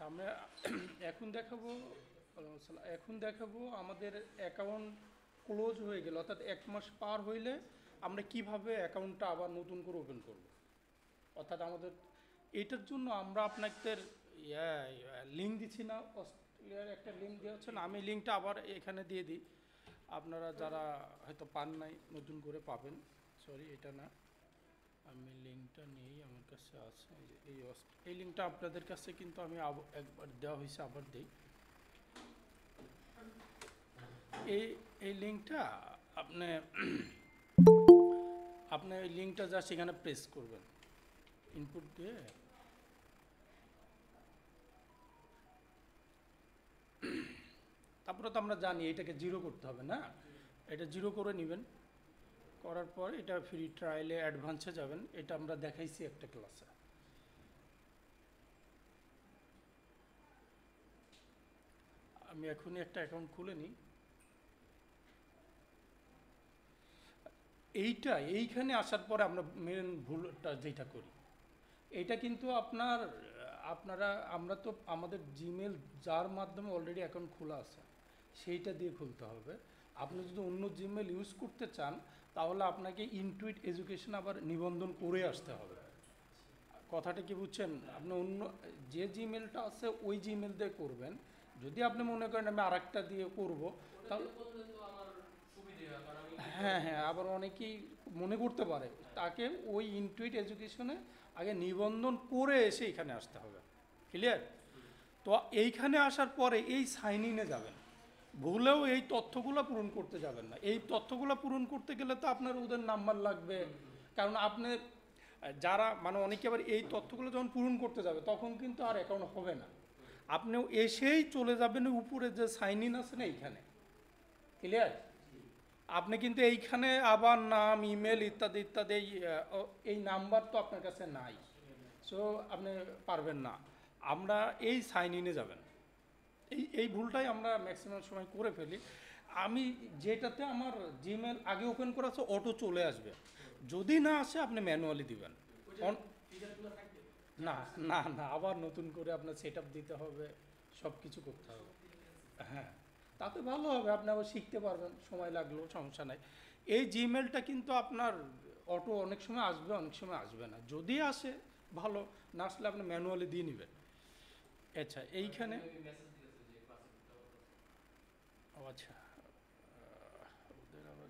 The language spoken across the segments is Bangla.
আমরা এখন দেখাবো এখন দেখাবো আমাদের অ্যাকাউন্ট ক্লোজ হয়ে গেল, অর্থাৎ 1 মাস পার হইলে আমরা কিভাবে অ্যাকাউন্টটা আবার নতুন করে ওপেন করব। অর্থাৎ আমাদের এইটার জন্য আমরা আপনাদের লিঙ্ক দিচ্ছি না, অস্ট্রেলিয়ার একটা লিঙ্ক দেওয়া হচ্ছে না, আমি লিঙ্কটা আবার এখানে দিয়ে দিই। আপনারা যারা হয়তো পান নাই নতুন করে পাবেন। সরি, এটা না, আমি লিঙ্কটা নেই, আমার কাছে আছে। এই লিঙ্কটা আপনাদের কাছে কিন্তু আমি একবার দেওয়া হয়েছে, আবার দিই। এই এই লিঙ্কটা আপনি আপনি এই লিঙ্কটা যা সেখানে প্রেস করবেন, ইনপুট দিয়ে তারপরে তো আমরা জানি এটাকে জিরো করতে হবে না, এটা জিরো করে নেবেন। করার পর এটা ফ্রি ট্রায়ালে অ্যাডভান্সে যাবেন, এটা আমরা দেখাইছি একটা ক্লাসে। আমি এখনই একটা অ্যাকাউন্ট খুলে নিই। এইখানে আসার পরে আমরা মেন ভুলটা যেটা করি, এটা কিন্তু আপনারা আমরা তো আমাদের জিমেল যার মাধ্যমে অলরেডি অ্যাকাউন্ট খোলা আছে সেইটা দিয়ে খুলতে হবে। আপনি যদি অন্য জিমেল ইউজ করতে চান তাহলে আপনাকে ইনটুইট এডুকেশন আবার নিবন্ধন করে আসতে হবে। কথাটা কি বুঝছেন? আপনি অন্য যে জিমেলটা আছে ওই জিমেল দিয়ে করবেন। যদি আপনি মনে করেন আমি আরেকটা দিয়ে করব, তাহলে হ্যাঁ হ্যাঁ, আবার অনেকেই মনে করতে পারে তাকে ওই ইনটুইট এডুকেশনে আগে নিবন্ধন করে এসে এখানে আসতে হবে। ক্লিয়ার? তো এইখানে আসার পরে এই সাইন ইনে যাবেন, ভুলেও এই তথ্যগুলো পূরণ করতে যাবেন না। এই তথ্যগুলো পূরণ করতে গেলে তো আপনার ওদের নাম্বার লাগবে, কারণ আপনি যারা মানে অনেকে আবার এই তথ্যগুলো যখন পূরণ করতে যাবে তখন কিন্তু আর অ্যাকাউন্ট হবে না। আপনিও এসেই চলে যাবেন উপরে যে সাইন ইন আছে না এইখানে। ক্লিয়ার? আপনি কিন্তু এইখানে আবার নাম, ইমেল ইত্যাদি ইত্যাদি এই নাম্বার তো আপনার কাছে নাই, সো আপনি পারবেন না। আমরা এই সাইন ইনে যাবেন। এই ভুলটাই আমরা ম্যাক্সিমাম সময় করে ফেলি। আমি যেটাতে আমার জিমেল আগে ওপেন করা আছে অটো চলে আসবে, যদি না আসে আপনি ম্যানুয়ালি দিবেন। না না না, আবার নতুন করে আপনার সেট দিতে হবে, সব কিছু করতে হবে। হ্যাঁ, তাতে ভালো হবে, আপনি আবার শিখতে পারবেন, সময় লাগলেও সমস্যা নাই। এই জিমেলটা কিন্তু আপনার অটো অনেক সময় আসবে, অনেক সময় আসবে না। যদি আসে ভালো, না আসলে আপনি ম্যানুয়ালি দিয়ে নেবেন। আচ্ছা, এইখানে আচ্ছা ওদের আবার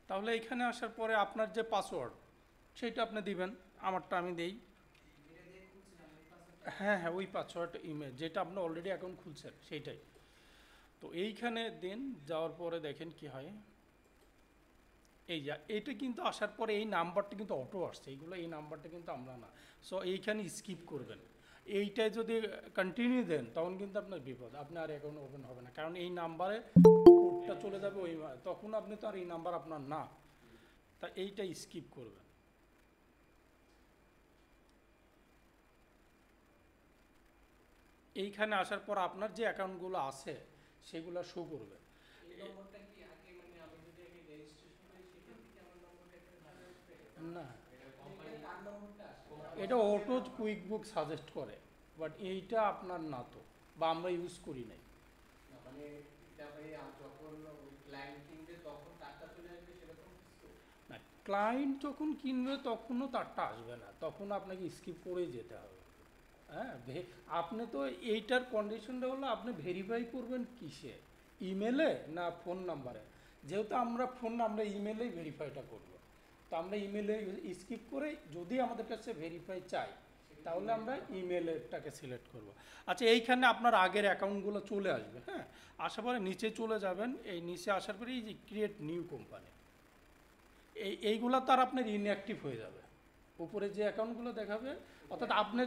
তাহলে এইখানে আসার পরে আপনার যে পাসওয়ার্ড সেইটা আপনি দিবেন, আমারটা আমি দেই। হ্যাঁ হ্যাঁ, ওই পাসওয়ার্ড ইমেল যেটা আপনি অলরেডি অ্যাকাউন্ট খুলছেন সেইটাই। তো এইখানে দেন, যাওয়ার পরে দেখেন কি হয়। এইটা কিন্তু আসার পরে এই নাম্বারটা কিন্তু অটো আসছে, এইগুলো এই নাম্বারটা কিন্তু আমরা না। সো এইখানে স্কিপ করবেন। এইটাই যদি কন্টিনিউ দেন তখন কিন্তু আপনার বিপদ, আপনার আর অ্যাকাউন্ট ওপেন হবে না, কারণ এই নাম্বারে কোডটা চলে যাবে ওই, তখন আপনি তো আর এই নাম্বার আপনার না, তা এইটা স্কিপ করবেন। এইখানে আসার পর আপনার যে অ্যাকাউন্টগুলো আছে সেগুলো শো করবে। না, এটা অটো কুইক বুক সাজেস্ট করে, বাট এইটা আপনার না তো, বা আমরা ইউজ করি নাই। না, ক্লায়েন্ট যখন কিনবে তখনও তারটা আসবে না, তখন আপনাকে স্কিপ করেই যেতে হবে। হ্যাঁ, আপনি তো এইটার কন্ডিশনটা হলো আপনি ভেরিফাই করবেন কিসে, ইমেলে না ফোন নাম্বারে। যেহেতু আমরা ইমেলেই ভেরিফাইটা করব, তো আমরা ইমেলে স্কিপ করে যদি আমাদের কাছে ভেরিফাই চাই তাহলে আমরা ইমেলটাকে সিলেক্ট করব। আচ্ছা, এইখানে আপনার আগের অ্যাকাউন্টগুলো চলে আসবে। হ্যাঁ, আসার পরে নিচে চলে যাবেন, এই নিচে আসার পরে এই যে ক্রিয়েট নিউ কোম্পানি, এইগুলো তার আপনার ইনঅ্যাক্টিভ হয়ে যাবে। উপরে যে অ্যাকাউন্টগুলো দেখাবে, অর্থাৎ আপনি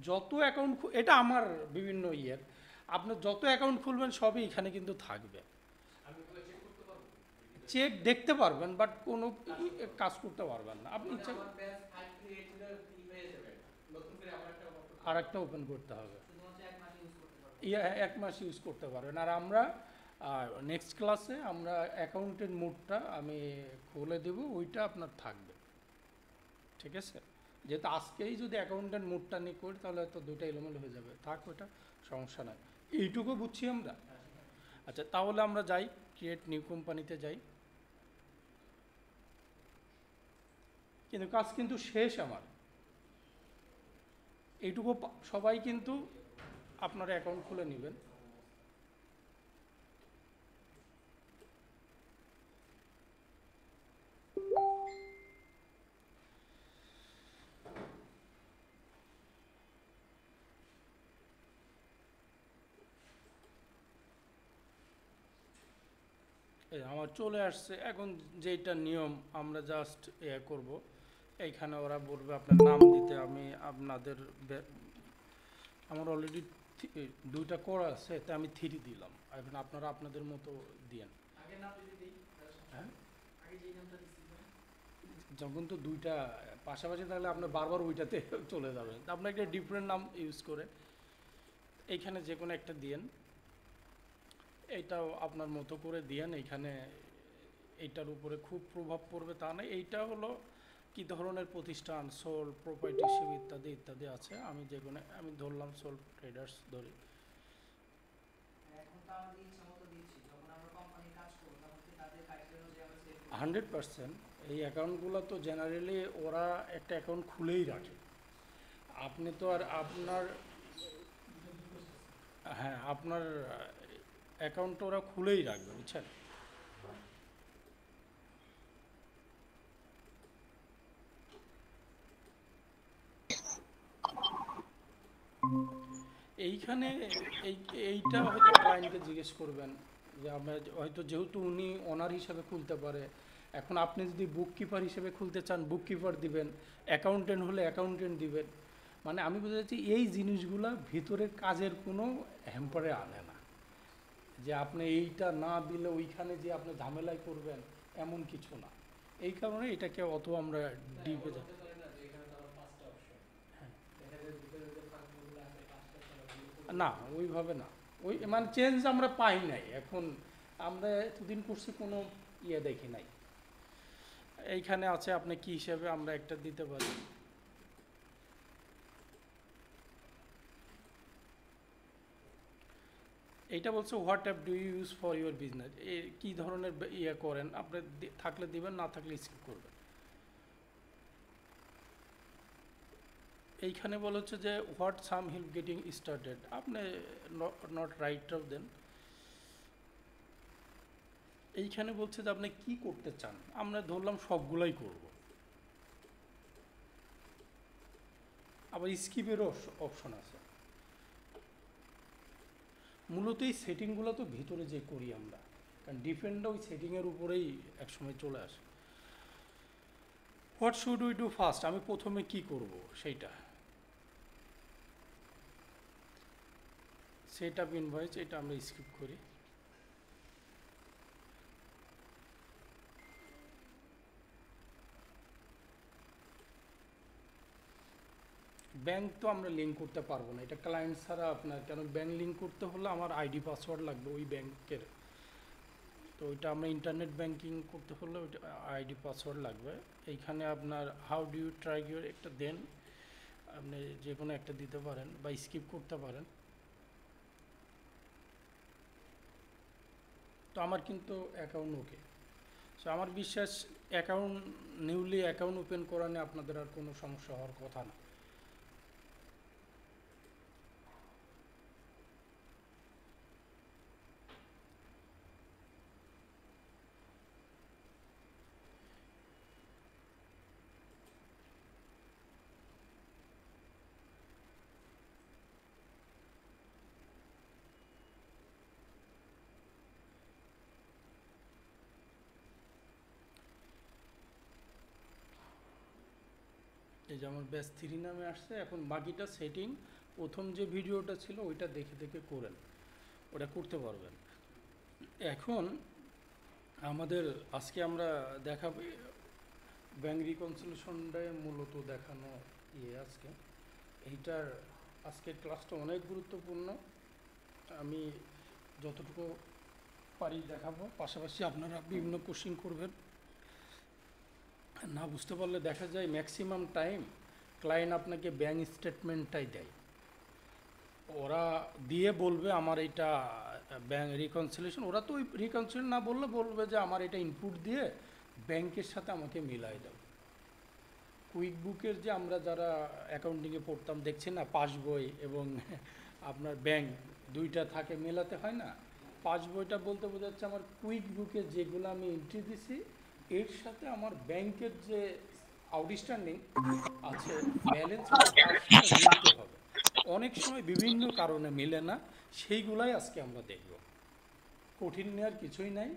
যত অ্যাকাউন্ট, এটা আমার বিভিন্ন ইয়ের, আপনি যত অ্যাকাউন্ট খুলবেন সবই এখানে কিন্তু থাকবে। চেক দেখতে পারবেন বাট কোনো কাজ করতে পারবেন না। আপনি ইচ্ছা আর একটা ওপেন করতে হবে। এক মাস ইউজ করতে পারবেন। আর আমরা নেক্সট ক্লাসে আমরা অ্যাকাউন্টের মোডটা আমি খুলে দেব, ওইটা আপনার থাকবে, ঠিক আছে? যেহেতু আজকেই যদি অ্যাকাউন্টেন্ট মোডটা নিয়ে করি তাহলে তো দুইটা এলোমেলো হয়ে যাবে, থাক ওইটা, সমস্যা নাই। এইটুকু বুঝছি আমরা। আচ্ছা, তাহলে আমরা যাই, ক্রিয়েট নিউ কোম্পানিতে যাই। কিন্তু কাজ কিন্তু শেষ আমার। এইটুকু সবাই কিন্তু আপনার অ্যাকাউন্ট খুলে নেবেন। এই আমার চলে আসছে। এখন যেটা নিয়ম আমরা জাস্ট করব, এইখানে ওরা বলবে আপনার নাম দিতে। আমি আপনাদের আমার অলরেডি দুইটা করা আছে, তাই আমি 3 দিলাম। এখন আপনারা আপনাদের মতো দিয়েন। হ্যাঁ, যখন তো দুইটা পাশাপাশি তাহলে আপনার বারবার ওইটাতে চলে যাবেন, আপনার একটা ডিফারেন্ট নাম ইউজ করে এইখানে যে কোনো একটা দিয়েন। এইটাও আপনার মতো করে দিয়েন। এইখানে এইটার উপরে খুব প্রভাব পড়বে তা নয়। এইটা হলো কী ধরনের প্রতিষ্ঠান, সোল প্রোপাইটারশিপ ইত্যাদি ইত্যাদি আছে। আমি যে কোনো আমি ধরলাম সোল ট্রেডার্স ধরি। 100% এই অ্যাকাউন্টগুলো তো জেনারেলি ওরা একটা অ্যাকাউন্ট খুলেই রাখে। আপনি তো আর আপনার, হ্যাঁ, আপনার অ্যাকাউন্টটা ওরা খুলেই রাখবে, বুঝছেন? এইখানে এইটা হয়তো ক্লায়েন্টকে জিজ্ঞেস করবেন যে আমরা হয়তো, যেহেতু উনি ওনার হিসাবে খুলতে পারে, এখন আপনি যদি বুক কিপার হিসেবে খুলতে চান বুক কিপার দিবেন, অ্যাকাউন্টেন্ট হলে অ্যাকাউন্টেন্ট দিবেন। মানে আমি বুঝতে চাচ্ছি এই জিনিসগুলা ভিতরের কাজের কোনো হ্যাম্পারে আনে না, যে আপনি এইটা না দিলে ওইখানে যে আপনি ঝামেলায় করবেন এমন কিছু না। এই কারণে এটাকে অত আমরা ডিপে যাই না, ওইভাবে না। ওই মানে চেঞ্জ আমরা পাই নাই এখন। আমরা এতদিন করছি কোনো দেখি নাই। এইখানে আছে আপনি কি হিসাবে আমরা একটা দিতে পারি। এইটা বলছে what app do you use for your business, কী ধরনের করেন আপনি, থাকলে দিবেন, না থাকলে স্কিপ করবেন। এইখানে বলা হচ্ছে যে what some help getting started, আপনি নট রাইট অফ দেন। এইখানে বলছে যে আপনি কি করতে চান, আমরা ধরলাম সবগুলাই করব। আবার স্কিপেরও অপশন আছে। মূলত এই সেটিংগুলো তো ভিতরে যে করি আমরা, কারণ ডিপেন্ডটা ওই সেটিংয়ের উপরেই একসময় চলে আসে। What should we do first, আমি প্রথমে কি করব সেইটা। সেট আপ ইনভয়েস, এটা আমরা স্কিপ করি। ব্যাংক তো আমরা লিঙ্ক করতে পারবো না, এটা ক্লায়েন্ট ছাড়া আপনার, কেন ব্যাংক লিঙ্ক করতে হলে আমার আইডি পাসওয়ার্ড লাগবে ওই ব্যাংকের। তো ওইটা আমরা ইন্টারনেট ব্যাংকিং করতে হলে ওইটা আইডি পাসওয়ার্ড লাগবে। এইখানে আপনার how do you try your একটা দেন, আপনি যে কোনো একটা দিতে পারেন বা স্কিপ করতে পারেন। তো আমার কিন্তু অ্যাকাউন্ট ওকে। সো আমার বিশ্বাস অ্যাকাউন্ট নিউলি অ্যাকাউন্ট ওপেন করা নিয়ে আপনাদের আর কোনো সমস্যা হওয়ার কথা না। এই যে আমার ব্যাস 3 নামে আসছে। এখন বাকিটা সেটিং প্রথম যে ভিডিওটা ছিল ওইটা দেখে দেখে করেন, ওটা করতে পারবেন। এখন আমাদের আজকে আমরা দেখাবো ব্যাংক রিকনসিলিয়েশনটাই মূলত দেখানো আজকে। এইটার আজকের ক্লাসটা অনেক গুরুত্বপূর্ণ। আমি যতটুকু পারি দেখাবো, পাশাপাশি আপনারা বিভিন্ন কোশ্চিন করবেন। না বুঝতে পারলে দেখা যায় ম্যাক্সিমাম টাইম ক্লায়েন্ট আপনাকে ব্যাঙ্ক স্টেটমেন্টটাই দেয়, ওরা দিয়ে বলবে আমার এটা ব্যাঙ্ক রিকনসিলিয়েশন, ওরা তো ওই রিকনসিলিয়েশন না বললে বলবে যে আমার এটা ইনপুট দিয়ে ব্যাংকের সাথে আমাকে মিলাই দাও। কুইক বুকের যে আমরা যারা অ্যাকাউন্টিংয়ে পড়তাম দেখছি না, পাসবই এবং আপনার ব্যাংক দুইটা থাকে, মেলাতে হয় না। পাসবইটা বলতে বোঝাচ্ছে আমার কুইক বুকে যেগুলো আমি এন্ট্রি দিছি এর সাথে আমার ব্যাংকের যে আউটস্ট্যান্ডিং আছে ব্যালেন্স মিলতে হবে। অনেক সময় বিভিন্ন কারণে মিলে না, সেইগুলাই আজকে আমরা দেখব। কঠিন নেওয়ার কিছুই নাই,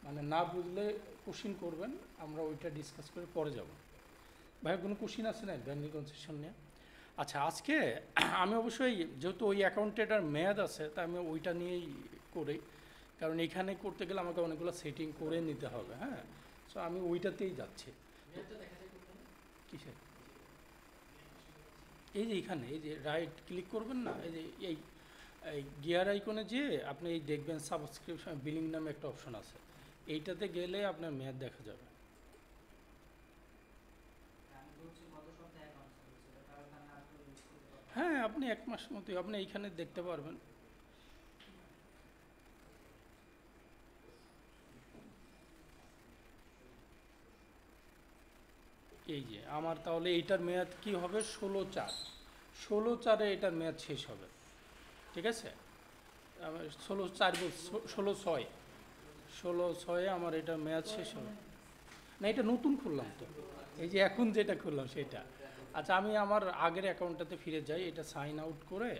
মানে না বুঝলে কোশ্চিন করবেন, আমরা ওইটা ডিসকাস করে পরে যাব। ভাই কোনো কোশ্চিন আছে না ব্যাংক রিকনসিলিয়েশন নিয়ে? আচ্ছা, আজকে আমি অবশ্যই যেহেতু ওই অ্যাকাউন্টেটার মেয়াদ আছে তা আমি ওইটা নিয়েই করি, কারণ এখানে করতে গেলে আমাকে অনেকগুলো সেটিং করে নিতে হবে। হ্যাঁ, সো আমি ওইটাতেই যাচ্ছি। কিসের? এই যে এখানে এই যে রাইট ক্লিক করবেন না, এই যে এই গিয়ার আইকনে যে আপনি এই দেখবেন সাবস্ক্রিপশন বিলিং নামে একটা অপশন আছে, এইটাতে গেলে আপনার মেয়াদ দেখা যাবে। হ্যাঁ, আপনি 1 মাস মতোই আপনি এইখানে দেখতে পারবেন। এই যে আমার তাহলে এইটার মেয়াদ কি হবে? 16/4, 16/4-এ এটার মেয়াদ শেষ হবে। ঠিক আছে, আমার 16/4 16/6, 16/6-এ আমার এটার মেয়াদ শেষ হবে। না, এটা নতুন খুললাম তো, এই যে এখন যেটা খুললাম সেটা। আচ্ছা, আমি আমার আগের অ্যাকাউন্টটাতে ফিরে যাই, এটা সাইন আউট করে।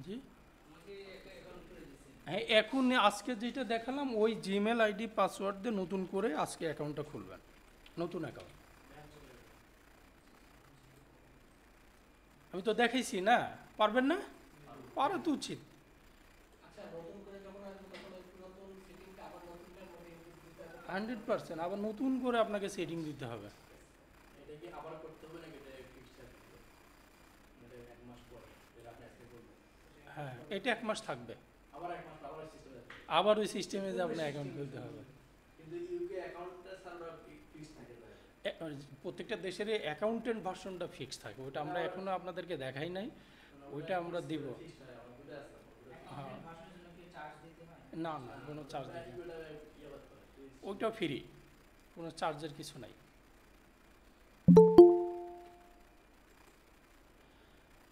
জি হ্যাঁ, এখন আজকে যেটা দেখালাম ওই জিমেল আইডি পাসওয়ার্ড দিয়ে নতুন করে আজকে অ্যাকাউন্টটা খুলবেন, নতুন অ্যাকাউন্ট। আমি তো দেখাইছি না, পারবেন না? পারা তো উচিত। 100% আবার নতুন করে আপনাকে সেটিং দিতে হবে। হ্যাঁ, এটা 1 মাস থাকবে, আবার ওই সিস্টেমে যে আপনার অ্যাকাউন্ট খুলতে হবে। প্রত্যেকটা দেশের অ্যাকাউন্টেন্ট ভার্সনটা ফিক্স থাকে, ওইটা আমরা এখনও আপনাদেরকে দেখাই নাই, ওইটা আমরা দিব। হ্যাঁ, না না, কোনো চার্জ দিতে, ওইটাও ফ্রি, কোনো চার্জের কিছু নাই।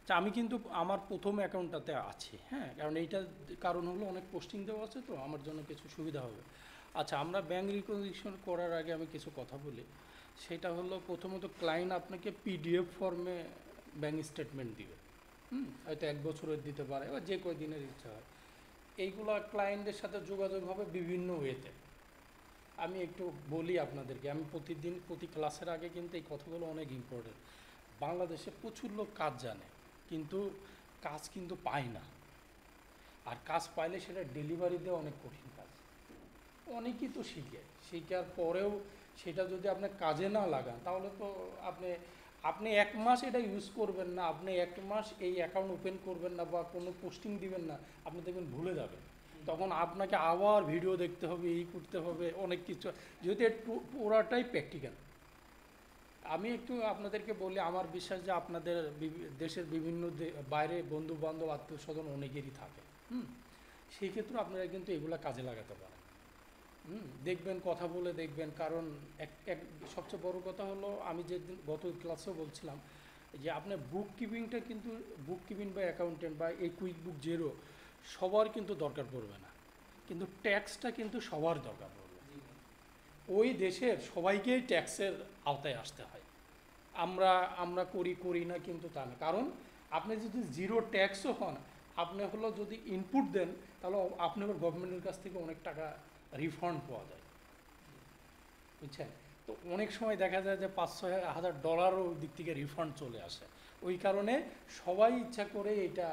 আচ্ছা, আমি কিন্তু আমার প্রথম অ্যাকাউন্টটাতে আছি। হ্যাঁ, কারণ এইটার কারণ হলো অনেক পোস্টিং দেওয়া আছে তো, আমার জন্য কিছু সুবিধা হবে। আচ্ছা, আমরা ব্যাঙ্ক রিকনসিলিয়েশন করার আগে আমি কিছু কথা বলি। সেটা হলো প্রথমত ক্লায়েন্ট আপনাকে পিডিএফ ফর্মে ব্যাঙ্ক স্টেটমেন্ট দিবে। হয়তো 1 বছরের দিতে পারে বা যে কয় দিনের ইচ্ছা হয়। এইগুলো ক্লায়েন্টের সাথে যোগাযোগ হবে বিভিন্ন ওয়েতে। আমি একটু বলি আপনাদেরকে, আমি প্রতিদিন প্রতি ক্লাসের আগে কিন্তু এই কথাগুলো অনেক ইম্পর্টেন্ট। বাংলাদেশে প্রচুর লোক কাজ জানে কিন্তু কাজ কিন্তু পায় না, আর কাজ পাইলে সেটা ডেলিভারি দেওয়া অনেক কঠিন কাজ। অনেকেই তো শিখার পরেও সেটা যদি আপনি কাজে না লাগান তাহলে তো আপনি আপনি 1 মাস এটা ইউজ করবেন না, আপনি 1 মাস এই অ্যাকাউন্ট ওপেন করবেন না বা কোনো পোস্টিং দিবেন না, আপনি দেখবেন ভুলে যাবেন। তখন আপনাকে আবার ভিডিও দেখতে হবে, এই করতে হবে, অনেক কিছু, যেহেতু একটু পুরাটাই প্র্যাকটিক্যাল। আমি একটু আপনাদেরকে বলি, আমার বিশ্বাস যে আপনাদের দেশের বিভিন্ন বাইরে বন্ধু বান্ধব আত্মীয় স্বজন অনেকেরই থাকে। সেই ক্ষেত্রে আপনারা কিন্তু এগুলা কাজে লাগাতে পারেন। দেখবেন, কথা বলে দেখবেন, কারণ এক সবচেয়ে বড় কথা হলো, আমি যেদিন গত ক্লাসেও বলছিলাম যে আপনার বুক কিপিংটা কিন্তু, বুক কিপিং বা অ্যাকাউন্টেন্ট বা এই কুইক বুক জেরো সবার কিন্তু দরকার পড়বে না, কিন্তু ট্যাক্সটা কিন্তু সবার দরকার পড়বে। ওই দেশের সবাইকেই ট্যাক্সের আওতায় আসতে হয়। আমরা আমরা করি না কিন্তু তা না, কারণ আপনি যদি জিরো ট্যাক্সও হন, আপনি হলো যদি ইনপুট দেন তাহলে আপনি গভর্নমেন্টের কাছ থেকে অনেক টাকা রিফান্ড পাওয়া যায়, বুঝছেন? তো অনেক সময় দেখা যায় যে $5,000-6,000 দিক থেকে রিফান্ড চলে আসে। ওই কারণে সবাই ইচ্ছা করে এটা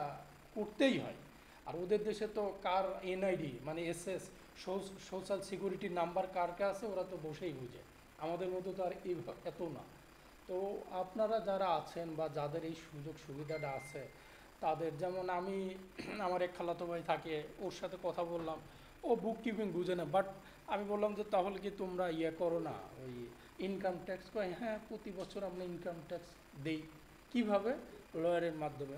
করতেই হয়। আর ওদের দেশে তো কার এনআইডি মানে এসএস সোশ্যাল সিকিউরিটি নাম্বার কার কাছে আছে ওরা তো বসেই বুঝে, আমাদের মতো তো আর এত না। তো আপনারা যারা আছেন বা যাদের এই সুযোগ সুবিধাটা আছে তাদের, যেমন আমি আমার এক খালাতো ভাই থাকে, ওর সাথে কথা বললাম, ও বুক কিপিং বুঝে না, বাট আমি বললাম যে তাহলে কি তোমরা করো না ওই ইনকাম ট্যাক্স? কয় হ্যাঁ প্রতি বছর আমরা ইনকাম ট্যাক্স দেই। কীভাবে? লয়ারের মাধ্যমে।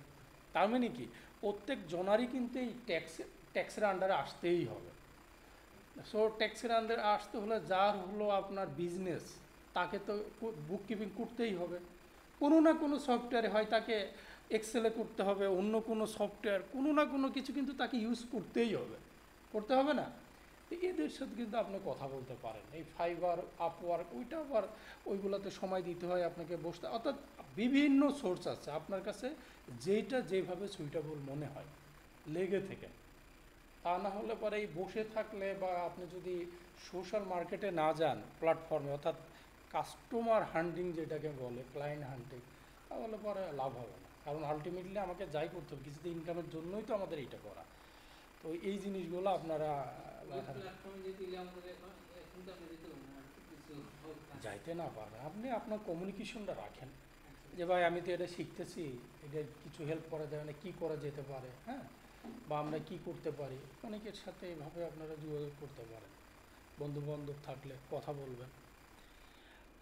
তার মানে কি প্রত্যেক জনারই কিন্তু এই ট্যাক্সের আন্ডারে আসতেই হবে। সো ট্যাক্সের আন্ডারে আসতে হলে যার হলো আপনার বিজনেস, তাকে তো বুক কিপিং করতেই হবে। কোনো না কোনো সফটওয়্যারে হয় তাকে এক্সেলে করতে হবে, অন্য কোনো সফটওয়্যার, কোনো না কোনো কিছু কিন্তু তাকে ইউজ করতেই হবে, করতে হবে না? তো এদের সাথে কিন্তু আপনি কথা বলতে পারেন, এই ফাইবার, আপওয়ার্ক, ওইটা আবার ওইগুলোতে সময় দিতে হয় আপনাকে বসতে, অর্থাৎ বিভিন্ন সোর্স আছে আপনার কাছে, যেইটা যেভাবে সুইটেবল মনে হয় লেগে থেকে। তা না হলে পরে এই বসে থাকলে বা আপনি যদি সোশ্যাল মার্কেটে না যান, প্ল্যাটফর্মে, অর্থাৎ কাস্টমার হান্টিং যেটাকে বলে, ক্লায়েন্ট হান্টিং, তাহলে পরে লাভ হবে না। কারণ আলটিমেটলি আমাকে যাই করতে হবে, কিছুতে ইনকামের জন্যই তো আমাদের এইটা করা। তো এই জিনিসগুলো আপনারা যাইতে না পারেন, আপনি আপনার কমিউনিকেশনটা রাখেন যে ভাই আমি তো এটা শিখতেছি, এটা কিছু হেল্প করা যায় না, কী করা যেতে পারে, হ্যাঁ, বা আমরা কি করতে পারি। অনেকের সাথে এভাবে আপনারা যোগাযোগ করতে পারেন, বন্ধু বান্ধব থাকলে কথা বলবেন।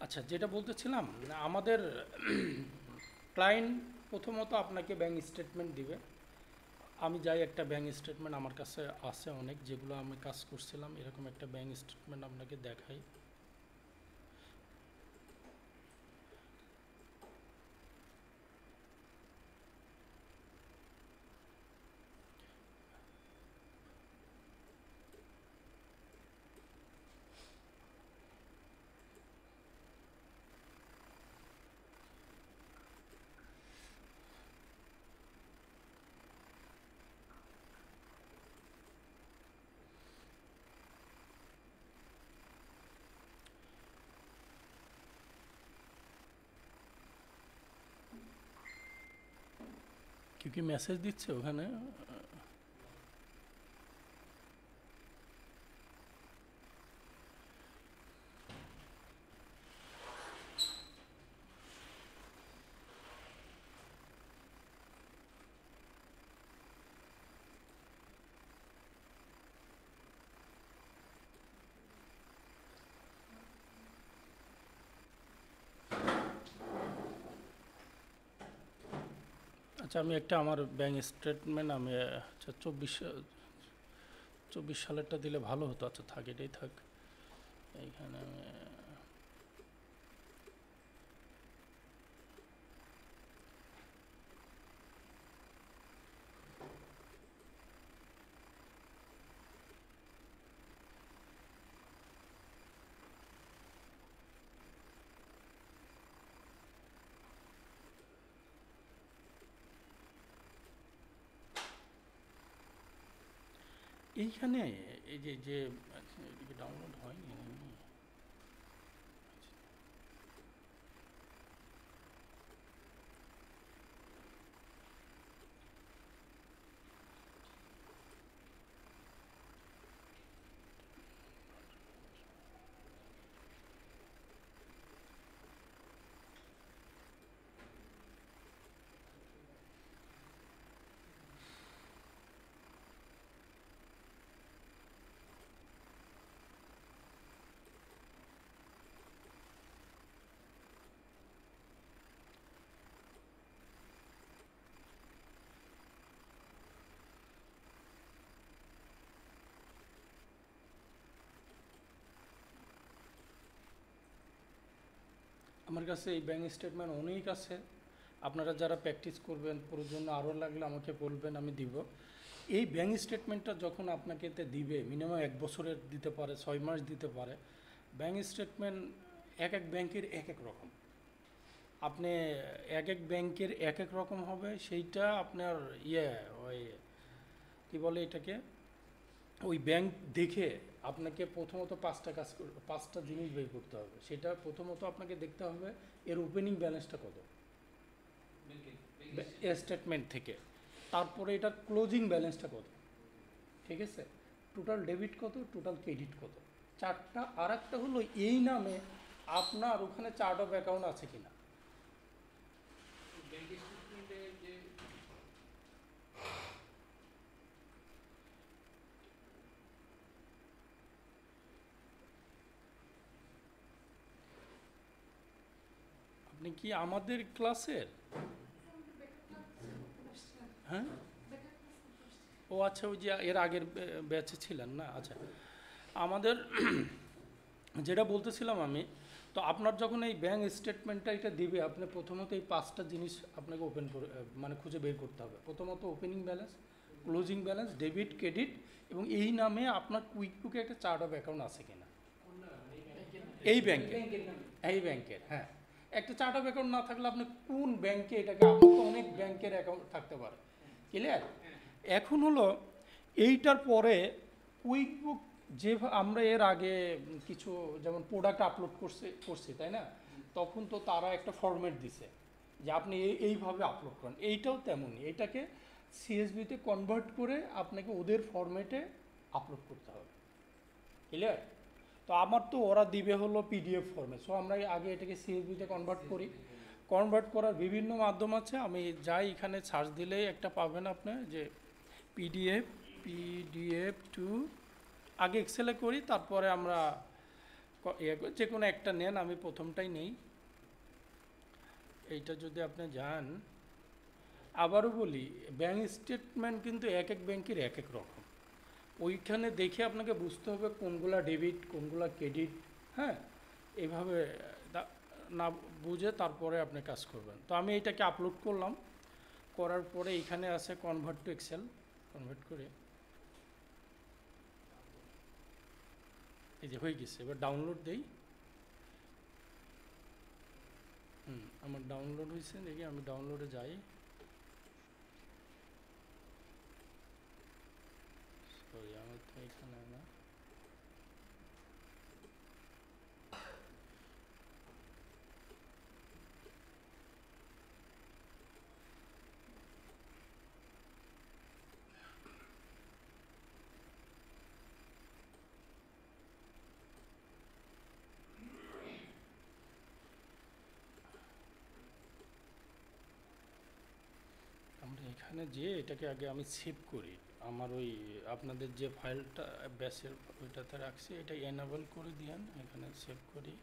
আচ্ছা, যেটা বলতেছিলাম, আমাদের ক্লায়েন্ট প্রথমত আপনাকে ব্যাংক স্টেটমেন্ট দিবে। আমি যাই, একটা ব্যাংক স্টেটমেন্ট আমার কাছে আছে অনেক, যেগুলো আমি কাজ করছিলাম, এরকম একটা ব্যাংক স্টেটমেন্ট আপনাকে দেখাই। কেউ কি মেসেজ দিচ্ছে ওখানে? আচ্ছা, আমি একটা আমার ব্যাংক স্টেটমেন্ট, আমি আচ্ছা 24 সালেরটা দিলে ভালো হতো। আচ্ছা থাক, এটাই থাক। এইখানে আমি এইখানে এই যে যে এদিকে ডাউনলোড হয়নি। আমার কাছে এই ব্যাংক স্টেটমেন্ট অনেক আছে। আপনারা যারা প্র্যাকটিস করবেন, প্রয়োজন আরও লাগলে আমাকে বলবেন, আমি দিব। এই ব্যাংক স্টেটমেন্টটা যখন আপনাকে দিবে, মিনিমাম 1 বছরের দিতে পারে, 6 মাস দিতে পারে। ব্যাংক স্টেটমেন্ট এক এক ব্যাংকের এক এক রকম, আপনি এক এক ব্যাংকের এক এক রকম হবে। সেইটা আপনার ওই কী বলে এটাকে, ওই ব্যাংক দেখে আপনাকে প্রথমত 5টা জিনিস বের করতে হবে। সেটা প্রথমত আপনাকে দেখতে হবে এর ওপেনিং ব্যালেন্সটা কত স্টেটমেন্ট থেকে, তারপরে এটার ক্লোজিং ব্যালেন্সটা কত, ঠিক আছে? টোটাল ডেবিট কত, টোটাল ক্রেডিট কত, চারটা। আর একটা হলো এই নামে আপনার ওখানে চার্ট অফ অ্যাকাউন্ট আছে কিনা। আপনি কি আমাদের ক্লাসের? হ্যাঁ, ও আচ্ছা, ওই যে এর আগের ব্যাচে ছিলেন না। আচ্ছা, আমাদের যেটা বলতেছিলাম আমি, তো আপনার যখন এই ব্যাংক স্টেটমেন্টটা এটা দিবে, আপনি প্রথমত এই 5টা জিনিস আপনাকে ওপেন করে মানে খুঁজে বের করতে হবে। প্রথমত opening balance, closing balance, debit, credit, এবং এই নামে আপনার কুইক বুকে একটা চার্ট অফ অ্যাকাউন্ট আছে কিনা এই ব্যাংকে, এই ব্যাংকের। হ্যাঁ, একটা চার্ট অফ অ্যাকাউন্ট না থাকলে আপনি কোন ব্যাংকে এটাকে, আপনার তো অনেক ব্যাংকের অ্যাকাউন্ট থাকতে পারে, ক্লিয়ার? এখন হলো এইটার পরে কুইক বুক, যে আমরা এর আগে কিছু যেমন প্রোডাক্ট আপলোড করছি তাই না, তখন তো তারা একটা ফরম্যাট দিছে যে আপনি এইভাবে আপলোড করেন। এইটাও তেমনই, এটাকে সিএসভিতে কনভার্ট করে আপনাকে ওদের ফরম্যাটে আপলোড করতে হবে, ক্লিয়ার? তো আমার তো ওরা দিবে হলো পিডিএফ ফর্মে, সো আমরা আগে এটাকে সিএসভিতে কনভার্ট করি। কনভার্ট করার বিভিন্ন মাধ্যম আছে, আমি যাই এখানে সার্চ দিলেই একটা পাবেন আপনি, যে পিডিএফ টু, আগে এক্সেলে করি, তারপরে আমরা যে কোনো একটা নেন, আমি প্রথমটাই নেই। এইটা যদি আপনি যান, আবারও বলি, ব্যাংক স্টেটমেন্ট কিন্তু এক এক ব্যাংকের এক এক রকম। ওইখানে দেখে আপনাকে বুঝতে হবে কোনগুলা ডেবিট, কোনগুলা ক্রেডিট। হ্যাঁ, এইভাবে না বুঝে তারপরে আপনি কাজ করবেন। তো আমি এটাকে আপলোড করলাম, করার পরে এখানে আছে কনভার্ট টু এক্সেল, কনভার্ট করে এই যে হয়ে গেছে। এবার ডাউনলোড দেই। আমার ডাউনলোড হয়েছে, দেখি আমি ডাউনলোডে যাই। সরি, আমার তো এখানে না। আমরা এখানে যে এটাকে আগে আমি সেভ করি, আমার ওই আপনাদের যে ফাইলটা ব্যাসের ওইটাতে রাখছি, এটা এনেবল করে দিয়েন, এখানে সেভ করি।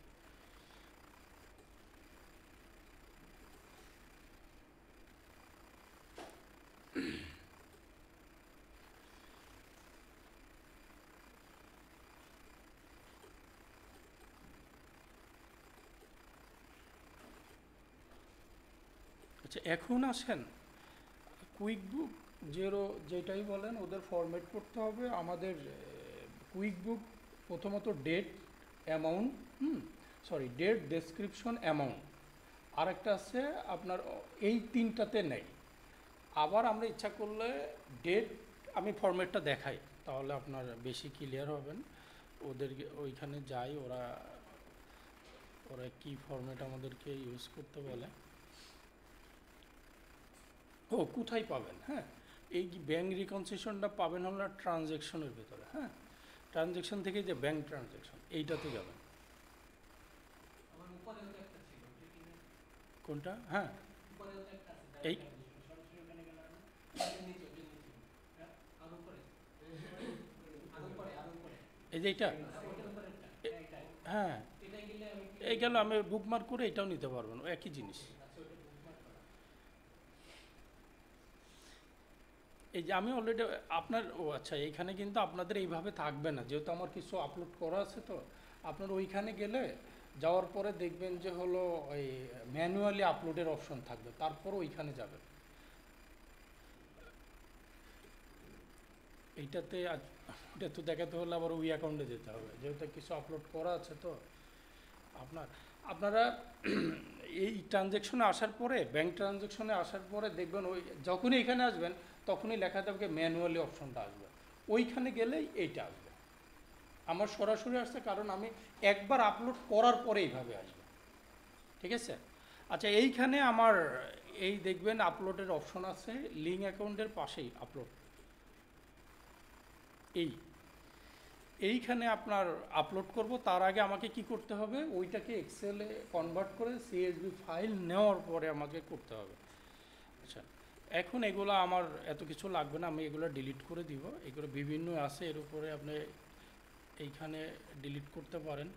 আচ্ছা, এখন আসেন কুইক বুক যেটাই বলেন, ওদের ফরম্যাট করতে হবে আমাদের। কুইক বুক প্রথমত date, amount, date, description, amount, আর একটা আছে আপনার, এই তিনটাতে নেই। আবার আমরা ইচ্ছা করলে ডেট, আমি ফরম্যাটটা দেখাই তাহলে আপনার বেশি ক্লিয়ার হবেন। ওদের ওইখানে যাই, ওরা কি ফরম্যাট আমাদেরকে ইউজ করতে বলে। ও কোথায় পাবেন? হ্যাঁ, এই ব্যাঙ্ক রিকনসিশনটা পাবেন হলো ট্রানজ্যাকশনের ভেতরে। হ্যাঁ, ট্রানজ্যাকশন থেকে যে ব্যাঙ্ক ট্রানজ্যাকশন, এইটাতে যাবেন। কোনটা? হ্যাঁ, এই এই যে এইটা, হ্যাঁ, এই গেল, আমি বুকমার্ক করে এটাও নিতে পারবেন, একই জিনিস। এই যে আমি অলরেডি আপনার, ও আচ্ছা, এইখানে কিন্তু আপনাদের এইভাবে থাকবে না, যেহেতু আমার কিছু আপলোড করা আছে। তো আপনার ওইখানে গেলে যাওয়ার পরে দেখবেন যে হলো ওই ম্যানুয়ালি আপলোডের অপশন থাকবে, তারপর ওইখানে যাবেন। এইটাতে এটা তো দেখাতে হলে আবার ওই অ্যাকাউন্টে যেতে হবে, যেহেতু কিছু আপলোড করা আছে। তো আপনারা এই ট্রানজ্যাকশনে আসার পরে, ব্যাঙ্ক ট্রানজ্যাকশনে আসার পরে দেখবেন ওই যখনই এখানে আসবেন তখনই লেখা থাকবে ম্যানুয়ালি অপশনটা আসবে, ওইখানে গেলেই এইটা আসবে। আমার সরাসরি আসছে কারণ আমি একবার আপলোড করার পরে এইভাবে আসবে, ঠিক আছে? আচ্ছা, এইখানে আমার এই দেখবেন আপলোডের অপশন আছে, লিঙ্ক অ্যাকাউন্টের পাশেই আপলোড, এই এইখানে আপনার আপলোড করব, তার আগে আমাকে কি করতে হবে, ওইটাকে এক্সেলে কনভার্ট করে সিএসভি ফাইল নেওয়ার পরে আমাকে করতে হবে। আচ্ছা, এখন এগুলো আমার এত কিছু লাগবে না, আমি এগুলো ডিলিট করে দিব। এগুলো বিভিন্ন আছে, এর উপরে আপনি এইখানে ডিলিট করতে পারেন,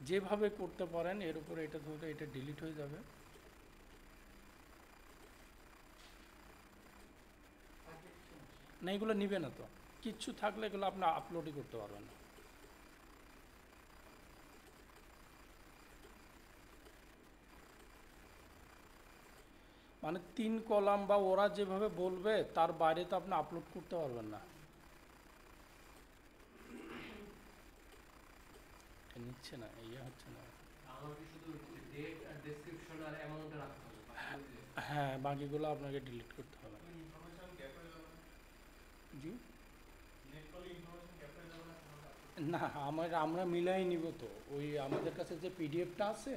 যেভাবে করতে পারেন। এর উপরে এটা ধরে এটা ডিলিট হয়ে যাবে। না, এগুলো নিবে না তো, কিচ্ছু থাকলে এগুলো আপনি আপলোডই করতে পারবেন না। মানে 3 কলাম বা ওরা যেভাবে বলবে তার বাইরে তো আপনি আপলোড করতে পারবেন না। এটা নিচ্ছে না, ইয়ে হচ্ছে না। আমাকে শুধু ডেট আর ডেসক্রিপশন আর অ্যামাউন্টটা রাখতে হবে, বাকিগুলো হ্যাঁ, বাকিগুলো আপনাকে ডিলিট করতে হবে। জি না, আমরা মিলাই নিব তো, ওই আমাদের কাছে যে পিডিএফটা আছে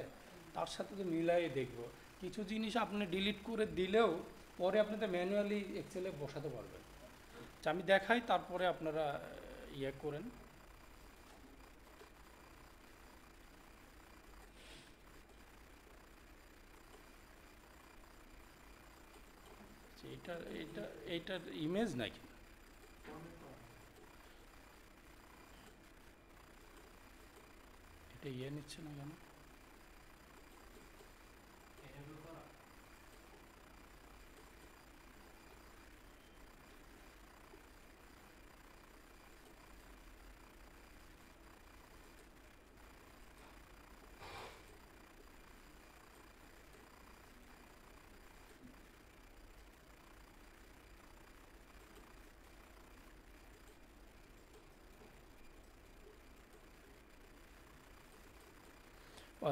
তার সাথে তো মিলাই দেখব। কিছু জিনিস আপনি ডিলিট করে দিলেও পরে আপনি তো ম্যানুয়ালি এক্সেলে বসাতে পারবেন। আচ্ছা, আমি দেখাই, তারপরে আপনারা ইয়ে করেন। আচ্ছা, এইটার ইমেজ নাকি? এটা ইয়ে নিচ্ছে না কেন? enable করা।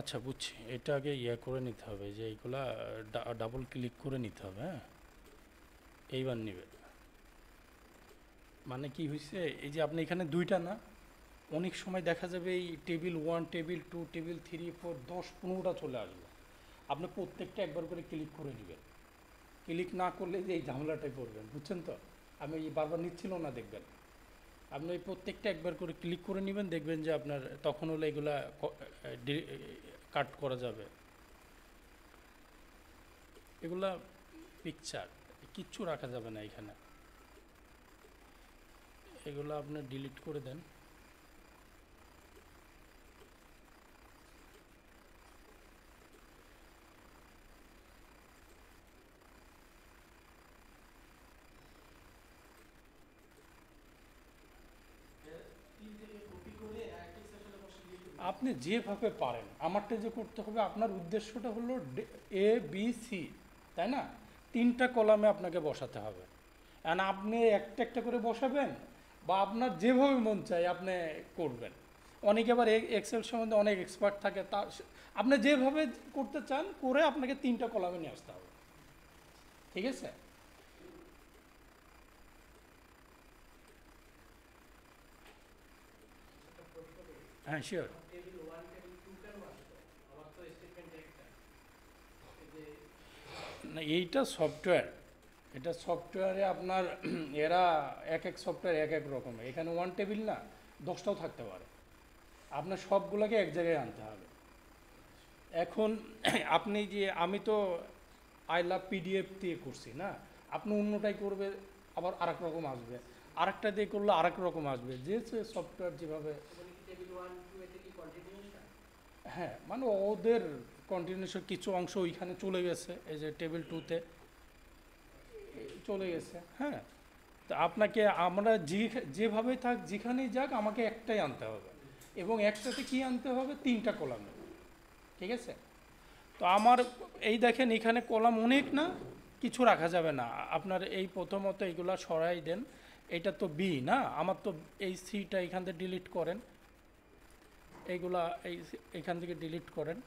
আচ্ছা, বুঝছি। এটা আগে ইয়ে করে নিতে হবে, যে এইগুলা ডাবল ক্লিক করে নিতে হবে। হ্যাঁ, এইবার নেবে। মানে কি হয়েছে, এই যে আপনি এখানে দুইটা না, অনেক সময় দেখা যাবে এই টেবিল 1, টেবিল 2, টেবিল 3, 4, 10, 15টা চলে আসবে। আপনি প্রত্যেকটা একবার করে ক্লিক করে নেবেন। ক্লিক না করলে যে এই ঝামেলাটাই পড়বেন, বুঝছেন তো? আমি এই বারবার নিচ্ছিল না, দেখবেন। আপনি এই প্রত্যেকটা একবার করে ক্লিক করে নেবেন, দেখবেন যে আপনার তখন হলে এগুলা কাট করা যাবে। এগুলা পিকচার, কিচ্ছু রাখা যাবে না এখানে, এগুলো আপনি ডিলিট করে দেন। আপনি যেভাবে পারেন, আমারটা যে করতে হবে, আপনার উদ্দেশ্যটা হলো এ বি সি, তাই না? 3টা কলামে আপনাকে বসাতে হবে। অ্যান্ড আপনি একটা একটা করে বসাবেন, বা আপনার যেভাবে মন চায় আপনি করবেন। অনেকে আবার এক্সেল সম্বন্ধে অনেক এক্সপার্ট থাকে, তা আপনি যেভাবে করতে চান করে আপনাকে 3টা কলামে নিয়ে আসতে হবে। ঠিক আছে? হ্যাঁ, শিওর। টেবিল 1 টেবিল 2 কেন আসতো? আমার তো স্টেটমেন্ট একটা, এই যে না, এইটা সফটওয়্যার, এটা সফটওয়্যারে আপনার এরা এক এক সফটওয়্যার এক এক রকম। এখানে 1 টেবিল না, 10টাও থাকতে পারে। আপনার সবগুলোকে এক জায়গায় আনতে হবে। এখন আপনি যে, আমি তো আই লাভ পিডিএফ দিয়ে করছি না, আপনি অন্যটাই করবে, আবার আরেক রকম আসবে, আরেকটা দিয়ে করলে আরেক রকম আসবে, যে সফটওয়্যার যেভাবে। মানে কি টেবিল 1 2 এতে কি কন্টিনিউশন? হ্যাঁ, মানে ওদের কন্টিনিউশন কিছু অংশ ওইখানে চলে গেছে, এই যে টেবিল 2তে চলে গেছে। হ্যাঁ, তো আপনাকে আমরা যেভাবে থাক, যেখানেই যাক, আমাকে একটাই আনতে হবে, এবং একটাতে কি আনতে হবে, 3টা কলামে। ঠিক আছে? তো আমার এই দেখেন, এখানে কলাম অনেক না, কিছু রাখা যাবে না। আপনার এই প্রথমত এইগুলা সরাই দেন। এটা তো বি না, আমার তো এই সিটা এখান থেকে ডিলিট করেন, এইগুলা এখান থেকে ডিলিট করেন।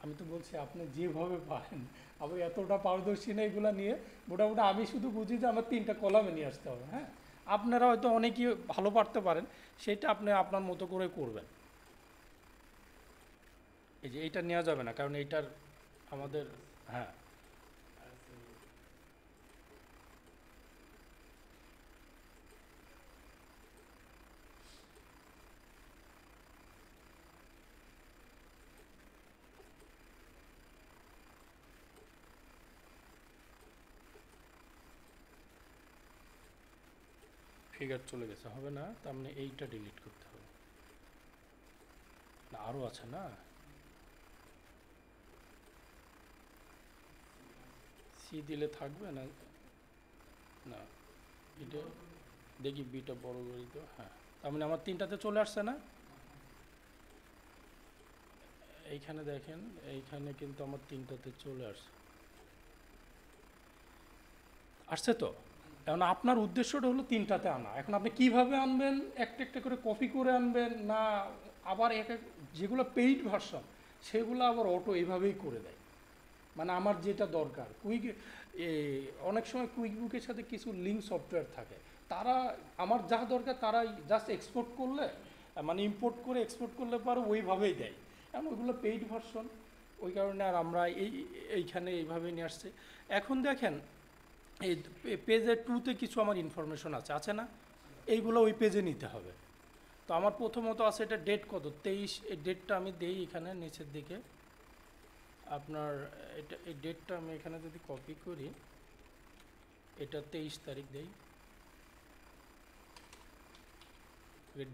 আমি তো বলছি আপনি যেভাবে পারেন, আমি এতটা পারদর্শী না এগুলো নিয়ে। মোটামুটি আমি শুধু বুঝি যে আমার 3টা কলামে নিয়ে আসতে হবে। হ্যাঁ, আপনারা হয়তো অনেকেই ভালো পারতে পারেন, সেটা আপনি আপনার মতো করে করবেন। এই যে এইটা নেওয়া যাবে না, কারণ এইটার আমাদের, হ্যাঁ, ফিগার চলে গেছে, হবে না, তার মানে এইটা ডিলিট করতে হবে। না আরও আছে না, সি দিলে থাকবে না, না এটা দেখি বিটা বড় করি তো, হ্যাঁ তার মানে আমার তিনটাতে চলে আসছে না। এইখানে দেখেন, এইখানে কিন্তু আমার তিনটাতে চলে আসছে, আসছে তো। এখন আপনার উদ্দেশ্যটা হলো তিনটাতে আনা, এখন আপনি কিভাবে আনবেন, একটা একটা করে কপি করে আনবেন না আবার এক এক যেগুলো পেইড ভার্সন সেগুলো আবার অটো এইভাবেই করে দেয়। মানে আমার যেটা দরকার অনেক সময় কুইক বুকের সাথে কিছু লিঙ্ক সফটওয়্যার থাকে, তারা আমার যা দরকার তারা জাস্ট এক্সপোর্ট করলে, মানে ইম্পোর্ট করে এক্সপোর্ট করলে পারো ওইভাবেই দেয়। এখন ওইগুলো পেইড ভার্সন, ওই কারণে আর আমরা এইখানে এইভাবেই নিয়ে আসছি। এখন দেখেন এই পেজের 2-তে কিছু আমার ইনফরমেশন আছে না, এইগুলো ওই পেজে নিতে হবে। তো আমার প্রথমত আছে এটা ডেট কত 23, এই ডেটটা আমি দেই এখানে নিচের দিকে আপনার, এটা এই ডেটটা আমি এখানে যদি কপি করি, এটা 23 তারিখ দেই,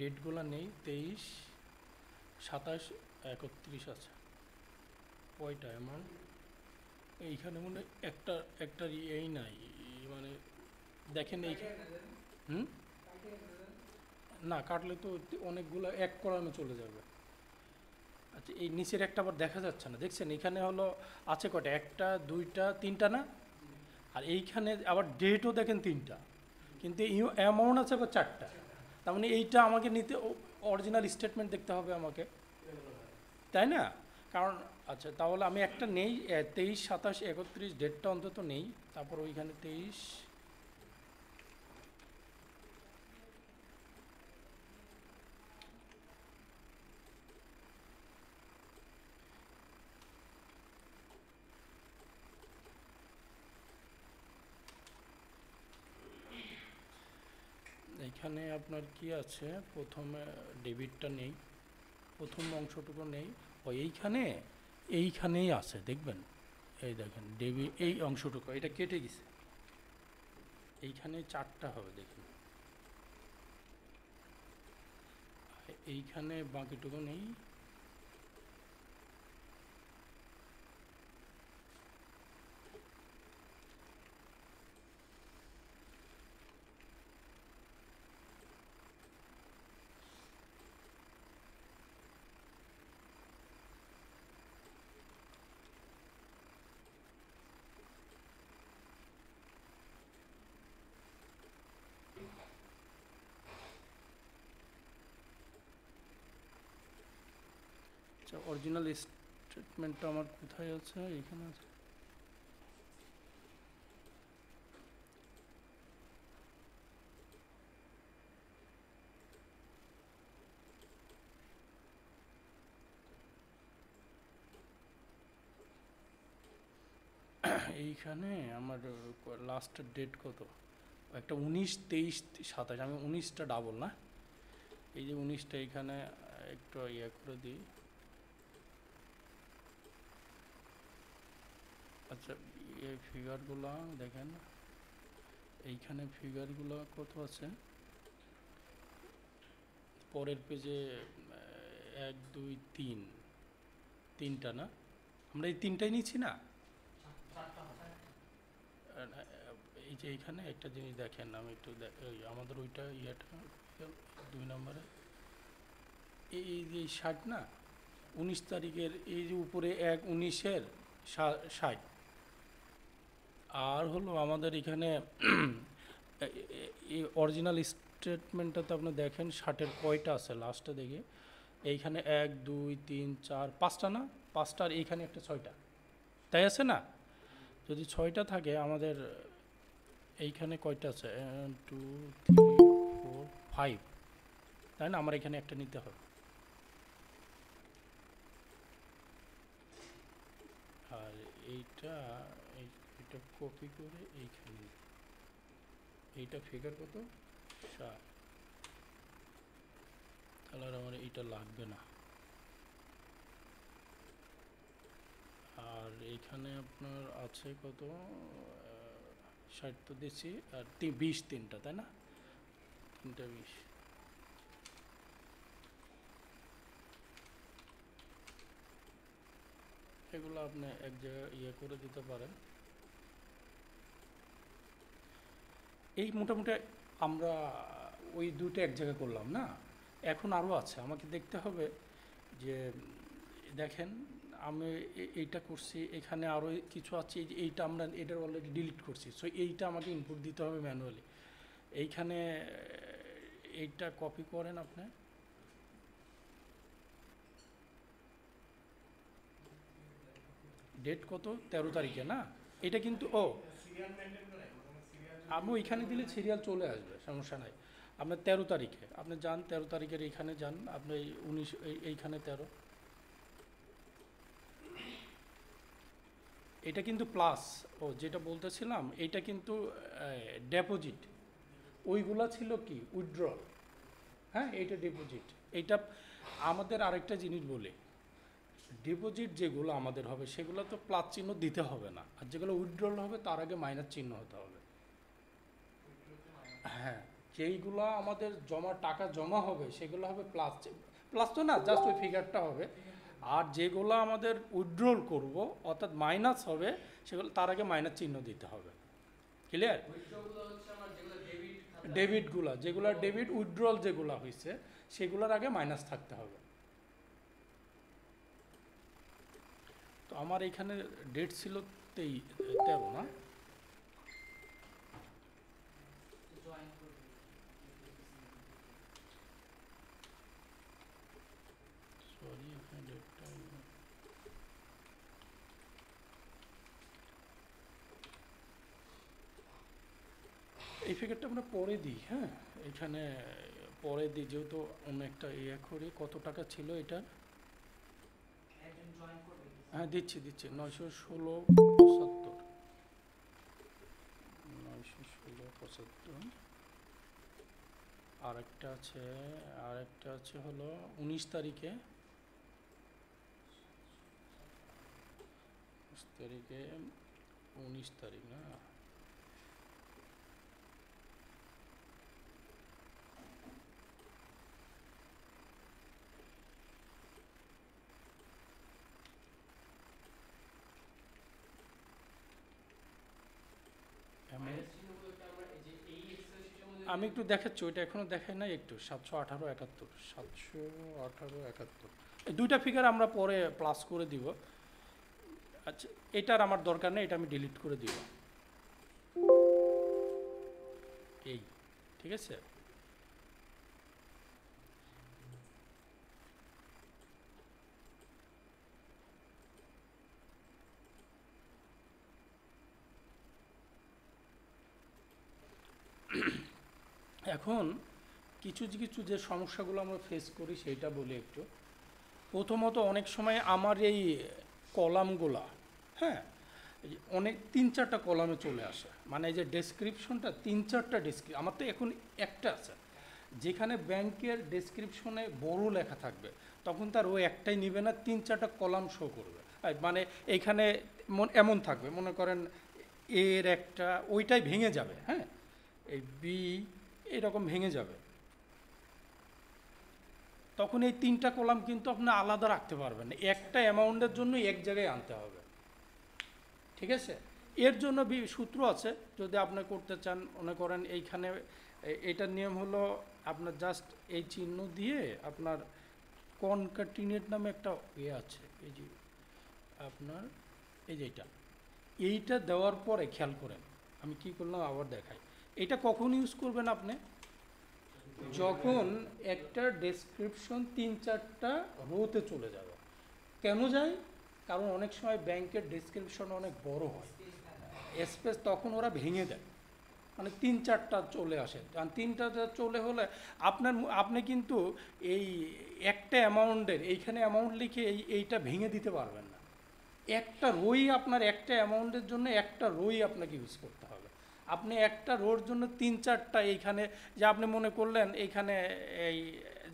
ডেটগুলো নেই 23, 27, 31 আছে, কয়টা এমন এইখানে মনে হয় একটা এই নাই, মানে দেখেন এই হুম না কাটলে তো অনেকগুলো এক কলামে চলে যাবে। আচ্ছা এই নিচের একটা আবার দেখা যাচ্ছে না, দেখছেন এখানে হলো আছে কয়টা, একটা দুইটা তিনটা না, আর এইখানে আবার ডেটও দেখেন তিনটা, কিন্তু অ্যামাউন্ট আছে আবার চারটা। তার মানে এইটা আমাকে নিতে অরিজিনাল স্টেটমেন্ট দেখতে হবে আমাকে, তাই না? কারণ আচ্ছা তাহলে আমি একটা নেই 23, 27, 31 ডেটটা অন্তত নেই, তারপর ওইখানে 23, এইখানে আপনার কি আছে, প্রথমে ডেবিটটা নেই, প্রথম অংশটুকু নেই, ও এইখানেই আছে দেখবেন, এই দেখেন ডেবিট এই অংশটুকু এটা কেটে গেছে, এইখানে চারটা হবে দেখুন, এইখানে বাকিটুকু নেই, আচ্ছা অরিজিনাল স্টেটমেন্টটা আমার কোথায় আছে, এখানে আছে, এইখানে আমার লাস্টের ডেট কত, একটা 19, 23, 27, আমি 19টা ডাবল না, এই যে 19টা এইখানে একটু ইয়ে করে দিই। আচ্ছা এই ফিগারগুলো দেখেন, এইখানে ফিগারগুলো কত আছে, পরের পেজে 1, 2, 3, তিনটা না, আমরা এই তিনটাই নিচ্ছি না। এই যে এইখানে একটা জিনিস দেখেন, আমি একটু আমাদের ওইটা ইয়েটা 2 নম্বরে এই যে 60 না, 19 তারিখের এই যে উপরে 1/19-এর 60, আর হলো আমাদের এখানে এই অরিজিনাল স্টেটমেন্টটাতে আপনি দেখেন 60-এর কয়টা আছে লাস্টে দেখে, এইখানে 1, 2, 3, 4, 5টা না, 5টার এইখানে একটা 6টা, তাই আছে না? যদি 6টা থাকে আমাদের এইখানে কয়টা আছে, 2, 3, 4, 5, তাই না? আমার এখানে একটা নিতে হবে, আর এইটা এইটা কপি করে এইখানে, এইটা ফিগার কত 7, তাহলে আর আমার এইটা লাগবে না। আর এইখানে আপনার আছে কত, 60 তো দিচ্ছি, আর 20 তিনটা, তাই না? 3:20 এগুলো আপনি এক জায়গায় ইয়ে করে দিতে পারেন। এই মোটামুটি আমরা ওই দুটো এক জায়গায় করলাম না, এখন আরও আছে, আমাকে দেখতে হবে যে দেখেন আমি এইটা করছি, এখানে আরও কিছু আছে, এইটা আমরা এটার অলরেডি ডিলিট করছি, সো এইটা আমাকে ইনপুট দিতে হবে ম্যানুয়ালি। এইখানে এইটা কপি করেন আপনি, ডেট কত 13 তারিখে না, এটা কিন্তু আমি ওইখানে দিলে সিরিয়াল চলে আসবে, সমস্যা নাই। আপনার 13 তারিখে আপনি যান, 13 তারিখের এইখানে যান, আপনি 19 এইখানে 13, এটা কিন্তু প্লাস, যেটা বলতেছিলাম এইটা কিন্তু ডিপোজিট, ওইগুলা ছিল কি উইথড্রল, হ্যাঁ এইটা ডিপোজিট। এইটা আমাদের আরেকটা জিনিস বলি, ডিপোজিট যেগুলো আমাদের হবে সেগুলো তো প্লাস চিহ্ন দিতে হবে না, আর যেগুলো উইথড্রল হবে তার আগে মাইনাস চিহ্ন হতে হবে। হ্যাঁ, যেইগুলো আমাদের টাকা জমা হবে সেগুলো হবে প্লাস, প্লাস তো না, জাস্ট ওই ফিগারটা হবে। আর যেগুলো আমাদের উইথড্রল করব অর্থাৎ মাইনাস হবে সেগুলো তার আগে মাইনাস চিহ্ন দিতে হবে। ক্লিয়ার? ডেবিটগুলো যেগুলো ডেবিট উইথড্রল যেগুলো হয়েছে সেগুলোর আগে মাইনাস থাকতে হবে। তো আমার এখানে ডেট ছিল 13 না, সরি এখানে ডেটটা এই ফিগারটা আমরা পরে দিই, হ্যাঁ এখানে পরে দিই, যেহেতু অনেকটা ইয়ে করি। কত টাকা ছিল এটা? হ্যাঁ দিচ্ছি 916.75, 916.75। আরেকটা আছে হলো 19 তারিখে, 19 তারিখ না, আমি একটু দেখাচ্ছি, ওইটা এখনো দেখাই নাই, একটু 718.71, 718.71, এই দুইটা ফিগার আমরা পরে প্লাস করে দিব। আচ্ছা এটার আমার দরকার নেই, এটা আমি ডিলিট করে দিব। এই ঠিক আছে, এখন কিছু কিছু যে সমস্যাগুলো আমরা ফেস করি সেইটা বলি একটু। প্রথমত অনেক সময় আমার এই কলামগুলা, হ্যাঁ অনেক 3-4টা কলামে চলে আসে, মানে এই যে ডেসক্রিপশনটা 3-4টা আমার তো এখন একটা আছে, যেখানে ব্যাংকের ডেসক্রিপশনে বড় লেখা থাকবে তখন তার ও একটাই নিবে না, 3-4টা কলাম শো করবে। মানে এইখানে এমন থাকবে, মনে করেন এর একটা ওইটাই ভেঙে যাবে, হ্যাঁ এই বি এরকম ভেঙে যাবে, তখন এই 3টা কলাম কিন্তু আপনি আলাদা রাখতে পারবেন না, একটা অ্যামাউন্টের জন্য এক জায়গায় আনতে হবে। ঠিক আছে, এর জন্য সূত্র আছে, যদি আপনি করতে চান, মনে করেন এইখানে এটার নিয়ম হলো আপনার জাস্ট এই চিহ্ন দিয়ে আপনার কনকাটিনেট নামে একটা ইয়ে আছে, এই যে আপনার এই যে এইটা দেওয়ার পরে খেয়াল করেন আমি কি করলাম আবার দেখাই। এটা কখন ইউজ করবেন আপনি? যখন একটা ডেসক্রিপশন 3-4টা রোতে চলে যাবে। কেন যায়? কারণ অনেক সময় ব্যাংকের ডেসক্রিপশন অনেক বড় হয়, স্পেস তখন ওরা ভেঙে দেয়, মানে 3-4টা চলে আসে, কারণ 3টা চলে হলে আপনি কিন্তু এই একটা অ্যামাউন্টের এইখানে অ্যামাউন্ট লিখে এইটা ভেঙে দিতে পারবেন না। একটা রোই আপনার একটা অ্যামাউন্টের জন্য একটা রোই আপনাকে ইউজ করতে হবে। আপনি একটা রোর জন্য 3-4টা এইখানে, যে আপনি মনে করলেন এইখানে এই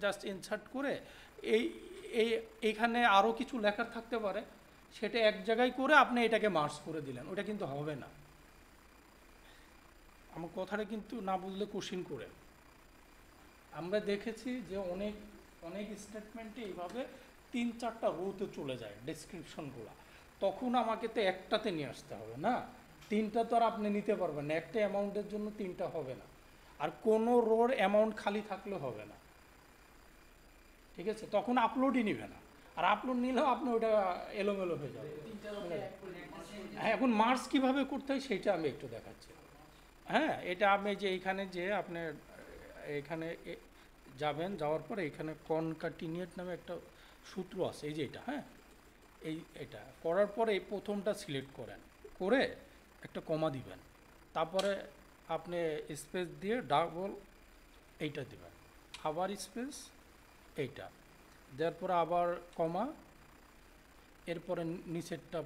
জাস্ট ইনসার্ট করে এইখানে আরও কিছু লেখার থাকতে পারে, সেটা এক জায়গায় করে আপনি এটাকে মার্জ করে দিলেন, ওটা কিন্তু হবে না। আমার কথাটা কিন্তু না বুঝলে কোশ্চিন করে, আমরা দেখেছি যে অনেক অনেক স্টেটমেন্টে এইভাবে 3-4টা রোতে চলে যায় ডেসক্রিপশনগুলো, তখন আমাকে তো একটাতে নিয়ে আসতে হবে না, 3টা তো আর আপনি নিতে পারবেন না, একটা অ্যামাউন্টের জন্য 3টা হবে না, আর কোনো রোর অ্যামাউন্ট খালি থাকলে হবে না, ঠিক আছে? তখন আপলোডই নিবে না, আর আপলোড নিলেও আপনি ওটা এলোমেলো হয়ে যাবে। হ্যাঁ, এখন মার্কস কীভাবে করতে হয় সেটা আমি একটু দেখাচ্ছি। হ্যাঁ, এটা আপনি যে এইখানে যে আপনার এখানে যাবেন, যাওয়ার পরে এখানে কনকাটিনিউয়েট নামে একটা সূত্র আছে, এই যে এটা, হ্যাঁ, এটা করার পরে এই প্রথমটা সিলেক্ট করেন, করে একটা কমা দিবেন, তারপরে আপনি স্পেস দিয়ে ডাবল এইটা দিবেন, আবার স্পেস এইটা দেওয়ার পরে আবার কমা, এরপরে নিচেরটা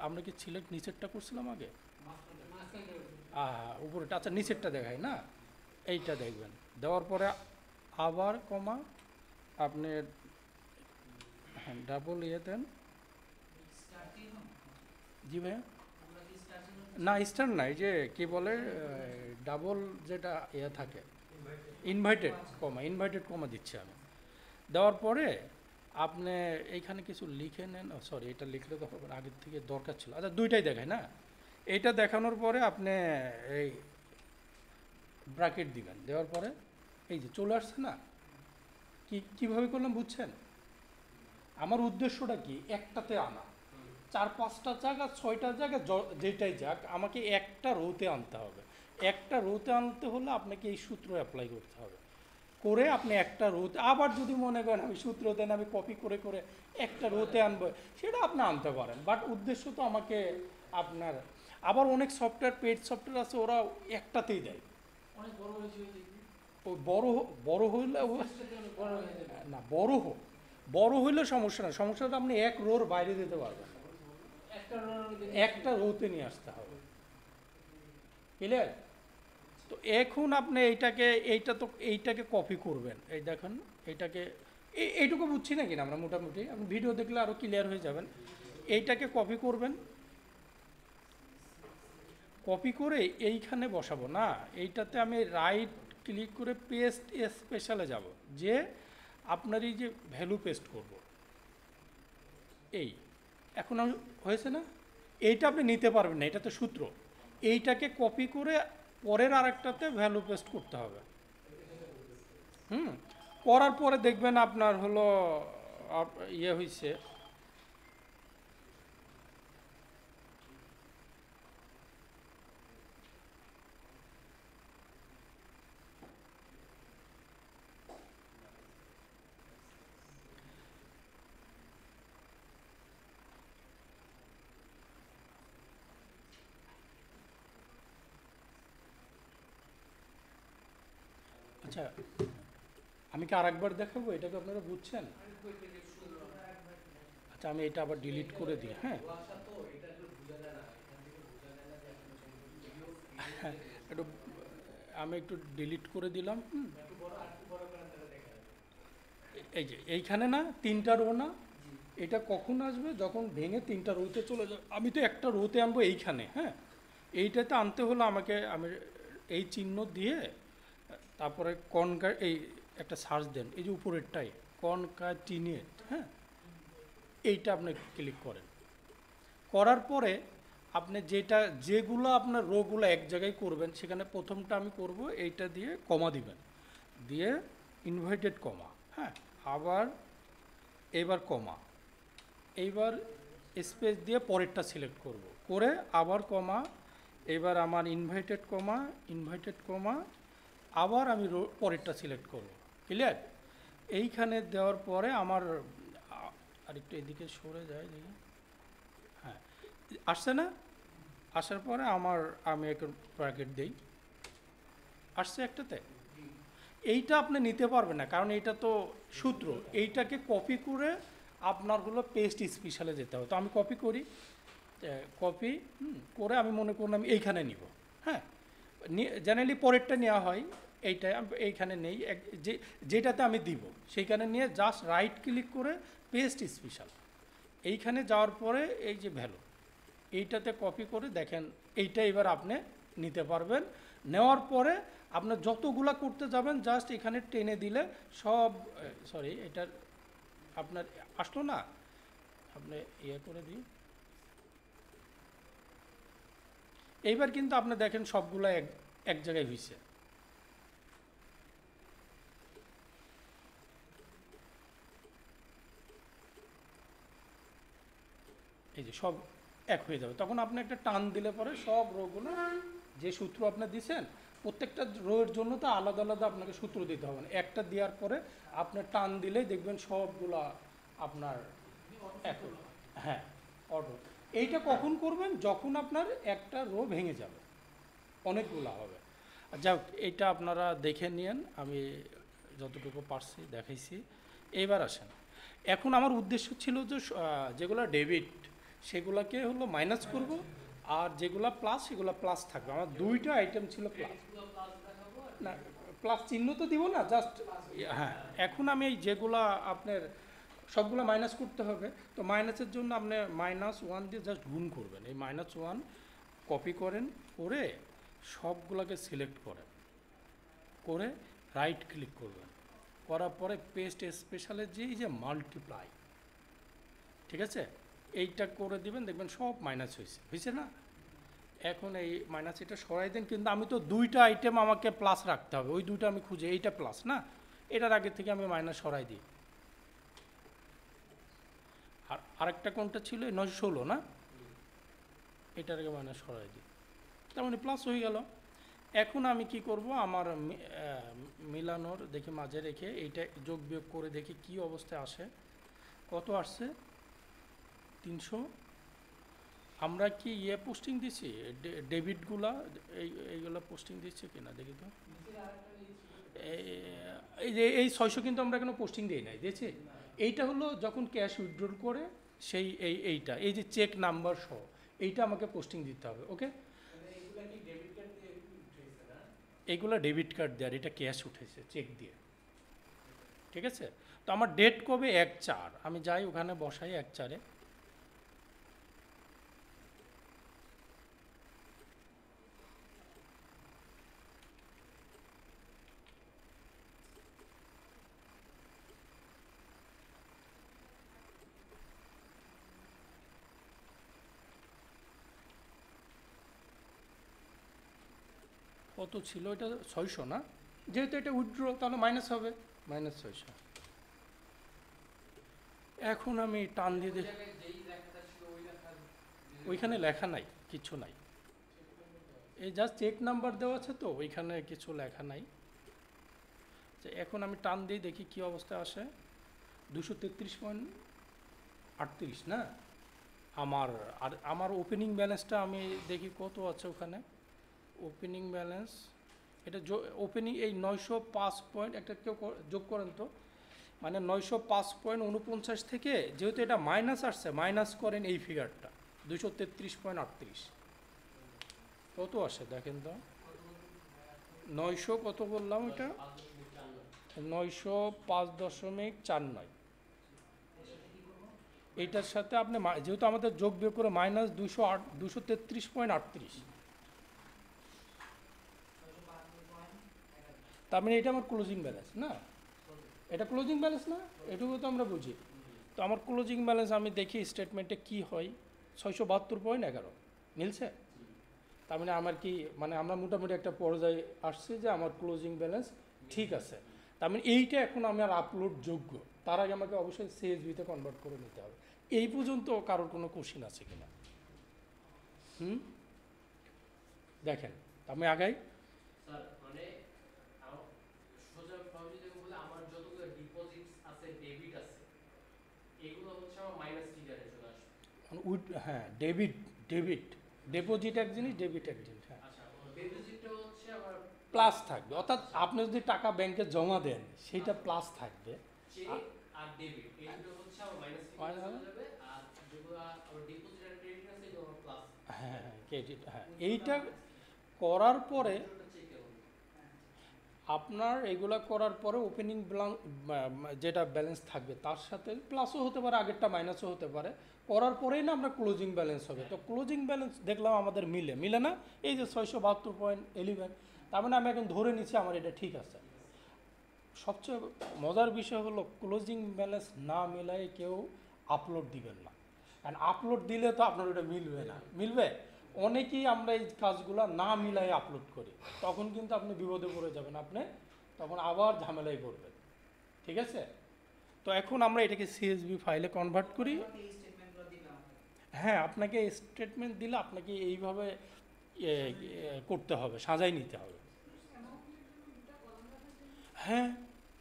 আমরা কি সিলেক্ট নিচেরটা করছিলাম আগে, উপরেটা, আচ্ছা নিচেরটা দেখায় না, এইটা দেখবেন, দেওয়ার পরে আবার কমা, আপনি হ্যাঁ ডাবল দেন। জি ভাইয়া, না স্টার না, এই যে কী বলে ডাবল যেটা থাকে, ইনভাইটেড কমা দিচ্ছি আমি। দেওয়ার পরে আপনি এইখানে কিছু লিখে নেন, সরি এটা লিখলে তো হবে, আগের থেকে দরকার ছিল, আচ্ছা দুইটাই দেখায় না, এইটা দেখানোর পরে আপনি এই ব্র্যাকেট দিবেন, দেওয়ার পরে এই যে চলে আসছে না, কীভাবে করলাম বুঝছেন? আমার উদ্দেশ্যটা কি, একটাতে আনা, 4-5টা জায়গা 6টা জায়গা যেটাই যাক, আমাকে একটা রোতে আনতে হবে, একটা রোতে আনতে হলে আপনাকে এই সূত্র অ্যাপ্লাই করতে হবে, করে আপনি একটা রোতে, আবার যদি মনে করেন আমি সূত্র দেন আমি কপি করে করে একটা রোতে আনবো, সেটা আপনি আনতে পারেন, বাট উদ্দেশ্য তো আমাকে আপনার, আবার অনেক সফটওয়্যার পেড সফটওয়্যার আছে ওরা একটাতেই দেয়, অনেক বড় হয়েছে ওই বড় হইলে না, বড় হইলে সমস্যা না, সমস্যাটা আপনি এক রোর বাইরে দিতে পারবেন না, একটা রোতে নিয়ে আসতে হবে, ক্লিয়ার? তো এখন আপনি এইটাকে কপি করবেন, এই দেখেন এইটাকে, এইটুকু বুঝছি নাকি না আমরা মোটামুটি, আপনি ভিডিও দেখলে আরও ক্লিয়ার হয়ে যাবেন। এইটাকে কপি করবেন, কপি করে এইখানে বসাবো না, এইটাতে আমি রাইট ক্লিক করে পেস্ট স্পেশালে যাব, যে আপনার এই যে ভ্যালু পেস্ট করব, এই এখন আমি হয়েছে না, এইটা আপনি নিতে পারবেন না, এটা তো সূত্র, এইটাকে কপি করে পরের আরেকটাতে ভ্যালু পেস্ট করতে হবে। করার পরে দেখবেন আপনার হলো ইয়ে হয়েছে, আচ্ছা আমি কি আরেকবার দেখাবো, এটাকে আপনারা বুঝছেন? আচ্ছা আমি এটা আবার ডিলিট করে দিই, হ্যাঁ একটু আমি একটু ডিলিট করে দিলাম। এই যে এইখানে না 3টা রো না, এটা কখন আসবে, যখন ভেঙে 3টা রোতে চলে যাবে, আমি তো একটা রোতে আনবো এইখানে, হ্যাঁ এইটাতে আনতে হলে আমি এই চিহ্ন দিয়ে তারপরে এই একটা সার্চ দেন, এই যে উপরেরটাই কনকাটিনিউয়েট, হ্যাঁ এইটা আপনি ক্লিক করেন, করার পরে আপনি যেগুলো আপনার রোগুলো এক জায়গায় করবেন, সেখানে প্রথমটা আমি করব, এইটা দিয়ে কমা দিবেন, দিয়ে ইনভার্টেড কমা, হ্যাঁ আবার এবার কমা, এইবার স্পেস দিয়ে পরেরটা সিলেক্ট করব, করে আবার কমা, এবার আমার ইনভার্টেড কমা, আবার আমি পরেরটা সিলেক্ট করব, ক্লিয়ার? এইখানে দেওয়ার পরে আমার আরেকটু এদিকে সরে যায় দেখি, হ্যাঁ আসছে না, আসার পরে আমি একটা ব্র্যাকেট দিই, আসছে একটাতে, এইটা আপনি নিতে পারবেন না, কারণ এইটা তো সূত্র, এইটাকে কপি করে আপনার হলো পেস্ট স্পেশালে যেতে হবে, তো আমি কপি করি, কপি করে আমি মনে করলাম আমি এইখানে নিব, হ্যাঁ জেনারেলি পরেরটা নেওয়া হয়, এইটা এইখানে নেই, যেটাতে আমি দিব সেইখানে নিয়ে জাস্ট রাইট ক্লিক করে পেস্ট স্পেশাল, এইখানে যাওয়ার পরে এই যে ভ্যালু এইটাতে কপি করে দেখেন, এইটা এবার আপনি নিতে পারবেন, নেওয়ার পরে আপনার যতগুলা করতে যাবেন জাস্ট এখানে টেনে দিলে সব, সরি এটার আপনার আসলো না, আপনি ইয়ে করে দিই। এইবার কিন্তু আপনি দেখেন সবগুলা এক এক জায়গায় হয়েছে। এই যে সব এক হয়ে যাবে, তখন আপনি একটা টান দিলে পরে সব রোগুলো যে সূত্র আপনি দিছেন, প্রত্যেকটা রোয়ের জন্য তো আলাদা আলাদা আপনাকে সূত্র দিতে হবে না, একটা দেওয়ার পরে আপনার টান দিলেই দেখবেন সবগুলা আপনার এক হয়ে যাবে। হ্যাঁ, অটো। এইটা কখন করবেন? যখন আপনার একটা রো ভেঙে যাবে, অনেকগুলা হবে। যাক, এইটা আপনারা দেখে নিয়েন, আমি যতটুকু পারছি দেখাইছি। এইবার আসেন, এখন আমার উদ্দেশ্য ছিল যে যেগুলো ডেবিট সেগুলোকে হলো মাইনাস করব, আর যেগুলো প্লাস সেগুলো প্লাস থাকবে। আমার দুইটা আইটেম ছিল প্লাস, না প্লাস চিহ্ন তো দিব না, জাস্ট হ্যাঁ। এখন আমি এই যেগুলা আপনার সবগুলো মাইনাস করতে হবে, তো মাইনাসের জন্য আপনি -1 দিয়ে জাস্ট গুণ করবেন। এই -1 কপি করেন, করে সবগুলোকে সিলেক্ট করেন, করে রাইট ক্লিক করবেন, করার পরে পেস্ট স্পেশালের যে মাল্টিপ্লাই, ঠিক আছে, এইটা করে দিবেন, দেখবেন সব মাইনাস হয়েছে না। এখন এই মাইনাস এটা সরাই দেন, কিন্তু আমি তো দুইটা আইটেম আমাকে প্লাস রাখতে হবে, ওই দুইটা আমি খুঁজে, এইটা প্লাস না, এটার আগে থেকে আমি মাইনাস সরাই দিই। আর আরেকটা কোনটা ছিল 916 না, এটার আগে মাইনাস সরাই দিই, তার মানে প্লাস হয়ে গেল। এখন আমি কি করব, আমার মিলানোর দেখি মাঝে রেখে এইটা যোগ বিয়োগ করে দেখি কি অবস্থায় আসে, কত আসছে 300। আমরা কি ইয়ে পোস্টিং দিছি ডেবিটগুলা, এইগুলা পোস্টিং দিচ্ছি কিনা দেখি তো। এই যে এই 600 কিন্তু আমরা এখনো পোস্টিং দিই নাই, দিয়েছি। এইটা হলো যখন ক্যাশ উইথড্রল করে সেই এইটা এই যে চেক নাম্বার সহ এইটা আমাকে পোস্টিং দিতে হবে। ওকে, এইগুলো ডেবিট কার্ড দেওয়ার, এটা ক্যাশ উঠেছে চেক দিয়ে, ঠিক আছে। তো আমার ডেট কবে 1/4, আমি যাই ওখানে বসাই 1/4-এ। কত ছিল এটা? 600 না, যেহেতু এটা উইথড্র তাহলে মাইনাস হবে, -600। এখন আমি টান দিয়ে দেখি, ওইখানে লেখা নাই, কিছু নাই, এই জাস্ট চেক নাম্বার দেওয়া আছে, তো ওইখানে কিছু লেখা নাই। এখন আমি টান দিয়ে দেখি কি অবস্থা আসে, 233.38 না আমার। আর আমার ওপেনিং ব্যালেন্সটা আমি দেখি কত আছে ওখানে, ওপেনিং ব্যালেন্স এটা ওপেনিং এই 905 পয়েন্ট, একটা কেউ যোগ করেন তো, মানে 905.49 থেকে যেহেতু এটা মাইনাস আসছে, মাইনাস করেন এই ফিগারটা 233.38 কত আসে দেখেন তো। 900 কত বললাম এটা, 905.49। এইটার সাথে আপনি যেহেতু আমাদের যোগ বিয়োগ করে -233.38, তার মানে এটা আমার ক্লোজিং ব্যালেন্স না, এটা ক্লোজিং ব্যালেন্স না, এটুকু তো আমরা বুঝি। তো আমার ক্লোজিং ব্যালেন্স আমি দেখি স্টেটমেন্টে কি হয়, 672.11 মিলছে। তার মানে আমার কি, মানে আমরা মোটামুটি একটা পর্যায়ে আসছি যে আমার ক্লোজিং ব্যালেন্স ঠিক আছে। তার মানে এইটা এখন আমার আপলোড যোগ্য, তার আগে আমাকে অবশ্যই CSV-তে কনভার্ট করে নিতে হবে। এই পর্যন্ত কারোর কোনো কোশ্চিন আছে কিনা? দেখেন আমি আগাই। স্যার মানে সোজাভাবে যদি বলি, আমার যতগুলো ডিপোজিটস আছে, ডেবিট আছে, এগুলো হচ্ছে আমার মাইনাস ফিগারে চলে আসবে। হ্যাঁ, ডেবিট ডিপোজিট এক জিনিস, ডেবিট এক জিনিস। হ্যাঁ, আচ্ছা, ডিপোজিটটা হচ্ছে আমার প্লাস থাকবে, অর্থাৎ আপনি যদি টাকা ব্যাংকে জমা দেন সেইটা প্লাস থাকবে, চেক আর ডেবিট, এই দুটো হচ্ছে আমার মাইনাস ফিগারে চলে যাবে, আর যেগুলো আমার ডিপোজিট আর ক্রেডিট আছে এগুলো আমার প্লাস। হ্যাঁ ক্রেডিট। হ্যাঁ, এইটা করার পরে আপনার এগুলা করার পরে ওপেনিং যেটা ব্যালেন্স থাকবে তার সাথে প্লাসও হতে পারে, আগেরটা মাইনাসও হতে পারে, করার পরেই না আমরা ক্লোজিং ব্যালেন্স হবে। তো ক্লোজিং ব্যালেন্স দেখলাম আমাদের মিলে না, এই যে 672.11, তার মানে আমি এখন ধরে নিচ্ছি আমার এটা ঠিক আছে। সবচেয়ে মজার বিষয় হলো ক্লোজিং ব্যালেন্স না মেলায় কেউ আপলোড দিবেন না, কারণ আপলোড দিলে তো আপনার ওটা মিলবে না, মিলবে? অনেকেই আমরা এই কাজগুলো না মিলাই আপলোড করি, তখন কিন্তু আপনি বিপদে পড়ে যাবেন, আপনি তখন আবার ঝামেলায় পড়বেন। ঠিক আছে? তো এখন আমরা এটাকে সিএসভি ফাইলে কনভার্ট করি। হ্যাঁ, আপনাকে স্টেটমেন্ট দিলে আপনাকে এইভাবে করতে হবে, সাজাই নিতে হবে। হ্যাঁ,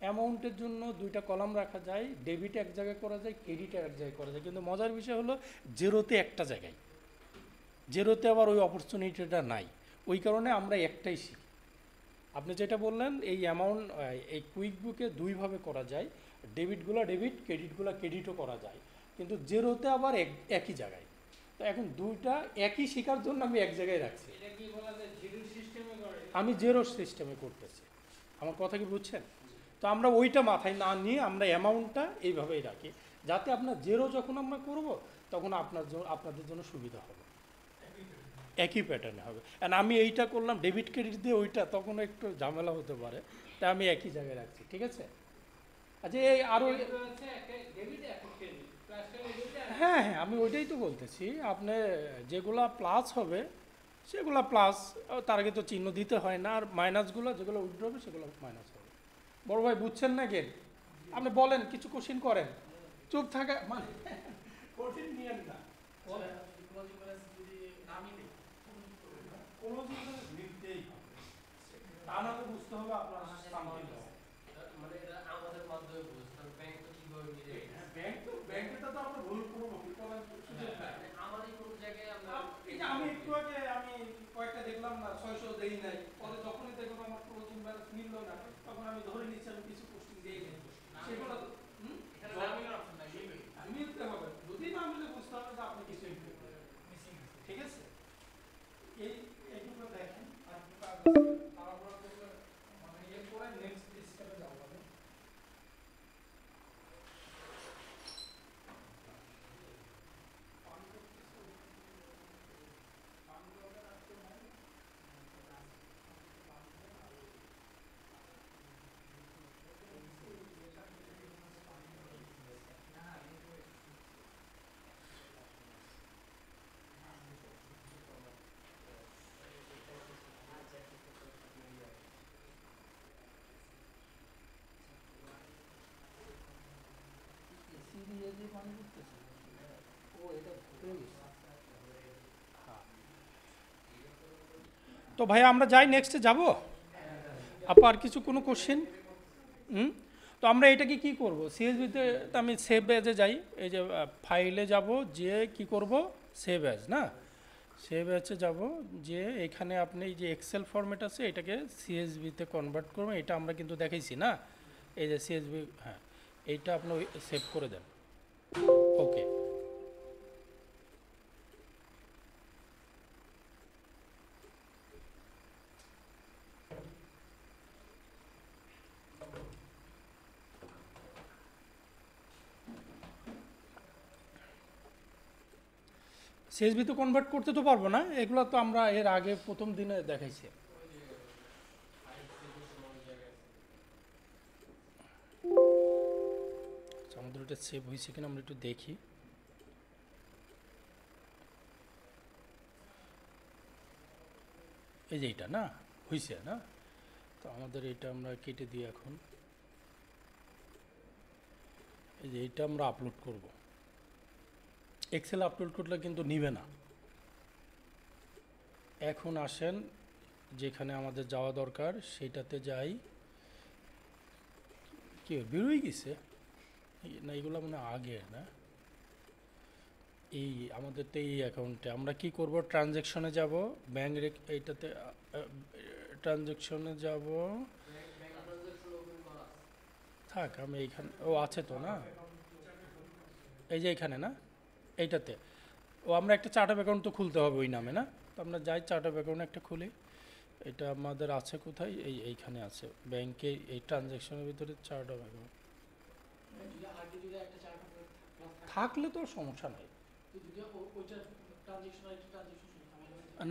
অ্যামাউন্টের জন্য দুইটা কলাম রাখা যায়, ডেবিট এক জায়গায় করা যায়, ক্রেডিট এক জায়গায় করা যায়, কিন্তু মজার বিষয় হলো জেরোতে একটা জায়গায়, জেরোতে আবার ওই অপরচুনিটিটা নাই, ওই কারণে আমরা একটাই শিখি। আপনি যেটা বললেন এই অ্যামাউন্ট, এই কুইক বুকে দুইভাবে করা যায়, ডেবিটগুলো ডেবিট, ক্রেডিটগুলো ক্রেডিটও করা যায়, কিন্তু জেরোতে আবার একই জায়গায়। তো এখন দুইটা একই শেখার জন্য আমি এক জায়গায় রাখছি। আমি জেরো সিস্টেমে করতেছি, আমার কথা কি বুঝছেন? তো আমরা ওইটা মাথায় না নিয়ে আমরা অ্যামাউন্টটা এইভাবেই রাখি, যাতে আপনার জেরো যখন আমরা করব তখন আপনাদের জন্য সুবিধা হবে, একই প্যাটার্নে হবে। অ্যান্ড আমি এইটা করলাম ডেবিট ক্রেডিট দিয়ে, ওইটা তখন একটু ঝামেলা হতে পারে, তাই আমি একই জায়গায় রাখছি। ঠিক আছে? আচ্ছা, এই আরও, হ্যাঁ হ্যাঁ, আমি ওইটাই তো বলতেছি, আপনি যেগুলা প্লাস হবে সেগুলো প্লাস, তার আগে তো চিহ্ন দিতে হয় না, আর মাইনাসগুলো যেগুলো উইথড্র হবে সেগুলো মাইনাস হবে। বড় ভাই বুঝছেন না কেন? আপনি বলেন, কিছু কোশ্চিন করেন, চুপ থাকা মানে কঠিন নিয়েন না। কোনো জিনিস মিলতেই হবে, তা না তো বুঝতে হবে আপনার সামথিং। মানে এটা আমাদের মাধ্যমে বুঝতে ব্যাংক তো কিভাবে মিলে, ব্যাংকেটা তো আমরা ভুল করবো, কি করার সুযোগ নাই। আমারই কোনো জায়গায় আমরা এই যে আমি একটু আগে আমি কয়েকটা দেখলাম না, 600 দেই নাই, পরে যখনই দেখলাম আমার ক্লোজিং ব্যালেন্স মিলল না, তখন আমি ধরে নিচ্ছি আমি কিছু কোশ্চিন দিই নাই, সেগুলো তো এখানে না মিলার অপশন নাই, মিলতে হবে, যদি না মিলে বুঝতে হবে যে আপনি কিছু মিসিং। ঠিক আছে? এইটুকু দেখেন, আর একটু কাজ আছে, তাড়াহুড়া করলে মানে এরপরে নেক্সট স্টেপে যাওয়া হবে। তো ভাই আমরা যাই, নেক্সটে যাব। আপা আর কিছু কোনো কোশ্চেন? তো আমরা এটাকে কি করব, সিএসবিতে আমি সেভ অ্যাজে যাই, এই যে ফাইলে যাব, যে কি করব, সেভ অ্যাজ না, সেভ অ্যাজে যাব, যে এখানে আপনি এই যে এক্সেল ফরম্যাট আছে এটাকে সিএসবিতে কনভার্ট করবেন, এটা আমরা কিন্তু দেখাইছি না, এই যে সিএসবি, হ্যাঁ এইটা আপনি সেভ করে দেন। ওকে, সিএসবি তো কনভার্ট করতে তো পারবো না, এগুলো তো আমরা এর আগে প্রথম দিনে দেখাইছি। আচ্ছা, আমাদের ওটা সেভ হয়েছে কিনা আমরা একটু দেখি। এই যে এইটা না হয়েছে না, তো আমাদের এটা আমরা কেটে দিই এখন, এই যে এইটা আমরা আপলোড করব, এক্সেল আপলোড করলে কিন্তু নিবে না। এখন আসেন যেখানে আমাদের যাওয়া দরকার সেটাতে যাই, কি বেরোই গেছে না, এগুলো মানে আগে না, এই আমাদের তো এই অ্যাকাউন্টে আমরা কি করব, ট্রানজ্যাকশনে যাব, ব্যাংক এইটাতে ট্রানজ্যাকশনে যাব, থাক আমি এইখানে, ও আছে তো না, এই যে এইখানে না, এইটাতে, ও আমরা একটা চার্ট অফ অ্যাকাউন্ট তো খুলতে হবে ওই নামে না, তো আমরা যাই চার্ট অফ অ্যাকাউন্ট একটা খুলি, এটা আমাদের আছে কোথায়, এইখানে আছে ব্যাংকে, এই ট্রানজ্যাকশনের ভিতরে চার্ট অফ অ্যাকাউন্ট থাকলে তো সমস্যা নাই।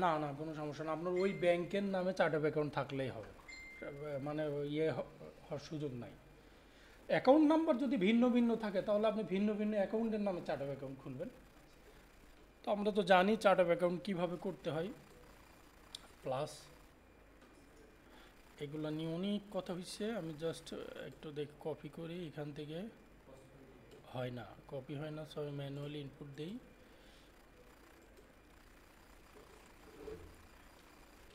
না না কোনো সমস্যা না, আপনার ওই ব্যাংকের নামে চার্ট অফ অ্যাকাউন্ট থাকলেই হবে, মানে হওয়ার সুযোগ নাই। অ্যাকাউন্ট নাম্বার যদি ভিন্ন ভিন্ন থাকে তাহলে আপনি ভিন্ন ভিন্ন অ্যাকাউন্টের নামে চার্ট অফ অ্যাকাউন্ট খুলবেন। তো আমরা তো জানি চার্ট অফ অ্যাকাউন্ট কীভাবে করতে হয়। প্লাস এগুলো নিয়ে অনেক কথা হচ্ছে, আমি জাস্ট একটু কপি করি এখান থেকে, হয় না কপি হয় না, সবাই ম্যানুয়ালি ইনপুট দিই।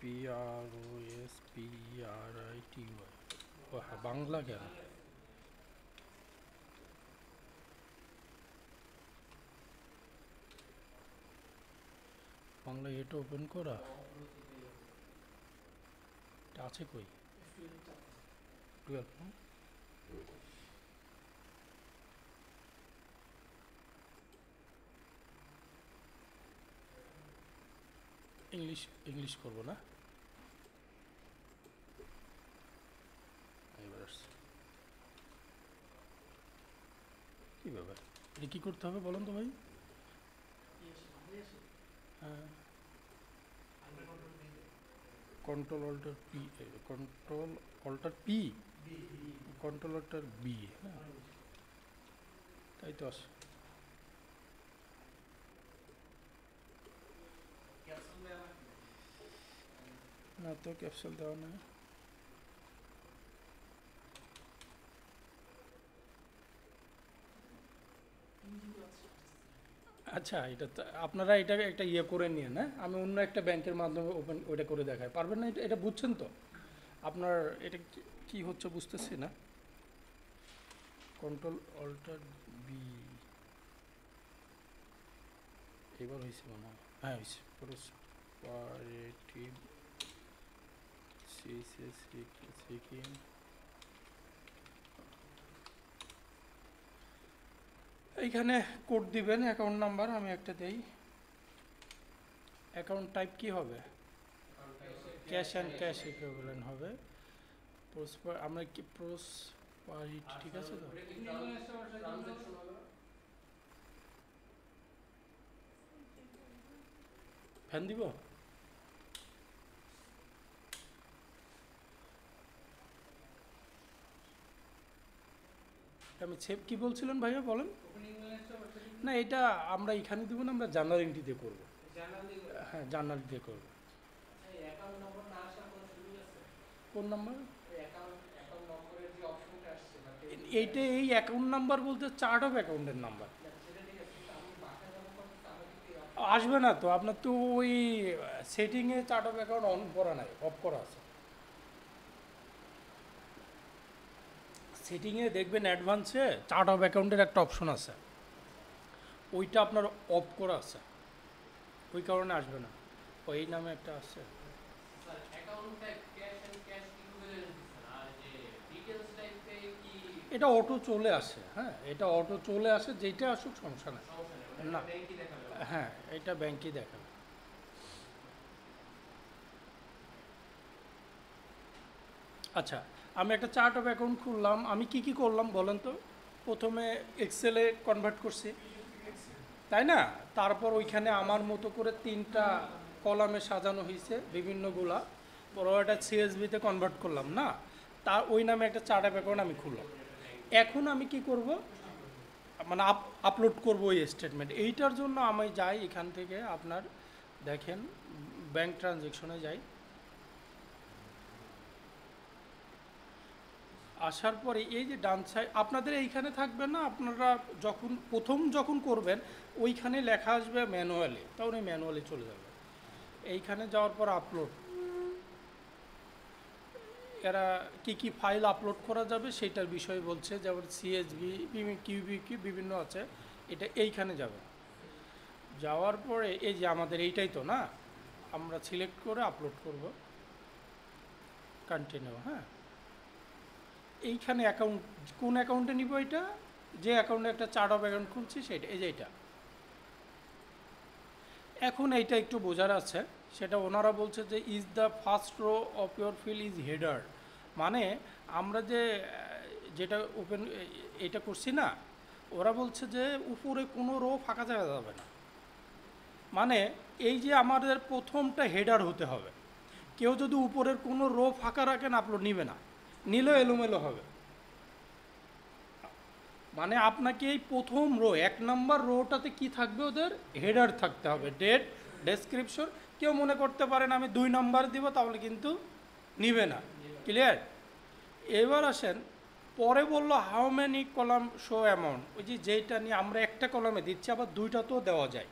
PROSPERITY, ও হ্যাঁ বাংলা কেন, বাংলা এটা ওপেন করা এটা আছে কই, 12 না? ইংলিশ করবো না, এবার আসছে। কী ব্যাপার, এটা কী করতে হবে বলুন তো ভাই? হ্যাঁ, control alter P, control alter P, control alter B, হ্যাঁ তাই তো আসে। না তো ক্যাপসুল দেওয়া নেই। আচ্ছা, এটা তো আপনারা এটা একটা ইয়ে করে নিয়ে না, আমি অন্য একটা ব্যাংকের মাধ্যমে ওপেন ওইটা করে দেখাই, পারবেন না? এটা বুঝছেন তো আপনার, এটা কি হচ্ছে বুঝতেছি না। কন্ট্রোল অল্টার বি, এবার হয়েছে মনে হয়, হ্যাঁ হয়েছে। প্রসপারেটিভ সিকিম, এইখানে কোড দিবেন, অ্যাকাউন্ট নাম্বার আমি একটা দেই। অ্যাকাউন্ট টাইপ কি হবে? ক্যাশ অ্যান্ড ক্যাশ ইকুইভ্যালেন্ট হবে। আমরা কি প্রসপারিটি, ঠিক আছে তো? ফ্যান দিব? আমি সেভ কি বলছিলেন ভাইয়া বলেন? না এটা আমরা এখানে দিব না, আমরা জার্নাল এন্ট্রি দিয়ে করবো। হ্যাঁ জার্নাল দিয়ে করবো। কোন নাম্বার? এইটা এই অ্যাকাউন্ট নাম্বার বলতে চার্ট অফ অ্যাকাউন্টের নাম্বার আসবে না তো, আপনার তো ওই সেটিংয়ে চার্ট অফ অ্যাকাউন্ট অন করা নাই, অফ করা আছে। সেটিংয়ে দেখবেন অ্যাডভান্সে চার্ট অফ অ্যাকাউন্টের একটা অপশন আছে, ওইটা আপনার অফ করা আছে, ওই কারণে আসবে না। ওই নামে একটা আছে। এটা অটো চলে আসে, হ্যাঁ এটা অটো চলে আসে, যেটা আসুক সমস্যা নেই। না হ্যাঁ এটা ব্যাংকই দেখাবে। আচ্ছা, আমি একটা চার্ট অফ অ্যাকাউন্ট খুললাম, আমি কি করলাম বলেন তো? প্রথমে এক্সেলে কনভার্ট করছি, তাই না? তারপর ওইখানে আমার মতো করে 3টা কলামে সাজানো হয়েছে বিভিন্নগুলা, বড় একটা সিএসভিতে কনভার্ট করলাম না, তার ওই নামে একটা চার্ট অফ অ্যাকাউন্ট আমি খুললাম। এখন আমি কি করব, মানে আপলোড করব ওই স্টেটমেন্ট। এইটার জন্য আমি যাই এখান থেকে, আপনার দেখেন ব্যাংক ট্রানজ্যাকশনে যাই, আসার পরে এই যে ডান সাইড আপনাদের এইখানে থাকবে না, আপনারা যখন করবেন ওইখানে লেখা আসবে ম্যানুয়ালি, তখন এই ম্যানুয়ালি চলে যাবে। এইখানে যাওয়ার পর আপলোড, এরা কি ফাইল আপলোড করা যাবে সেটার বিষয় বলছে, যেমন সিএসভি, কিউবিকি বিভিন্ন আছে, এটা এইখানে যাবে। যাওয়ার পরে এই যে আমাদের এইটাই তো না, আমরা সিলেক্ট করে আপলোড করব, কন্টিনিউ। হ্যাঁ এইখানে অ্যাকাউন্ট, কোন অ্যাকাউন্টে নিব, এটা যে অ্যাকাউন্টে একটা চার্ট অফ অ্যাকাউন্ট খুলছি সেটা, এই যে এটা। এখন এইটা একটু বোঝার আছে, সেটা ওনারা বলছে যে is the first row of your file is header, মানে আমরা যেটা ওপেন এটা করছি না, ওরা বলছে যে উপরে কোনো রো ফাঁকা জায়গা যাবে না, মানে এই যে আমাদের প্রথমটা হেডার হতে হবে। কেউ যদি উপরের কোনো রো ফাঁকা রাখেন আপলোড নিবে না, নিলেও এলোমেলো হবে। মানে আপনাকে এই প্রথম রো 1 নম্বর রোটাতে কি থাকবে, ওদের হেডার থাকতে হবে, ডেট, ডেসক্রিপশন। কেউ মনে করতে পারেন আমি 2 নম্বর দিব, তাহলে কিন্তু নিবে না। ক্লিয়ার? এবার আসেন, পরে বললো how many column show amount. ওই যে যেইটা নিয়ে আমরা একটা কলামে দিচ্ছি, আবার দুইটাতেও দেওয়া যায়।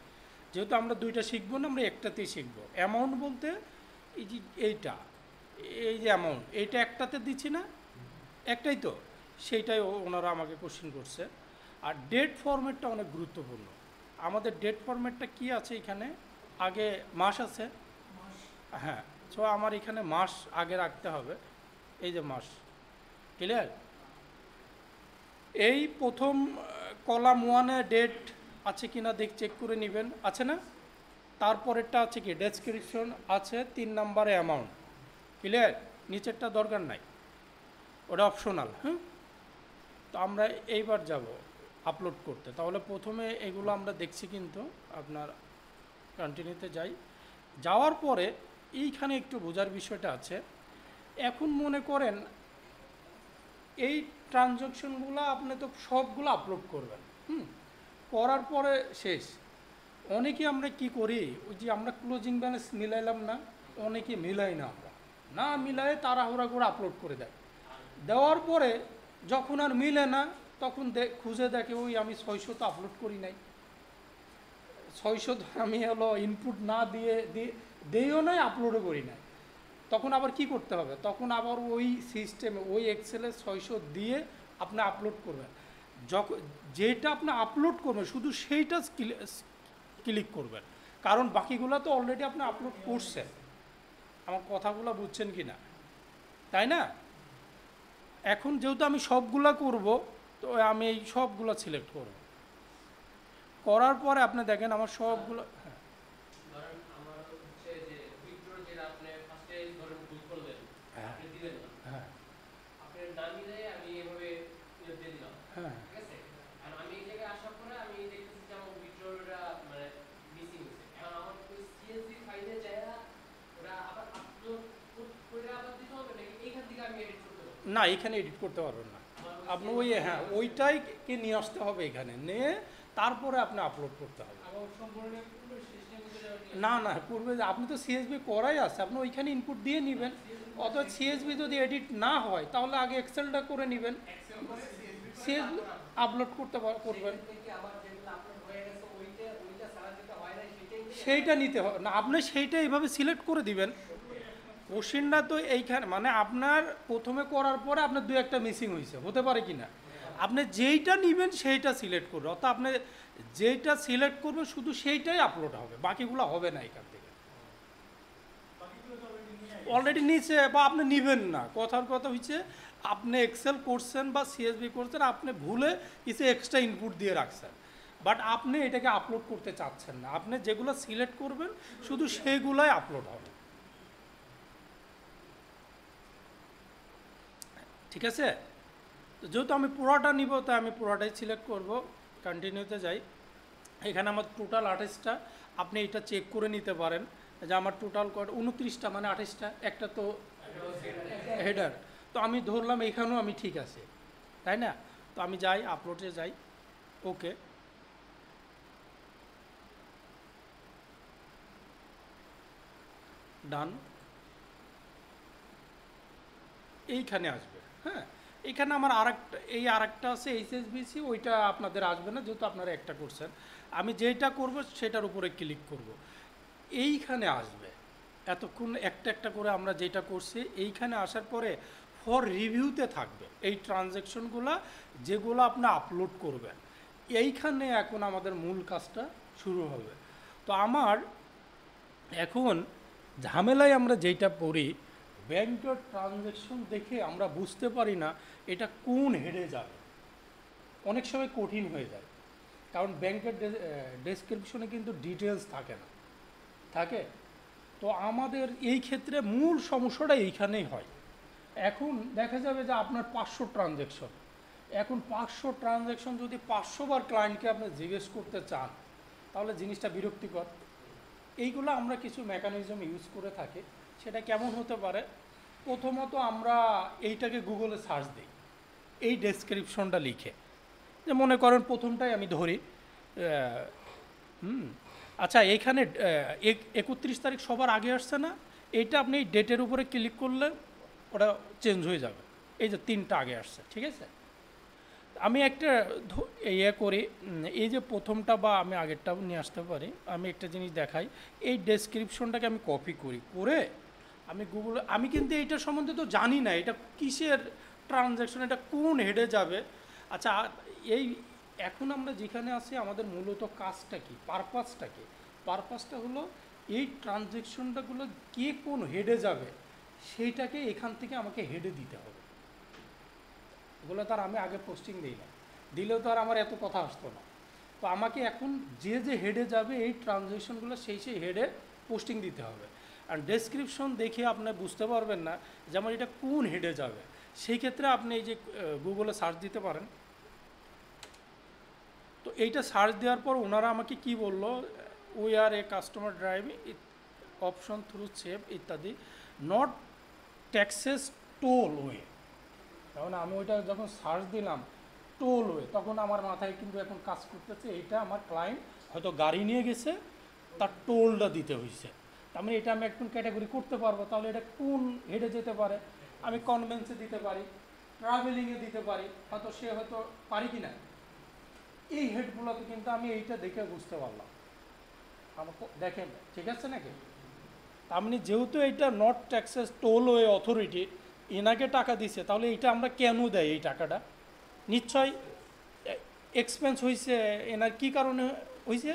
যেহেতু আমরা দুইটা শিখবো না, আমরা একটাতেই শিখবো। অ্যামাউন্ট বলতে এই যে এইটা, এই যে অ্যামাউন্ট, এইটা একটাতে দিচ্ছি না, একটাই তো, সেইটাই ওনারা আমাকে কোশ্চেন করছে। আর ডেট ফরম্যাটটা অনেক গুরুত্বপূর্ণ। আমাদের ডেট ফরম্যাটটা কি আছে এখানে, আগে মাস আছে, হ্যাঁ, সো আমার এখানে মাস আগে রাখতে হবে, এই যে মাস। ক্লিয়ার? এই প্রথম কলাম 1-এ ডেট আছে কি না চেক করে নেবেন, আছে না? তারপরেরটা আছে কি ডেসক্রিপশন আছে, 3 নম্বরে অ্যামাউন্ট। ক্লিয়ার? নিচেরটা দরকার নাই, ওটা অপশনাল। হ্যাঁ, তো আমরা এইবার যাব আপলোড করতে। তাহলে প্রথমে এগুলো আমরা দেখছি, কিন্তু আপনার কন্টিনিউতে যাই। যাওয়ার পরে এইখানে একটু বোঝার বিষয়টা আছে। এখন মনে করেন এই ট্রানজ্যাকশনগুলো আপনি তো সবগুলো আপলোড করবেন, করার পরে শেষ। অনেকে আমরা কি করি, ওই যে আমরা ক্লোজিং ব্যালেন্স মিলাইলাম না, অনেকে মিলাই না, আমরা না মিলাই তাড়াহুড়া করে আপলোড করে দেয়। দেওয়ার পরে যখন আর মিলে না, তখন খুঁজে দেখে ওই আমি 600 তো আপলোড করি নাই, 600 তো আমি হলো ইনপুট না দিয়েও নাই, আপলোডও করি নাই। তখন আবার কি করতে হবে, তখন আবার ওই সিস্টেমে ওই এক্সেলে 600 দিয়ে আপনি আপলোড করবেন। যখন যেটা আপনি আপলোড করবেন শুধু সেইটা ক্লিক করবেন, কারণ বাকিগুলো তো অলরেডি আপনি আপলোড করছেন। আমার কথাগুলো বুঝছেন কি না, তাই না? এখন যেহেতু আমি সবগুলা করব, তো আমি এই সবগুলো সিলেক্ট করব। করার পরে আপনি দেখেন আমার সবগুলো, হ্যাঁ, ধরেন আমার হচ্ছে যে উইথড্র যেটা আপনি ফার্স্টে ধরেন ভুল করলেন, আপনি দিলেন না, হ্যাঁ, আপনি না মিলে আমি এভাবে দিয়ে দিলাম, হ্যাঁ, ঠিক আছে? আর আমি এই জায়গায় আসার পরে আমি দেখতেছি যে আমার উইথড্রটা মানে মিসিং হয়েছে। এখন আমার ওই সিএসভি ফাইলে যায় ওরা আবার আপলোড করে আবার দিতে হবে, নাকি এইখান থেকে আমি এডিট করতে পারবো? না এখানে এডিট করতে পারবেন না। আমার আপনি ওই, হ্যাঁ, ওইটাই কে নিয়ে আসতে হবে এখানে, নিয়ে তারপরে আপনি আপলোড করতে হবে। আমার সম্পূর্ণ পুরো সিস্টেম করে না না, পূর্বে আপনি তো সিএসবি করাই আছে, আপনি ওইখানে ইনপুট দিয়ে নেবেন। অথবা সিএসবি যদি এডিট না হয়, তাহলে আগে এক্সেলটা করে নেবেন, সিএসবি আপলোড করবেন, সেইটা নিতে হবে না। আপনি সেইটা এইভাবে সিলেক্ট করে দিবেন। কোশ্চেনটা তো এইখানে, মানে আপনার প্রথমে করার পরে আপনার 2-1টা মিসিং হয়েছে, হতে পারে কি না, আপনি যেইটা নেবেন সেইটা সিলেক্ট করবেন। অর্থাৎ আপনি যেইটা সিলেক্ট করবেন শুধু সেইটাই আপলোড হবে, বাকিগুলো হবে না এখান থেকে। অলরেডি নিচে বা আপনি নেবেন না, কথার কথা হচ্ছে আপনি এক্সেল করছেন বা সিএসবি করছেন, আপনি ভুলে কিছু এক্সট্রা ইনপুট দিয়ে রাখছেন, বাট আপনি এটাকে আপলোড করতে চাচ্ছেন না। আপনি যেগুলো সিলেক্ট করবেন শুধু সেগুলোই আপলোড হবে। ঠিক আছে? তো যেহেতু আমি পুরোটা নিব, তাই আমি পুরোটাই সিলেক্ট করব। কন্টিনিউতে যাই। এখানে আমার টোটাল 28টা, আপনি এটা চেক করে নিতে পারেন যে আমার টোটাল 29টা, মানে 28টা, একটা তো হেডার। তো আমি ধরলাম এখানেও আমি ঠিক আছে, তাই না? তো আমি যাই, আপলোডে যাই, ওকে, ডান। এইখানে আসবে, হ্যাঁ, এখানে আমার আরেকটা আছে এইচএসবিসি, ওইটা আপনাদের আসবে না যেহেতু আপনারা একটা করছেন। আমি যেটা করব সেটার উপরে ক্লিক করব, এইখানে আসবে। এতক্ষণ একটা একটা করে আমরা যেটা করছি, এইখানে আসার পরে ফর রিভিউতে থাকবে এই ট্রানজ্যাকশনগুলো যেগুলো আপনি আপলোড করবেন। এইখানে এখন আমাদের মূল কাজটা শুরু হবে। তো আমার এখন ঝামেলায় আমরা যেটা পড়ি, ব্যাংকের ট্রানজ্যাকশন দেখে আমরা বুঝতে পারি না এটা কোন হেডে যাবে, অনেক সময় কঠিন হয়ে যায়, কারণ ব্যাংকের ডেসক্রিপশনে কিন্তু ডিটেলস থাকে না, থাকে। তো আমাদের এই ক্ষেত্রে মূল সমস্যাটা এইখানেই হয়। এখন দেখা যাবে যে আপনার 500 ট্রানজ্যাকশন, এখন 500 ট্রানজ্যাকশন যদি 500 বার ক্লায়েন্টকে আপনি জিজ্ঞেস করতে চান, তাহলে জিনিসটা বিরক্তিকর, এইগুলো আমরা কিছু মেকানিজম ইউজ করে থাকি। সেটা কেমন হতে পারে, প্রথমত আমরা এইটাকে গুগলে সার্চ দিই, এই ডেসক্রিপশনটা লিখে, যে মনে করেন প্রথমটাই আমি ধরি, আচ্ছা এইখানে 31 তারিখ সবার আগে আসছে না, এইটা আপনি এই ডেটের উপরে ক্লিক করলে ওটা চেঞ্জ হয়ে যাবে, এই যে 3টা আগে আসছে, ঠিক আছে। আমি একটা ইয়ে করি, এই যে প্রথমটা বা আমি আগেরটাও নিয়ে আসতে পারি, আমি একটা জিনিস দেখাই, এই ডেসক্রিপশনটাকে আমি কপি করি, করে আমি গুগলে, আমি কিন্তু এইটার সম্বন্ধে তো জানি না এটা কিসের ট্রানজ্যাকশন, এটা কোন হেডে যাবে। আচ্ছা এই এখন আমরা যেখানে আছি আমাদের মূলত কাজটা কি, পারপাসটা কি, পারপাসটা হলো এই ট্রানজ্যাকশনটাগুলো কে কোন হেডে যাবে সেইটাকে এখান থেকে আমাকে হেডে দিতে হবে। এগুলো তো আর আমি আগে পোস্টিং দিই না, দিলেও তো আর আমার এত কথা আসতো না। তো আমাকে এখন যে যে হেডে যাবে এই ট্রানজ্যাকশনগুলো সেই সেই হেডে পোস্টিং দিতে হবে। আর ডেসক্রিপশন দেখে আপনি বুঝতে পারবেন না যে আমার এটা কোন হেডে যাবে, সেই ক্ষেত্রে আপনি এই যে গুগলে সার্চ দিতে পারেন। তো এইটা সার্চ দেওয়ার পর ওনারা আমাকে কি বললো, we are A customer driving option through save ইত্যাদি, নট ট্যাক্সেস টোল ওয়ে। তখন আমি ওইটা যখন সার্চ দিলাম টোল ওয়ে, তখন আমার মাথায় কিন্তু এখন কাজ করতেছে এইটা আমার ক্লায়েন্ট হয়তো গাড়ি নিয়ে গেছে, তার টোলটা দিতে হয়েছে, তার মানে এটা আমি একটু ক্যাটাগরি করতে পারবো। তাহলে এটা কোন হেডে যেতে পারে, আমি কনভেন্সে দিতে পারি, ট্রাভেলিংয়ে দিতে পারি, হয়তো সে হয়তো পারি কি না, এই হেডগুলোতে কিন্তু আমি এইটা দেখে বুঝতে পারলাম। আমাকে দেখেন ঠিক আছে নাকি, তার মানে যেহেতু এইটা not taxes toll way authority এনাকে টাকা দিছে, তাহলে এইটা আমরা কেন দেয়, এই টাকাটা নিশ্চয় এক্সপেন্স হয়েছে, এনার কি কারণে হয়েছে,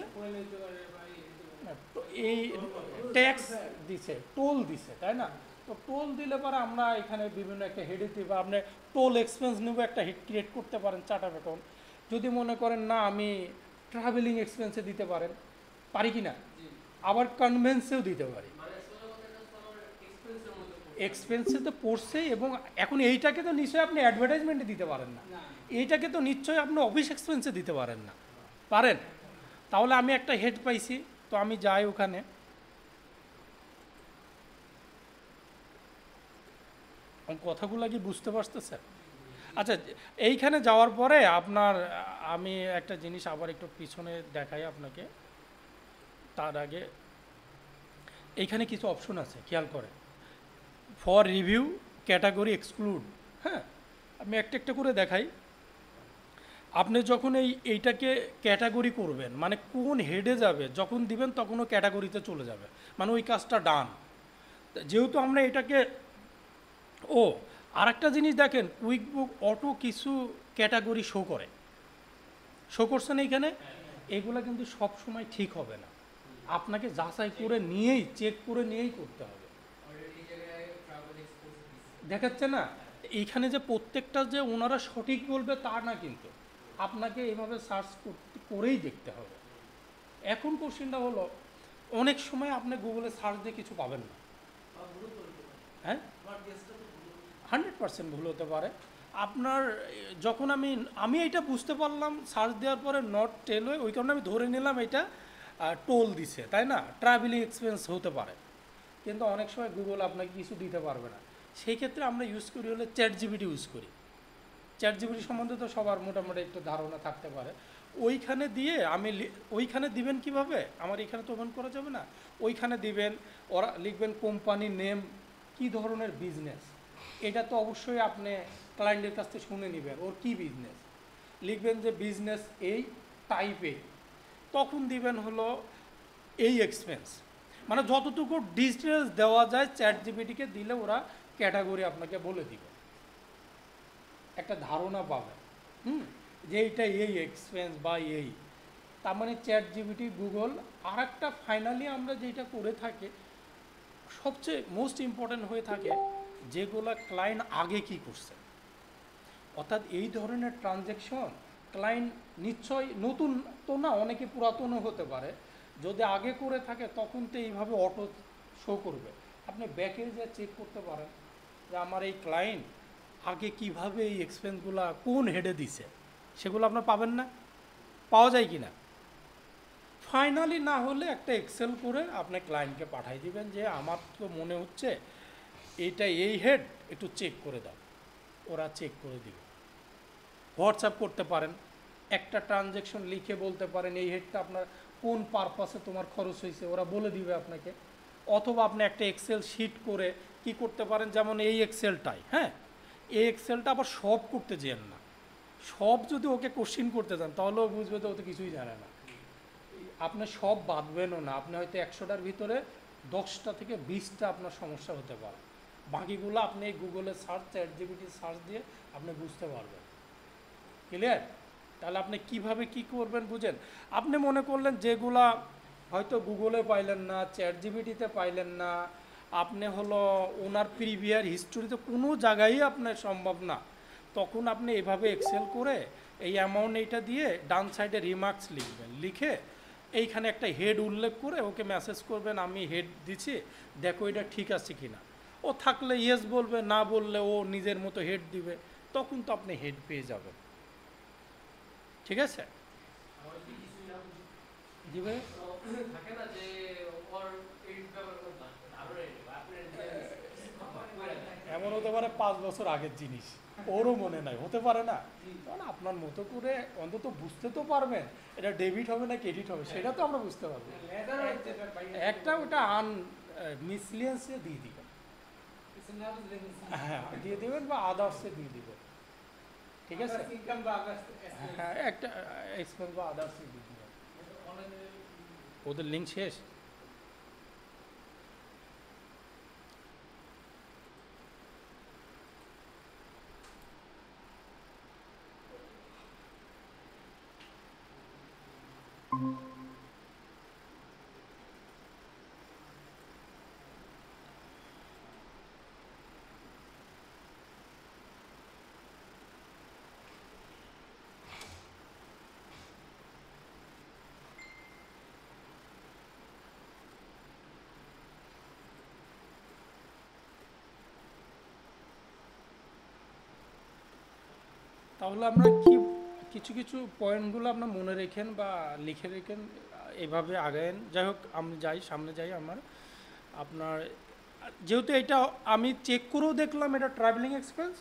এই ট্যাক্স দিছে, টোল দিছে, তাই না। তো টোল দিলে পরে আমরা এখানে বিভিন্ন একটা হেডে দিব, আপনি টোল এক্সপেন্স নেব একটা হেড ক্রিয়েট করতে পারেন চার্টার অ্যাকাউন্ট। যদি মনে করেন না আমি ট্রাভেলিং এক্সপেন্সে দিতে পারেন, পারি কি না, আবার কনভেন্সেও দিতে পারি। এক্সপেন্সে তো পড়ছে, এবং এখন এইটাকে তো নিশ্চয়ই আপনি অ্যাডভার্টাইজমেন্টে দিতে পারেন না, এইটাকে তো নিশ্চয়ই আপনি অফিস এক্সপেন্সে দিতে পারেন না, পারেন। তাহলে আমি একটা হেড পাইছি, তো আমি যাই ওখানে, কথাগুলো কি বুঝতে পারতেছেন? আচ্ছা এইখানে যাওয়ার পরে আপনার, আমি একটা জিনিস আবার একটু পিছনে দেখাই আপনাকে, তার আগে এইখানে কিছু অপশন আছে খেয়াল করে, ফর রিভিউ, ক্যাটাগরি এক্সক্লুড, হ্যাঁ আমি একটা একটা করে দেখাই। আপনি যখন এইটাকে ক্যাটাগরি করবেন, মানে কোন হেডে যাবে যখন দিবেন তখন ও ক্যাটাগরিতে চলে যাবে, মানে ওই কাজটা ডান। যেহেতু আমরা এটাকে, ও আর একটা জিনিস দেখেন, কুইক বুক অটো কিছু ক্যাটাগরি শো করছে না এইখানে, এগুলো কিন্তু সব সময় ঠিক হবে না, আপনাকে যাচাই করে নিয়েই, চেক করে নিয়েই করতে হবে। দেখাচ্ছে না এইখানে যে প্রত্যেকটা যে ওনারা সঠিক বলবে তা না, কিন্তু আপনাকে এইভাবে সার্চ করেই দেখতে হবে। এখন কোশ্চেনটা হলো, অনেক সময় আপনি গুগলে সার্চ দিয়ে কিছু পাবেন না, হ্যাঁ 100% ভুল হতে পারে আপনার। যখন আমি এইটা বুঝতে পারলাম সার্চ দেওয়ার পরে নট টেলওয়ে, ওই কারণে আমি ধরে নিলাম এটা টোল দিছে, তাই না, ট্রাভেলিং এক্সপেন্স হতে পারে, কিন্তু অনেক সময় গুগল আপনাকে কিছু দিতে পারবে না। সেই ক্ষেত্রে আমরা ইউজ করি হলে চ্যাট জিপিটি ইউজ করি। চ্যাট জিপিটি সম্বন্ধে তো সবার মোটামুটি একটু ধারণা থাকতে পারে। ওইখানে দিয়ে ওইখানে দিবেন কিভাবে, আমার এখানে তো ওপেন করা যাবে না, ওইখানে দিবেন, ওরা লিখবেন কোম্পানি নেম, কি ধরনের বিজনেস, এটা তো অবশ্যই আপনি ক্লায়েন্টের কাছ থেকে শুনে নেবেন ওর কি বিজনেস, লিখবেন যে বিজনেস এই টাইপে, তখন দিবেন হলো এই এক্সপেন্স, মানে যতটুকু ডিটেলস দেওয়া যায় চ্যাট জিপিটিকে দিলে ওরা ক্যাটাগরি আপনাকে বলে দিবে, একটা ধারণা পাবেন যে এইটা এই এক্সপেন্স বা এই, তার মানে চ্যাট জিপিটি গুগল। আর একটা ফাইনালি আমরা যেটা করে থাকি, সবচেয়ে মোস্ট ইম্পর্ট্যান্ট হয়ে থাকে যেগুলো ক্লায়েন্ট আগে কি করছে, অর্থাৎ এই ধরনের ট্রানজ্যাকশন ক্লায়েন্ট নিশ্চয়ই নতুন তো না, অনেকে পুরাতনও হতে পারে, যদি আগে করে থাকে তখন তো এইভাবে অটো শো করবে। আপনি ব্যাকে যে চেক করতে পারেন যে আমার এই ক্লায়েন্ট আগে কিভাবে এই এক্সপেন্সগুলো কোন হেডে দিছে, সেগুলো আপনার পাবেন না, পাওয়া যায় কি না, ফাইনালি না হলে একটা এক্সেল করে আপনি ক্লায়েন্টকে পাঠিয়ে দিবেন যে আমার তো মনে হচ্ছে এইটা এই হেড একটু চেক করে দাও, ওরা চেক করে দিবে। হোয়াটসঅ্যাপ করতে পারেন, একটা ট্রানজ্যাকশন লিখে বলতে পারেন এই হেডটা আপনার কোন পারপাসে তোমার খরচ হয়েছে, ওরা বলে দিবে আপনাকে। অথবা আপনি একটা এক্সেল শিট করে কি করতে পারেন, যেমন এই এক্সেলটাই, হ্যাঁ, এই এক্সেলটা আবার সব করতে যেন না, সব যদি ওকে কোশ্চিন করতে যান তাহলে ও বুঝবে তো ও তো কিছুই জানে না। আপনি সব বাঁধবেনও না, আপনি হয়তো 100টার ভিতরে 10টা থেকে 20টা আপনার সমস্যা হতে পারে, বাকিগুলো আপনি গুগলে সার্চ, ChatGPT সার্চ দিয়ে আপনি বুঝতে পারবেন। ক্লিয়ার? তাহলে আপনি কিভাবে কি করবেন বুঝেন। আপনি মনে করলেন যেগুলা হয়তো গুগলে পাইলেন না, ChatGPT-তে পাইলেন না, আপনি হলো ওনার প্রিভিয়ার হিস্টোরিতে কোনো জায়গায় আপনার সম্ভব না, তখন আপনি এভাবে এক্সেল করে এই অ্যামাউন্ট এইটা দিয়ে ডান সাইডে রিমার্কস লিখবেন, লিখে এইখানে একটা হেড উল্লেখ করে ওকে মেসেজ করবেন আমি হেড দিছি, দেখো এটা ঠিক আছে কি না। ও থাকলে ইয়েস বলবে, না বললে ও নিজের মতো হেড দিবে, তখন তো আপনি হেড পেয়ে যাবেন। ঠিক আছে? আমার যদি কিছুই না বুঝি, দিবে থাকে না যে ওর এই ব্যাপারে কোনো ধারণা নেই, বা আপনার এমন হতে পারে 5 বছর আগের জিনিস ওরও মনে নাই, হতে পারে না। কারণ আপনার মতো করে অন্তত বুঝতে তো পারবেন এটা ডেবিট হবে না ক্রেডিট হবে, সেটা তো আমরা বুঝতে পারবো। একটা ওটা মিসলিয়েন্সে দিয়ে দিবেন, হ্যাঁ দিয়ে দেবেন, বা আদার্সে দিয়ে দিবেন। ঠিক আছে, হ্যাঁ একটা এক্সপেন্স বা আদার্সে দিয়ে দিবেন। ওদের লিঙ্ক শেষ। তাহলে আমরা কি কিছু কিছু পয়েন্টগুলো আপনার মনে রেখেন বা লিখে রেখেন, এভাবে আগায়েন। যাই হোক আমি যাই, সামনে যাই। আপনার যেহেতু এটা আমি চেক করেও দেখলাম এটা ট্রাভেলিং এক্সপেন্স,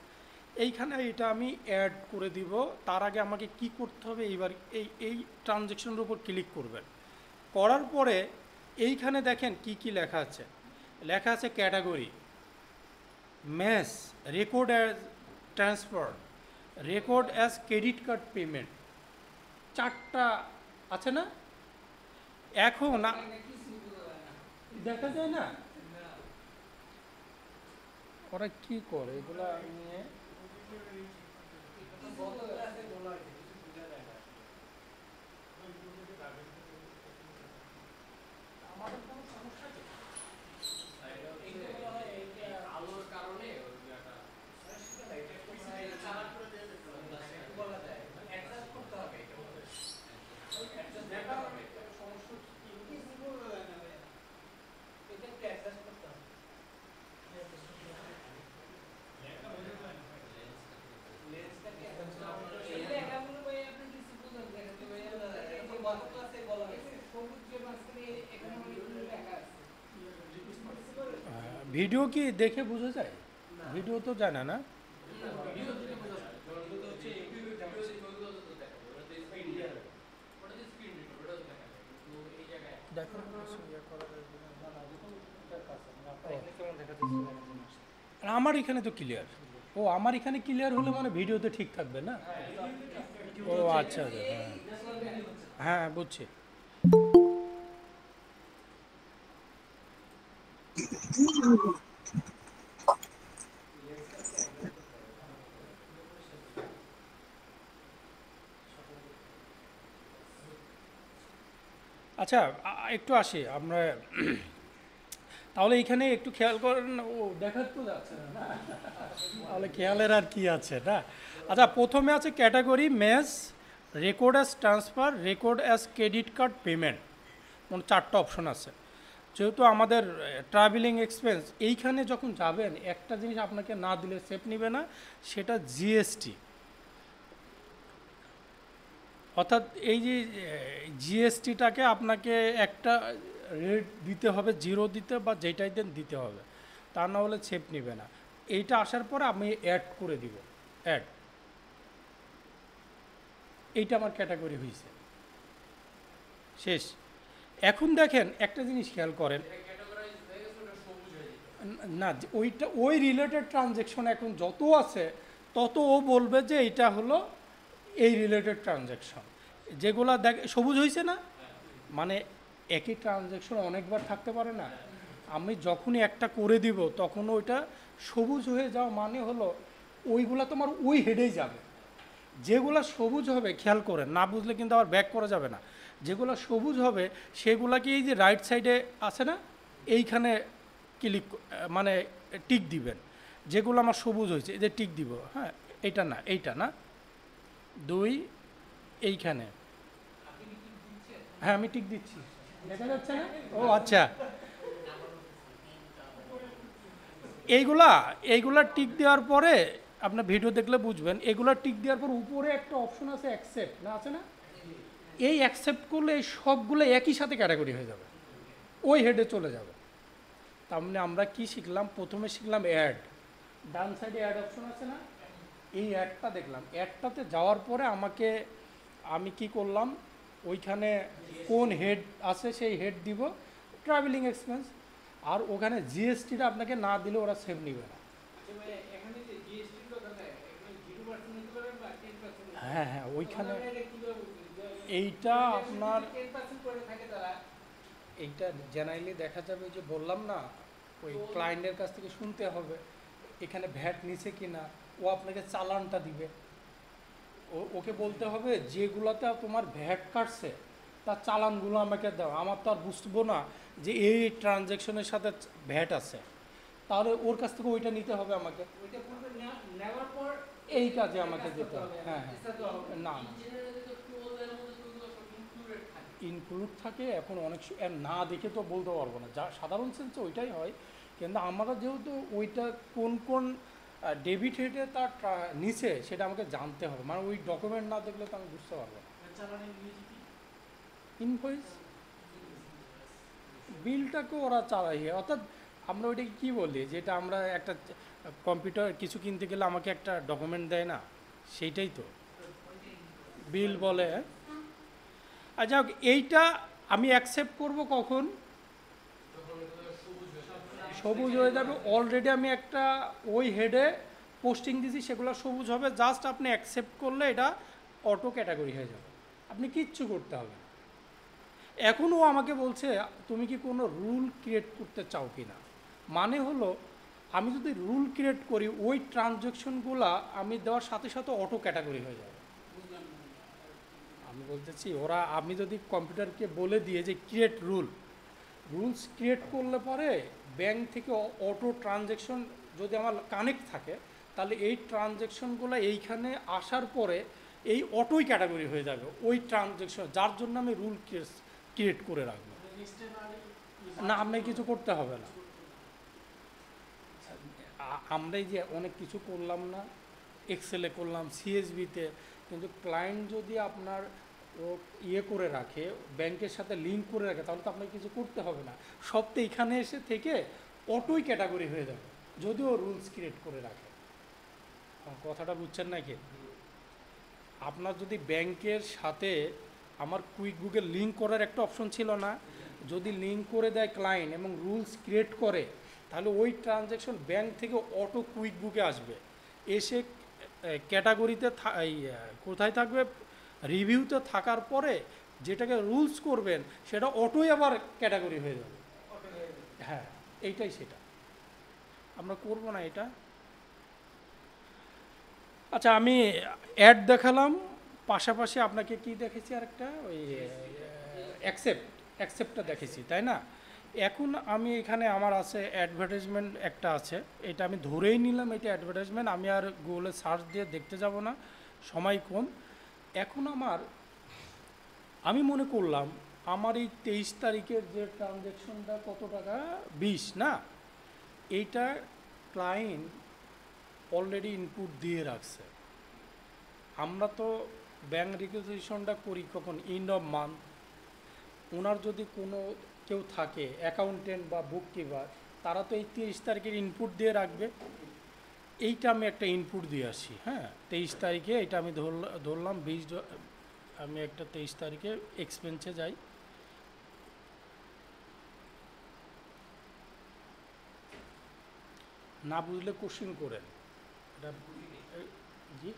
এইখানে এটা আমি অ্যাড করে দিব। তার আগে আমাকে কি করতে হবে, এইবার এই ট্রানজ্যাকশনের উপর ক্লিক করবেন, করার পরে এইখানে দেখেন কি কি লেখা আছে। লেখা আছে category, mess, record as transfer, record as credit card payment, 4টা আছে না? এখন দেখা যায় না ওরা কি করে এগুলা নিয়ে। আমাদের কোনো সমস্যা কি? আলোর কারণে ওর একটা ভিডিও কি দেখে বোঝা যায়? ভিডিও তো জানা না। দেখো আমার এখানে তো ক্লিয়ার। ও আমার এখানে ক্লিয়ার হলে মানে ভিডিওতে ঠিক থাকবে না? ও আচ্ছা আচ্ছা, হ্যাঁ হ্যাঁ বুঝছি। আচ্ছা একটু আসি আমরা তাহলে এইখানে একটু খেয়াল করেন। ও দেখার তো যাচ্ছে না, তাহলে খেয়ালের আর কি আছে না। আচ্ছা প্রথমে আছে category mess, record as transfer, record as credit card payment, মানে 4টা অপশন আছে। যেহেতু আমাদের ট্রাভেলিং এক্সপেন্স, এইখানে যখন যাবেন একটা জিনিস আপনাকে না দিলে সেফ নিবে না, সেটা জিএসটি। অর্থাৎ এই যে জিএসটিটাকে আপনাকে একটা রেট দিতে হবে, 0 দিতে বা যেটাই দেন দিতে হবে, তা না হলে ছেপ নেবে না। এইটা আসার পরে আমি অ্যাড করে দিব, অ্যাড, এইটা আমার ক্যাটাগরি হয়েছে, শেষ। এখন দেখেন একটা জিনিস খেয়াল করেন, না ওইটা ওই রিলেটেড ট্রানজ্যাকশন এখন যত আছে তত ও বলবে যে এটা হলো এই রিলেটেড ট্রানজ্যাকশন। যেগুলা দেখ সবুজ হয়েছে না, মানে একই ট্রানজ্যাকশন অনেকবার থাকতে পারে না। আমি যখনই একটা করে দিব তখন ওইটা সবুজ হয়ে যাওয়া মানে হলো ওইগুলা তোমার ওই হেডেই যাবে। যেগুলা সবুজ হবে, খেয়াল করেন, না বুঝলে কিন্তু আবার ব্যাক করা যাবে না। যেগুলো সবুজ হবে সেগুলাকে এই যে রাইট সাইডে আছে না, এইখানে ক্লিক মানে টিক দিবেন। যেগুলো আমার সবুজ হয়েছে এই যে টিক দিব, হ্যাঁ, এইটা না 2 এইখানে, হ্যাঁ আমি টিক দিচ্ছি, দেখা যাচ্ছে না? ও আচ্ছা, এইগুলা টিক দেওয়ার পরে আপনার ভিডিও দেখলে বুঝবেন, এগুলা টিক দেওয়ার পর উপরে একটা অপশন আছে অ্যাকসেপ্ট, না আছে না? এই অ্যাকসেপ্ট করলে এই সবগুলো একই সাথে ক্যাটাগরি হয়ে যাবে, ওই হেডে চলে যাবে। তার মানে আমরা কি শিখলাম? প্রথমে শিখলাম অ্যাড, ডান সাইডে অ্যাড অপশন আছে না, এই অ্যাডটা দেখলাম। অ্যাডটাতে যাওয়ার পরে আমি কি করলাম, ওইখানে কোন হেড আছে সেই হেড দিব, ট্রাভেলিং এক্সপেন্স, আর ওখানে জিএসটিটা আপনাকে না দিলে ওরা সেভ নিবে না। হ্যাঁ হ্যাঁ, ওইখানে এইটা আপনার এইটা জেনারেলি দেখা যাবে, যে বললাম না, ওই ক্লায়েন্টের কাছ থেকে শুনতে হবে এখানে ভ্যাট নিছে কিনা, ও আপনাকে চালানটা দিবে, ওকে বলতে হবে যেগুলোতে তোমার ভ্যাট কাটছে তার চালানগুলো আমাকে দাও, আমার তো আর বুঝবো না যে এই ট্রানজ্যাকশনের সাথে ভ্যাট আছে, তাহলে ওর কাছ থেকে ওইটা নিতে হবে আমাকে, এই কাজে আমাকে দিতে হবে। হ্যাঁ হ্যাঁ, না ইনক্লুড থাকে, এখন অনেক না দেখে তো বলতে পারবো না, যা সাধারণ সেন্সে ওইটাই হয়, কিন্তু আমরা যেহেতু ওইটা কোন ডেবিট হেডে তার নিচে সেটা আমাকে জানতে হবে, মানে ওই ডকুমেন্ট না দেখলে তো আমি বুঝতে পারবো না। ইনভয়েস বিলটাকে ওরা চালাই, অর্থাৎ আমরা ওইটাকে কী বলি, যেটা আমরা একটা কম্পিউটার কিছু কিনতে গেলে আমাকে একটা ডকুমেন্ট দেয় না, সেইটাই তো বিল বলে। আর যাই হোক, এইটা আমি অ্যাকসেপ্ট করব কখন? সবুজ হয়ে যাবে, অলরেডি আমি একটা ওই হেডে পোস্টিং দিয়েছি, সেগুলো সবুজ হবে, জাস্ট আপনি অ্যাকসেপ্ট করলে এটা অটো ক্যাটাগরি হয়ে যাবে, আপনি কিচ্ছু করতে হবে না। এখনও আমাকে বলছে তুমি কি কোনো রুল ক্রিয়েট করতে চাও কি না, মানে হলো আমি যদি রুল ক্রিয়েট করি ওই ট্রানজ্যাকশনগুলো আমি দেওয়ার সাথে সাথে অটো ক্যাটাগরি হয়ে যাবে। আমি বলতেছি আমি যদি কম্পিউটারকে বলে দিয়ে যে ক্রিয়েট রুলস ক্রিয়েট করলে পরে ব্যাংক থেকে অটো ট্রানজ্যাকশন যদি আমার কানেক্ট থাকে, তাহলে এই ট্রানজ্যাকশনগুলো এইখানে আসার পরে এই অটোই ক্যাটাগরি হয়ে যাবে ওই ট্রানজ্যাকশন, যার জন্য আমি রুল ক্রিয়েট করে রাখবো। না, আপনি কিছু করতে হবে না, আমরা এই যে অনেক কিছু করলাম না, এক্সেলে করলাম, সিএসবিতে, কিন্তু ক্লায়েন্ট যদি আপনার ইয়ে করে রাখে, ব্যাংকের সাথে লিঙ্ক করে রাখে, তাহলে তো আপনাকে কিছু করতে হবে না, সব তো এখানে এসে থেকে অটোই ক্যাটাগরি হয়ে যাবে, যদিও রুলস ক্রিয়েট করে রাখে। কথাটা বুঝছেন নাকি? আপনার যদি ব্যাংকের সাথে আমার কুইক বুকের লিঙ্ক করার একটা অপশন ছিল না, যদি লিঙ্ক করে দেয় ক্লায়েন্ট এবং রুলস ক্রিয়েট করে, তাহলে ওই ট্রানজ্যাকশন ব্যাংক থেকে অটো কুইক বুকে আসবে, এসে ক্যাটাগরিতে কোথায় থাকবে, রিভিউতে থাকার পরে যেটাকে রুলস করবেন সেটা অটোই আবার ক্যাটাগরি হয়ে যাবে। হ্যাঁ, এইটাই সেটা, আমরা করব না এটা। আচ্ছা, আমি অ্যাড দেখালাম, পাশাপাশি আপনাকে কি দেখেছি আরেকটা, ওই অ্যাকসেপ্টটা দেখেছি, তাই না? এখন আমি এখানে আমার আছে অ্যাডভার্টাইজমেন্ট একটা আছে, এটা আমি ধরেই নিলাম এটা অ্যাডভার্টাইজমেন্ট, আমি আর গুগলে সার্চ দিয়ে দেখতে যাব না, সময় কম। এখন আমি মনে করলাম আমার এই 23 তারিখের যে ট্রানজ্যাকশনটা কত টাকা, 20 না, এইটা ক্লায়েন্ট অলরেডি ইনপুট দিয়ে রাখছে, আমরা তো ব্যাংক রিকুইজিশনটা করি কখন এন্ড অফ মান্থ। ওনার যদি কোনো কেউ থাকে অ্যাকাউন্টেন্ট বা বুক কিপার, তারা তো এই 23 তারিখের ইনপুট দিয়ে রাখবে। এইটা আমি একটা ইনপুট দিয়ে আসি, হ্যাঁ 23 তারিখে এটা আমি ধরলাম 20, আমি একটা 23 তারিখে এক্সপেন্সে যাই। না বুঝলে কোশ্চিন করেন এটা। জি,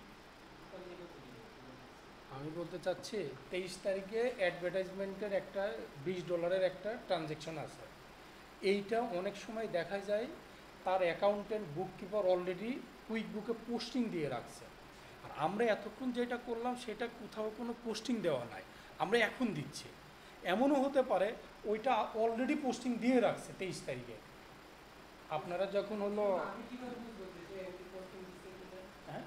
আমি বলতে চাচ্ছি 23 তারিখে অ্যাডভার্টাইজমেন্টের একটা $20 একটা ট্রানজ্যাকশন আছে। এইটা অনেক সময় দেখা যায় তার অ্যাকাউন্টেন্ট বুক কিপার অলরেডি কুইক বুকে পোস্টিং দিয়ে রাখছে, আর আমরা এতক্ষণ যেটা করলাম সেটা কোথাও কোনো পোস্টিং দেওয়া নাই, আমরা এখন দিচ্ছি। এমনও হতে পারে ওইটা অলরেডি পোস্টিং দিয়ে রাখছে 23 তারিখে। আপনারা যখন হলো হ্যাঁ,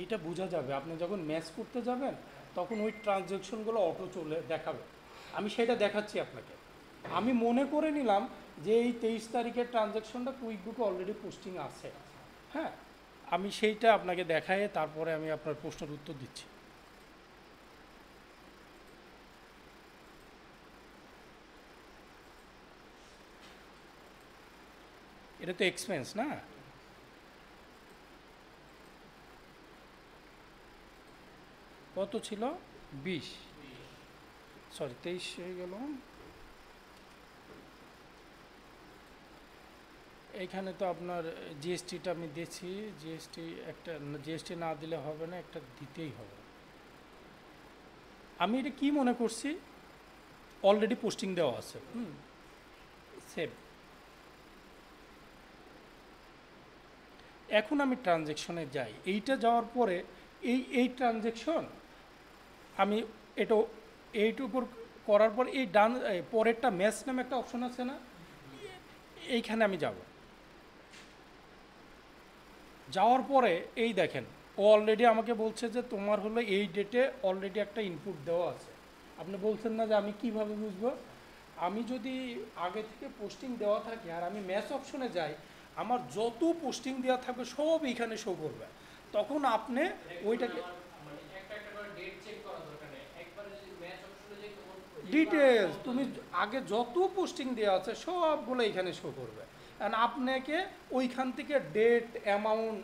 এইটা বোঝা যাবে আপনি যখন ম্যাচ করতে যাবেন, তখন ওই ট্রানজ্যাকশনগুলো অটো চলে দেখাবে। আমি সেটা দেখাচ্ছি আপনাকে। আমি মনে করে নিলাম যে এই 23 তারিখের ট্রানজ্যাকশনটা কুইক বুকে অলরেডি পোস্টিং আছে, হ্যাঁ আমি সেইটা আপনাকে দেখায় তারপরে আমি আপনার প্রশ্নের উত্তর দিচ্ছি। এটা তো এক্সপেন্স না, কত ছিল 20, সরি 23 হয়ে গেল। এইখানে তো আপনার জিএসটিটা আমি দিয়েছি, জিএসটি একটা, জিএসটি না দিলে হবে না, একটা দিতেই হবে। আমি এটা কি মনে করছি অলরেডি পোস্টিং দেওয়া আছে, সেভ। এখন আমি ট্রানজ্যাকশনে যাই, এইটা যাওয়ার পরে এই ট্রানজ্যাকশন আমি এটা এইটুকুর করার পর এই ডান পরেরটা ম্যাচ নামে একটা অপশন আছে না, এইখানে আমি যাব। যাওয়ার পরে এই দেখেন ও অলরেডি আমাকে বলছে যে তোমার হলো এই ডেটে অলরেডি একটা ইনপুট দেওয়া আছে। আপনি বলছেন না যে আমি কিভাবে বুঝবো? আমি যদি আগে থেকে পোস্টিং দেওয়া থাকে আর আমি ম্যাচ অপশনে যাই, আমার যত পোস্টিং দেওয়া থাকবে সব এইখানে শো করবে। তখন আপনি ওইটাকে ডিটেলস তুমি আগে যত পোস্টিং দেওয়া আছে সবগুলো এখানে শো করবে। অ্যান্ড আপনাকে ওইখান থেকে ডেট, অ্যামাউন্ট,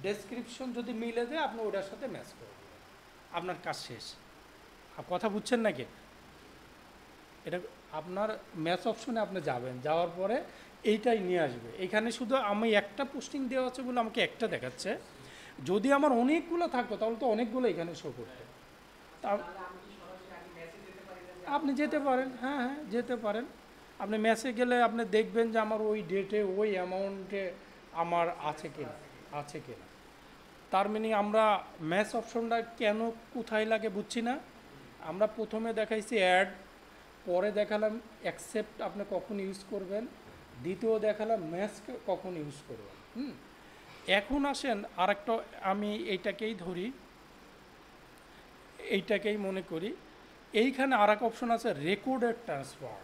ডেসক্রিপশন যদি মিলে যায় আপনি ওটার সাথে ম্যাচ করে দেবেন, আপনার কাজ শেষ। কথা বুঝছেন নাকি? এটা আপনার ম্যাচ অপশনে আপনি যাবেন, যাওয়ার পরে এইটাই নিয়ে আসবে। এখানে শুধু আমি একটা পোস্টিং দেওয়া আছে বলে আমাকে একটা দেখাচ্ছে, যদি আমার অনেকগুলো থাকতো তাহলে তো অনেকগুলো এখানে শো করতো। তা আপনি যেতে পারেন, হ্যাঁ হ্যাঁ যেতে পারেন। আপনি ম্যাচে গেলে আপনি দেখবেন যে আমার ওই ডেটে ওই অ্যামাউন্টে আমার আছে কিনা। তার মিনিং আমরা ম্যাচ অপশনটা কেন কোথায় লাগে বুঝছি না। আমরা প্রথমে দেখাইছি অ্যাড, পরে দেখালাম অ্যাকসেপ্ট আপনি কখন ইউজ করবেন, দ্বিতীয় দেখালাম ম্যাচ কখন ইউজ করবেন। এখন আসেন আরেকটা, আমি এইটাকেই ধরি, এইটাকেই মনে করি। এইখানে আর এক অপশন আছে রেকর্ডেড ট্রান্সফার।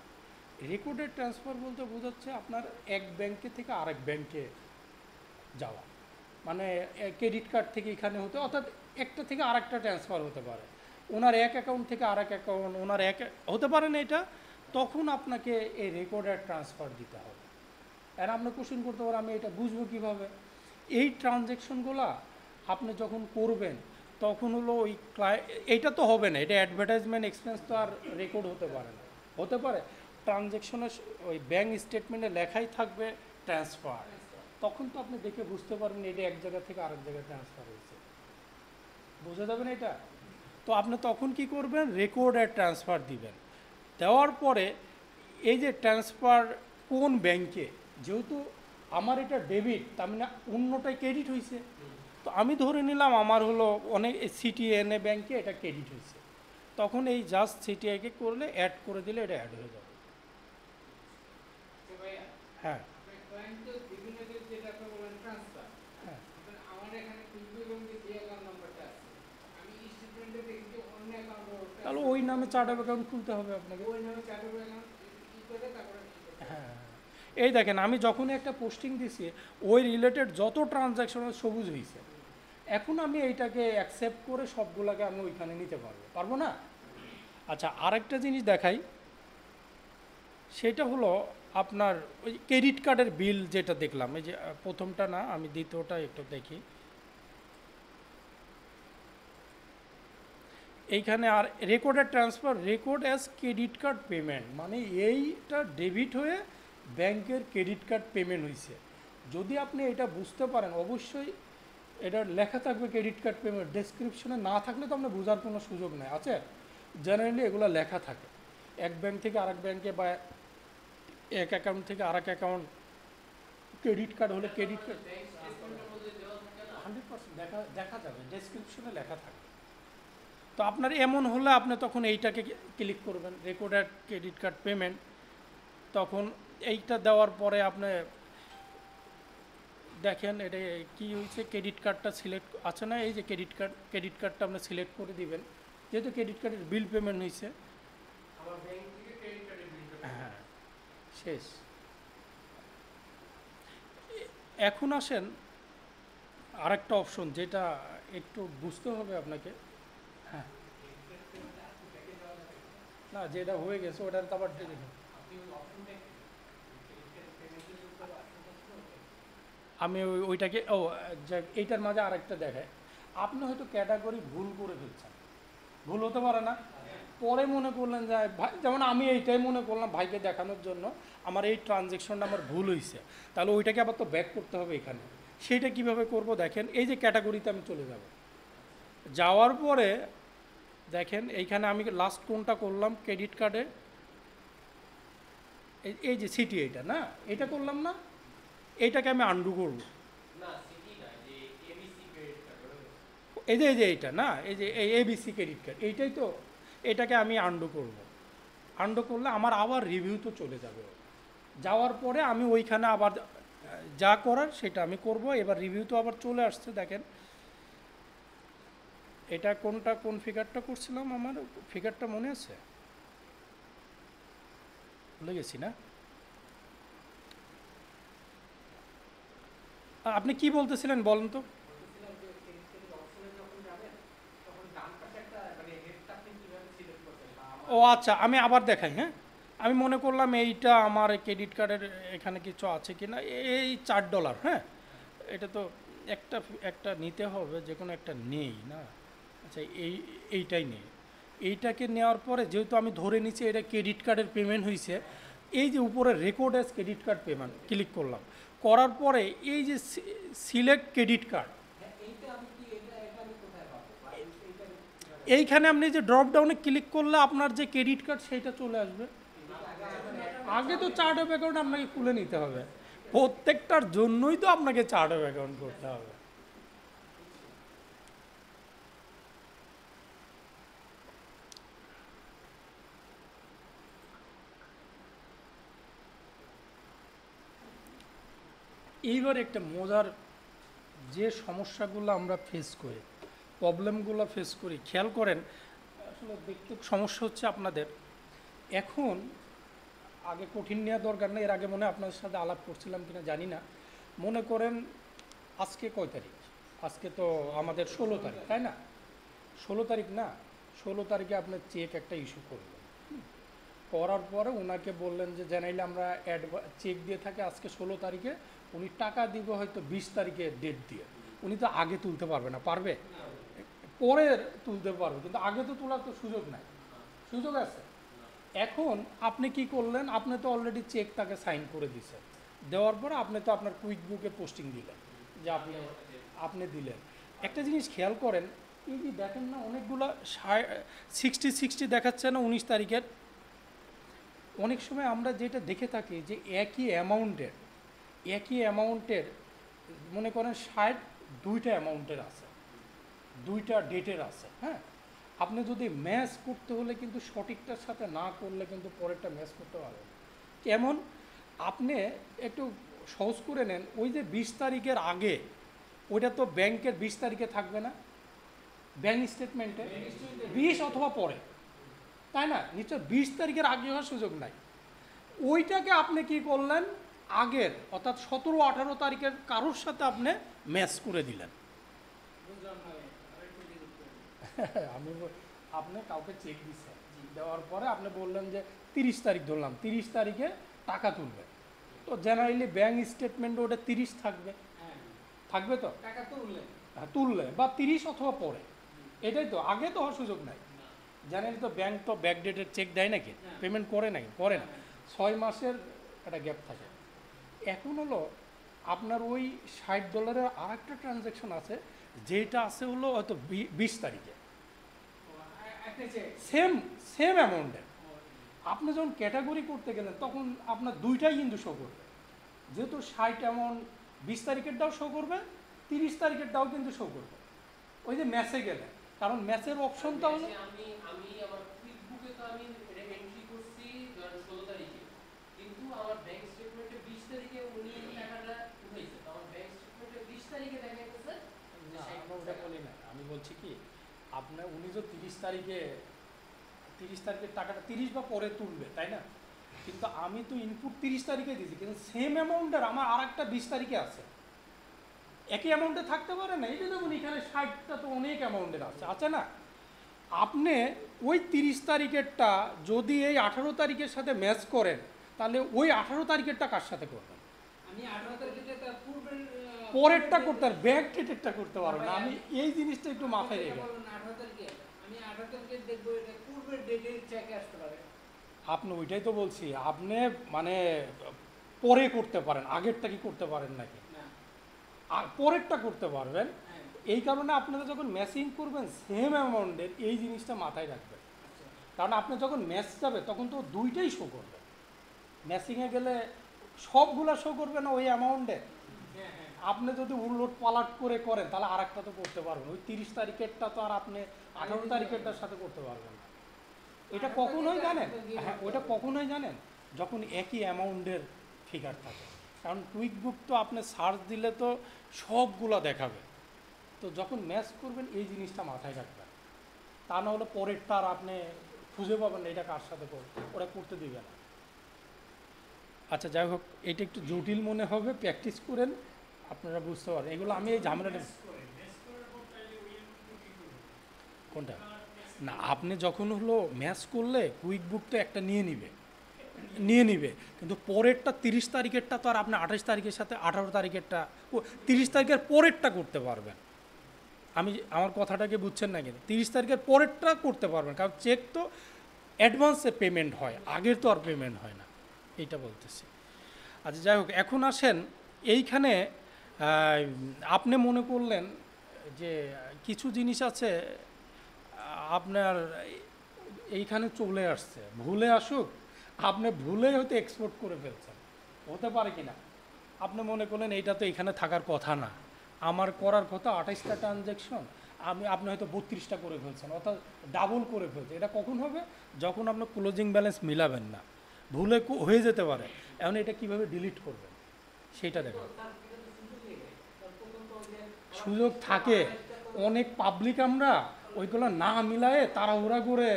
রেকর্ডেড ট্রান্সফার বলতে বোঝাচ্ছে আপনার এক ব্যাংকে থেকে আরেক ব্যাংকে যাওয়া, মানে ক্রেডিট কার্ড থেকে এখানে হতে, অর্থাৎ একটা থেকে আরেকটা ট্রান্সফার হতে পারে, ওনার এক অ্যাকাউন্ট থেকে আরেক অ্যাকাউন্ট, ওনার এক হতে পারে না এটা, তখন আপনাকে এই রেকর্ডেড ট্রান্সফার দিতে হবে। আর আপনি কোশ্চেন করতে পারেন আমি এটা বুঝবো কীভাবে? এই ট্রানজ্যাকশনগুলো আপনি যখন করবেন তখন হলো ওই এইটা তো হবে না, এটা অ্যাডভার্টাইজমেন্ট এক্সপেন্স তো আর রেকর্ড হতে পারে না। হতে পারে ট্রানজ্যাকশনের ওই ব্যাঙ্ক স্টেটমেন্টে লেখাই থাকবে ট্রান্সফার, তখন তো আপনি দেখে বুঝতে পারবেন এটা এক জায়গা থেকে আরেক জায়গায় ট্রান্সফার হয়েছে, বোঝা যাবে না এটা? তো আপনি তখন কি করবেন, রেকর্ডেড ট্রান্সফার দিবেন। দেওয়ার পরে এই যে ট্রান্সফার কোন ব্যাংকে, যেহেতু আমার এটা ডেবিট তার মানে অন্যটাই ক্রেডিট হয়েছে, তো আমি ধরে নিলাম আমার হলো অনেক সিটিএনএ ব্যাংকে এটা ক্রেডিট হয়েছে, তখন এই জাস্ট সিটিআইকে করলে অ্যাড করে দিলে এটা অ্যাড হয়ে যাবে। হ্যাঁ হ্যাঁ, তাহলে ওই নামে চার্ট অফ অ্যাকাউন্ট খুলতে হবে আপনাকে। হ্যাঁ, এই দেখেন আমি যখনই একটা পোস্টিং দিছি ওই রিলেটেড যত ট্রানজ্যাকশন সবুজ হয়েছে, এখন আমি এইটাকে অ্যাকসেপ্ট করে সবগুলোকে আমি ওইখানে নিতে পারবো, পারবো না? আচ্ছা, আরেকটা জিনিস দেখাই, সেটা হলো আপনার ওই ক্রেডিট কার্ডের বিল যেটা দেখলাম, এই যে প্রথমটা না, আমি দ্বিতীয়টা একটু দেখি। এইখানে আর রেকর্ডের transfer, record as credit card payment, মানে এইটা ডেবিট হয়ে ব্যাংকের ক্রেডিট কার্ড পেমেন্ট হয়েছে। যদি আপনি এটা বুঝতে পারেন, অবশ্যই এটা লেখা থাকবে ক্রেডিট কার্ড পেমেন্ট, ডেসক্রিপশনে না থাকলে তো আপনার বোঝার কোনো সুযোগ নেই। আছে, জেনারেলি এগুলো লেখা থাকে, এক ব্যাংক থেকে আরেক ব্যাংকে বা এক অ্যাকাউন্ট থেকে আরেক অ্যাকাউন্ট, ক্রেডিট কার্ড হলে ক্রেডিট কার্ড স্টেটমেন্টের মধ্যে দেওয়া থাকে না? 100% দেখা যাবে, ডেসক্রিপশনে লেখা থাকে। তো আপনার এমন হলে আপনি তখন এইটাকে ক্লিক করবেন, রেকর্ডেড ক্রেডিট কার্ড পেমেন্ট। তখন এইটা দেওয়ার পরে আপনি দেখেন এটা কি হয়েছে, ক্রেডিট কার্ডটা সিলেক্ট আছে না, এই যে ক্রেডিট কার্ডটা আপনি সিলেক্ট করে দিবেন, যেহেতু ক্রেডিট কার্ডের বিল পেমেন্ট হয়েছে। আমার ব্যাংক থেকে ক্রেডিট কার্ডের বিল হ্যাঁ, শেষ। এখন আসেন আরেকটা অপশন, যেটা একটু বুঝতে হবে আপনাকে। হ্যাঁ, না, যেটা হয়ে গেছে ওটার তো আবার দেখুন, আমি ওইটাকে এইটার মাঝে আরেকটা দেখায়, আপনি হয়তো ক্যাটাগরি ভুল করে ফেলছেন, ভুল হতে পারে না? পরে মনে করলেন যে ভাই, যেমন আমি এইটাই মনে করলাম ভাইকে দেখানোর জন্য আমার এই ট্রানজ্যাকশনটা আমার ভুল হয়েছে, তাহলে ওইটাকে আবার তো ব্যাক করতে হবে এখানে। সেইটা কিভাবে করব দেখেন, এই যে ক্যাটাগরিতে আমি চলে যাব, যাওয়ার পরে দেখেন এইখানে আমি লাস্ট কোনটা করলাম ক্রেডিট কার্ডে, এই যে সিটি, এইটা না, এটা করলাম না, এইটাকে আমি আন্ডু করব। না, সিটি না, যে এবিসি ক্রেডিট কার্ড। এই যে এইটা না, এই যে এই এবিসি ক্রেডিট কার্ড, এইটাই তো, এটাকে আমি আন্ডু করব। আন্ডু করলে আমার আবার রিভিউ তো চলে যাবে, যাওয়ার পরে আমি ওইখানে আবার যা করার সেটা আমি করব। এবার রিভিউ তো আবার চলে আসছে, দেখেন এটা কোন ফিগারটা করছিলাম, আমার ফিগারটা মনে আছে, ভুলে গেছি না? আপনি কি বলতেছিলেন বলেন তো? বলতেছিলাম যে ক্রেডিট কার্ডের অপশনে যখন যাবেন তখন ডান পাশে একটা মানে রেটটা আপনি কিভাবে সিলেক্ট করবেন, বা আমার ও আচ্ছা, আমি আবার দেখাই। হ্যাঁ, আমি মনে করলাম এইটা আমার ক্রেডিট কার্ডের এখানে কিছু আছে কি না, এই $4। হ্যাঁ, এটা তো একটা একটা নিতে হবে, যে কোনো একটা নেই না। আচ্ছা, এইটাই নেই, এইটাকে নেওয়ার পরে যেহেতু আমি ধরে নিচ্ছি এটা ক্রেডিট কার্ডের পেমেন্ট হয়েছে, এই যে উপরে record as credit card payment click করলাম, করার পরে এই যে সিলেক্ট ক্রেডিট কার্ড, হ্যাঁ, এইটা আমি কি এটা আমি কোথায় পাবো, বা এইটা কিভাবে এইখানে আপনি যে ড্রপ ডাউনে ক্লিক করলে আপনার যে ক্রেডিট কার্ড সেটা চলে আসবে। আগে তো চার্ট অফ অ্যাকাউন্ট আপনাকে খুলে নিতে হবে, প্রত্যেকটার জন্যই তো আপনাকে চার্ট অফ অ্যাকাউন্ট করতে হবে। এইবার একটা মজার, যে সমস্যাগুলো আমরা ফেস করি, প্রবলেমগুলো ফেস করি, খেয়াল করেন, আসলে দেখতে সমস্যা হচ্ছে আপনাদের এখন, আগে কঠিন নেওয়া দরকার নেই, এর আগে মনে হয় আপনাদের সাথে আলাপ করছিলাম কিনা জানি না। মনে করেন আজকে কয় তারিখ, আজকে তো আমাদের 16 তারিখ, তাই না? 16 তারিখ না, 16 তারিখে আপনার চেক একটা ইস্যু করলেন, করার পরে ওনাকে বললেন যে জানাইলে আমরা চেক দিয়ে থাকি আজকে 16 তারিখে, উনি টাকা দিব হয়তো 20 তারিখে ডেট দিয়ে, উনি তো আগে তুলতে পারবে না, পারবে? পরে তুলতে পারবে, কিন্তু আগে তো তোলার তো সুযোগ নাই, সুযোগ আছে। এখন আপনি কি করলেন, আপনি তো অলরেডি চেক তাকে সাইন করে দিয়েছেন, দেওয়ার পরে আপনি তো আপনার কুইক বুকে পোস্টিং দিলেন যে আপনি দিলেন। একটা জিনিস খেয়াল করেন, এই যে দেখেন না অনেকগুলো 60 দেখাচ্ছে না 19 তারিখের, অনেক সময় আমরা যেটা দেখে থাকি যে একই অ্যামাউন্টের মনে করেন 60 দুইটা অ্যামাউন্টের আছে, দুইটা ডেটের আছে। হ্যাঁ, আপনি যদি ম্যাচ করতে হলে কিন্তু সঠিকটার সাথে না করলে কিন্তু পরেরটা ম্যাচ করতে পারবেন। কেমন, আপনি একটু সহজ করে নেন, ওই যে 20 তারিখের আগে, ওইটা তো ব্যাংকের 20 তারিখে থাকবে না, ব্যাংক স্টেটমেন্টে 20 অথবা পরে, তাই না? নিশ্চয় 20 তারিখের আগে হওয়ার সুযোগ নাই। ওইটাকে আপনি কি করলেন, আগের অর্থাৎ 17-18 তারিখের কারোর সাথে আপনি ম্যাচ করে দিলেন, আমি আপনি কাউকে চেক দিচ্ছেন, দেওয়ার পরে আপনি বললেন যে 30 তারিখ ধরলাম, 30 তারিখে টাকা তুলবে, তো জেনারেলি ব্যাংক স্টেটমেন্টে ওটা 30 থাকবে, হ্যাঁ, থাকবে তো? টাকা তুললে হ্যাঁ, তুললে বা 30 অথবা পরে, এটাই তো, আগে তো হওয়ার সুযোগ নাই। না। জেনারেলি তো ব্যাংক তো ব্যাকডেটেড চেক দেয় নাকি, হ্যাঁ। পেমেন্ট করে নাকি, করে না, হ্যাঁ। 6 মাসের একটা গ্যাপ থাকে। এখন হলো আপনার ওই $60 আর একটা ট্রানজ্যাকশন আছে, যেটা আছে হলো হয়তো 20 তারিখে, একটা চেক সেম সেম অ্যামাউন্টের। আপনি যখন ক্যাটাগরি করতে গেলেন তখন আপনার দুইটাই কিন্তু শো করবে, যেহেতু 60 অ্যামাউন্ট 20 তারিখেরটাও শো করবে, 30 তারিখেরটাও কিন্তু শো করবে। ওই যে ম্যাচে গেলে, কারণ ম্যাচের অপশনটা হলো, আমি আমি আমার কুইকবুকে তো আমি এটা এন্ট্রি করছি ধরেন 16 তারিখে, কিন্তু আমার ব্যাংক স্টেটমেন্টে 20 তারিখে উনি টাকাটা উঠাইছে, তো আমার ব্যাংক স্টেটমেন্টে 20 তারিখে দেখা যাচ্ছে না আমি ওটা বলি না, আমি বলছি কি আপনার উনি যে 30 তারিখে 30 তারিখের টাকাটা 30 বা পরে তুলবে, তাই না? কিন্তু আমি তো ইনপুট 30 তারিখে দিয়েছি, কিন্তু সেম অ্যামাউন্টের আমার আর একটা 20 তারিখে আছে, একই অ্যামাউন্টে থাকতে পারে না। এই যে দেখুন এখানে 60টা তো অনেক অ্যামাউন্টের আছে না? আপনি ওই 30 তারিখেরটা যদি এই 18 তারিখের সাথে ম্যাচ করেন, তাহলে ওই 18 তারিখেরটা কার সাথে করবেন? আমি 18 তারিখে তার পূর্বের পরেরটা করতে আর ব্যাক ডেটেরটা করতে পারবেন না। আমি এই জিনিসটা একটু মাথায় রেখে, 18 তারিখে আমি 18 তারিখে দেখবো এটা পূর্বের ডেটের চেকে আসতে পারে। আপনি ওইটাই তো বলছি, আপনি মানে পরে করতে পারেন, আগেরটা কি করতে পারেন নাকি? না। আর পরেরটা করতে পারবেন। হ্যাঁ। এই কারণে আপনারা যখন ম্যাচিং করবেন সেম অ্যামাউন্টের, এই জিনিসটা মাথায় রাখবেন। আচ্ছা। কারণ আপনি যখন ম্যাচ যাবে তখন তো দুইটাই শো করবে। ম্যাচিংয়ে গেলে সবগুলা শো করবে না ওই অ্যামাউন্টে। হ্যাঁ, হ্যাঁ। আপনি যদি উলট পালাট করে করেন তাহলে আর একটা তো করতে পারবেন, ওই 30 তারিখেরটা তো আর আপনি 18 তারিখেরটার সাথে করতে পারবেন না। এটা কখনোই জানেন, হ্যাঁ ওটা কখনোই জানেন যখন একই অ্যামাউন্টের ফিগার থাকে। কারণ কুইকবুক তো আপনি সার্চ দিলে তো সবগুলা দেখাবে, তো যখন ম্যাচ করবেন এই জিনিসটা মাথায় রাখবেন, তা না হলে পরেরটা আর আপনি খুঁজে পাবেন না এটা কার সাথে করবে, ওরা করতে দিবে না। আচ্ছা যাই হোক, এটা একটু জটিল মনে হবে, প্র্যাকটিস করেন আপনারা বুঝতে পারেন এগুলো। আমি এই ঝামেলাটা কোনটা না, আপনি যখন হলো ম্যাচ করলে কুইকবুক তো একটা নিয়ে নিবে, কিন্তু পরেরটা 30 তারিখেরটা তো আর আপনি 28 তারিখের সাথে 18 তারিখেরটা 30 তারিখের পরেরটা করতে পারবেন। আমার কথাটাকে বুঝছেন না, কিন্তু 30 তারিখের পরেরটা করতে পারবেন, কারণ চেক তো অ্যাডভান্সে পেমেন্ট হয়, আগের তো আর পেমেন্ট হয় না, এইটা বলতেছি। আচ্ছা যাই হোক, এখন আসেন এইখানে আপনি মনে করলেন যে কিছু জিনিস আছে আপনার এইখানে চলে আসছে, ভুলে আসুক, আপনি ভুলে হয়তো এক্সপোর্ট করে ফেলছেন, হতে পারে কি না? আপনি মনে করলেন এইটা তো এখানে থাকার কথা না, আমার করার কথা 28টা ট্রানজ্যাকশন, আপনি হয়তো 32টা করে ফেলছেন, অর্থাৎ ডাবল করে ফেলছেন। এটা কখন হবে? যখন আপনি ক্লোজিং ব্যালেন্স মিলাবেন না, ভুলে হয়ে যেতে পারে। এখন এটা কিভাবে ডিলিট করবেন সেইটা দেখুন। সুযোগ থাকে, অনেক পাবলিক আমরা ওইগুলো না মিলায়ে তাড়াহুড়া করে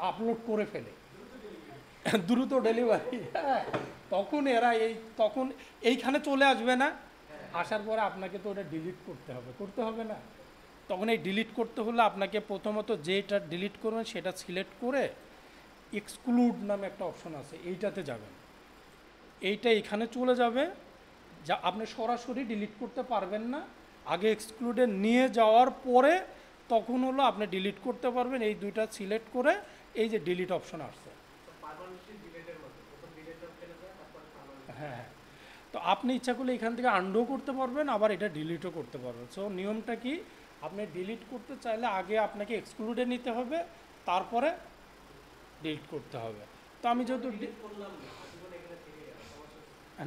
আপলোড করে ফেলে, দ্রুত ডেলিভারি। হ্যাঁ, তখন এরা তখন এইখানে চলে আসবে না, আসার পরে আপনাকে তো ওটা ডিলিট করতে হবে না? তখন এই ডিলিট করতে হলে আপনাকে প্রথমত যেটা ডিলিট করবেন সেটা সিলেক্ট করে এক্সক্লুড নামে একটা অপশন আছে, এইটাতে যাবেন, এইটা এখানে চলে যাবে, যা আপনি সরাসরি ডিলিট করতে পারবেন না, আগে এক্সক্লুডে নিয়ে যাওয়ার পরে তখন হলো আপনি ডিলিট করতে পারবেন। এই দুইটা সিলেক্ট করে এই যে ডিলিট অপশন আসছে, হ্যাঁ, তো আপনি ইচ্ছা করলে এখান থেকে আনডো করতে পারবেন, আবার এটা ডিলিটও করতে পারবেন। সো নিয়মটা কি, আপনি ডিলিট করতে চাইলে আগে আপনাকে এক্সক্লুডে নিতে হবে, তারপরে ডিলিট করতে হবে। তো আমি যেহেতু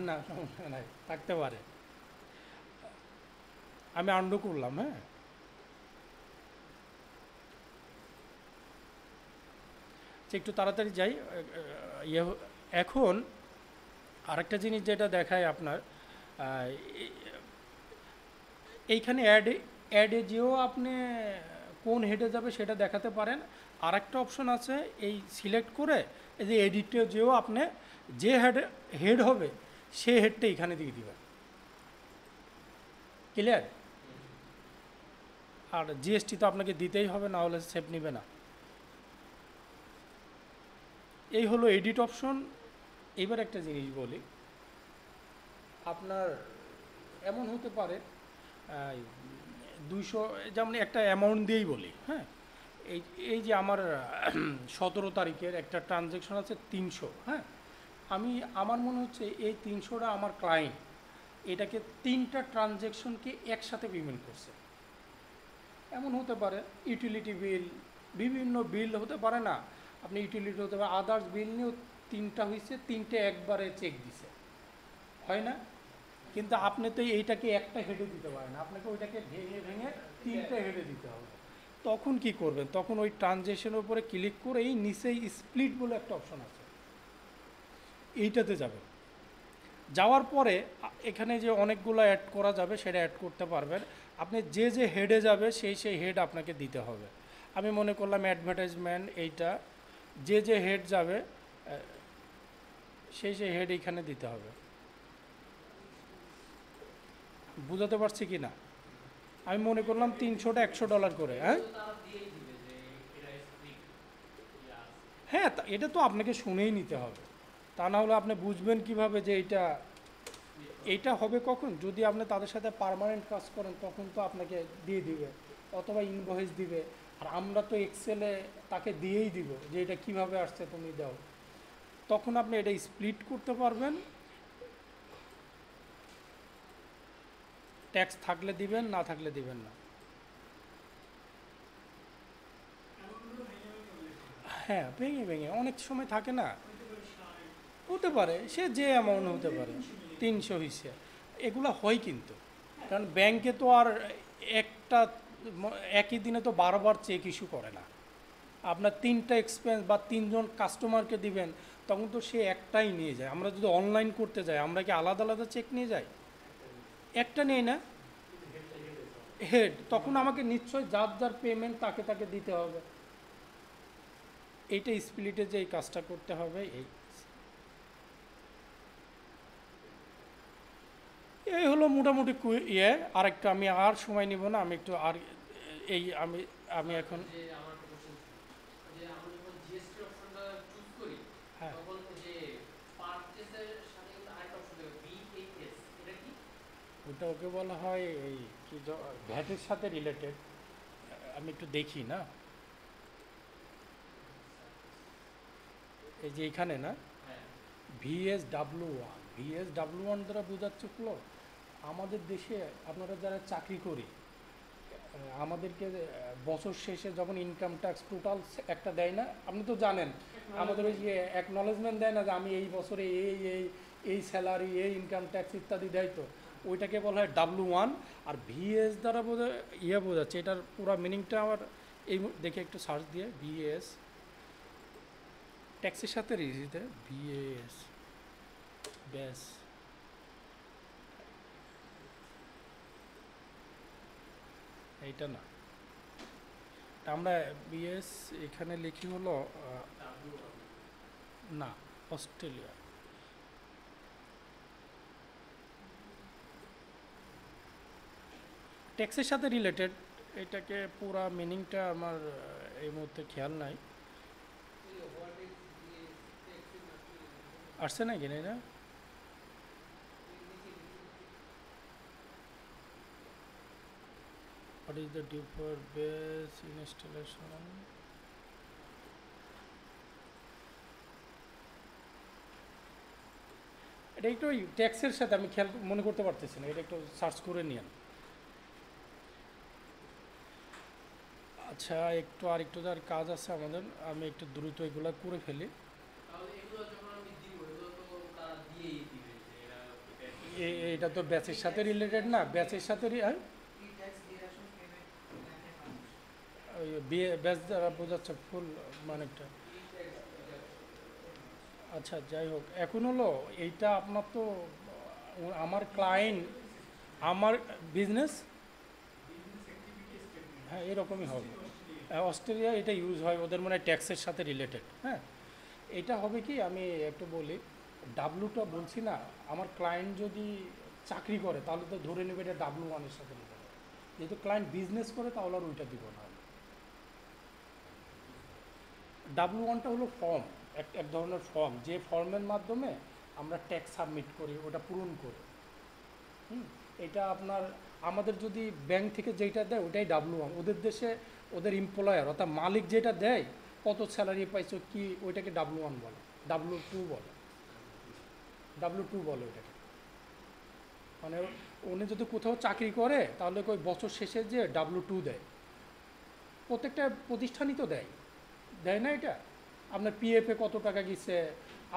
না, সমস্যা নাই, থাকতে পারে। আমি আনডো করলাম, হ্যাঁ, একটু তাড়াতাড়ি যাই। এখন আরেকটা জিনিস যেটা দেখায় আপনার, এইখানে অ্যাডে যেও আপনি কোন হেডে যাবে সেটা দেখাতে পারেন। আরেকটা অপশন আছে, এই সিলেক্ট করে এই যে এডিটে যেও আপনি যে হেড হবে সে হেডটা এখানে দিয়ে দিবেন। ক্লিয়ার? আর জিএসটি তো আপনাকে দিতেই হবে, না হলে সেভ নেবে না। এই হলো এডিট অপশন। এবার একটা জিনিস বলি, আপনার এমন হতে পারে 200, যেমন একটা অ্যামাউন্ট দিয়েই বলি, হ্যাঁ, এই এই যে আমার 17 তারিখের একটা ট্রানজ্যাকশন আছে 300, হ্যাঁ, আমার মনে হচ্ছে এই 300টা আমার ক্লায়েন্ট এটাকে 3টা ট্রানজ্যাকশনকে একসাথে পেমেন্ট করছে। এমন হতে পারে ইউটিলিটি বিল, বিভিন্ন বিল হতে পারে না, আপনি ইউটিলিটি হতে পারে, আদার্স বিল নিয়েও 3টা হয়েছে, 3টে একবারে চেক দিছে, হয় না? কিন্তু আপনি তো এইটাকে একটা হেডে দিতে পারেন, আপনাকে ওইটাকে ভেঙে ভেঙে 3টে হেডে দিতে হবে। তখন কি করবেন? তখন ওই ট্রানজ্যাকশনের উপরে ক্লিক করে এই নিচেই স্প্লিট বলে একটা অপশন আছে, এইটাতে যাবেন। যাওয়ার পরে এখানে যে অনেকগুলো অ্যাড করা যাবে সেটা অ্যাড করতে পারবেন। আপনি যে যে হেডে যাবে সেই হেড আপনাকে দিতে হবে। আমি মনে করলাম অ্যাডভার্টাইজমেন্ট, এইটা যে যে হেড যাবে সেই হেড এইখানে দিতে হবে। বুঝাতে পারছি কি না? আমি মনে করলাম 300টা $100 করে, হ্যাঁ তো তারা দিয়েই দিবে যে এটা স্প্লিট ইয়া আছে। হ্যাঁ, এটা তো আপনাকে শুনেই নিতে হবে, তা না হলে আপনি বুঝবেন কিভাবে যে এইটা হবে কখন? যদি আপনি তাদের সাথে পার্মানেন্ট কাজ করেন তখন তো আপনাকে দিয়ে দিবে, অথবা ইনভয়েস দিবে। আর আমরা তো এক্সেলে তাকে দিয়েই দিব যে এটা কিভাবে আসছে তুমি দাও, তখন আপনি এটা স্প্লিট করতে পারবেন। ট্যাক্স থাকলে দিবেন, না থাকলে দিবেন না। হ্যাঁ, ভেঙে ভেঙে অনেক সময় থাকে না, হতে পারে সে যে অ্যামাউন্ট হতে পারে, 300 হিসেবে এগুলো হয় কিন্তু। কারণ ব্যাংকে তো আর একটা একই দিনে তো বারবার চেক ইস্যু করে না। আপনার 3টা এক্সপেন্স বা 3জন কাস্টমারকে দিবেন, তখন তো সে একটাই নিয়ে যায়। আমরা যদি অনলাইন করতে যাই, আমরা কি আলাদা আলাদা চেক নিয়ে যাই? একটা নেই না, হেড, তখন আমাকে নিশ্চয় যার যার পেমেন্ট তাকে তাকে দিতে হবে। এইটা স্প্লিটে যে এই কাজটা করতে হবে। এই হলো মোটামুটি আরেকটা, আমি আর সময় নিব না, আমি একটু আর আমি এখন যে আমার একটা কোশ্চেন যে আমরা যখন জিএসটি অপশনটা চুজ করি হ্যাঁ, তখন যে পারচেজের সাথে কিন্তু আরেকটা অপশন থাকে বিএএস, এটা কি? ওকে বলা হয় এই কি ভ্যাটের সাথে রিলেটেড। আমি একটু দেখি না, এই যে এখানে না, হ্যাঁ VS W1 দ্বারা বোঝাচ্ছে হলো আমাদের দেশে আপনারা যারা চাকরি করি, আমাদেরকে বছর শেষে যখন ইনকাম ট্যাক্স টোটাল একটা দেয় না, আপনি তো জানেন, আমাদের ওই যে অ্যাকনলেজমেন্ট দেয় না যে আমি এই বছরে এই স্যালারি, এই ইনকাম ট্যাক্স ইত্যাদি দেয়, তো ওইটাকে বলা হয় W1। আর VS দ্বারা বোঝাচ্ছে, এটার পুরো মিনিংটা আমার দেখে একটু সার্চ দিয়ে, VS ট্যাক্সের সাথে রিজিতে VS ব্যাস, এইটা না, আমরা বিএস এখানে লিখি হলো না, অস্ট্রেলিয়া। ট্যাক্সের সাথে রিলেটেড, এটাকে পুরা মিনিংটা আমার এই মুহূর্তে খেয়াল নাই। আসছে নাকি না এটা? What is the default base installation? এটা একটু ওই ট্যাক্সের সাথে আমি খেয়াল মনে করতে পারতেছি না, এটা একটু সার্চ করে নিন। আচ্ছা, আরেকটু যার কাজ আছে আমাদের, আমি একটু দ্রুত এগুলো করে ফেলি। তাহলে এগুলো যখন আমি দিব এগুলো তো তারা দিয়েই দিবে যে এরা এটা তো ব্যাচের সাথে রিলেটেড না, ব্যাচের সাথে ওই ব্যাচ দ্বারা বোঝাচ্ছে ফুল মানেটা। আচ্ছা, যাই হোক, এখন হলো এইটা আপনার তো আমার ক্লায়েন্ট, আমার বিজনেস, হ্যাঁ এরকমই হবে। অস্ট্রেলিয়া এটা ইউজ হয়, ওদের মনে হয় ট্যাক্সের সাথে রিলেটেড। হ্যাঁ, এটা হবে কি, আমি একটু বলি, ডাব্লুটা বলছি না, আমার ক্লায়েন্ট যদি চাকরি করে তাহলে তো ধরে নেবে এটা W1-এর সাথে রিলেটেড। যেহেতু ক্লায়েন্ট বিজনেস করে তাহলে আর ওইটা দিব না। W1টা হলো ফর্ম, এক ধরনের ফর্ম, যে ফর্মের মাধ্যমে আমরা ট্যাক্স সাবমিট করি, ওটা পূরণ করি। এটা আপনার আমাদের যদি ব্যাংক থেকে যেটা দেয় ওটাই W1, ওদের দেশে ওদের এমপ্লয়ার অর্থাৎ মালিক যেটা দেয় কত স্যালারি পাইছো কি, ওইটাকে W1 বলে, W2 বলে, W2 বলে ওইটাকে। মানে উনি যদি কোথাও চাকরি করে তাহলে ওই বছর শেষে যে W2 দেয়, প্রত্যেকটা প্রতিষ্ঠানই তো দেয়, দেয় না? এটা আপনার পিএফে কত টাকা গেছে,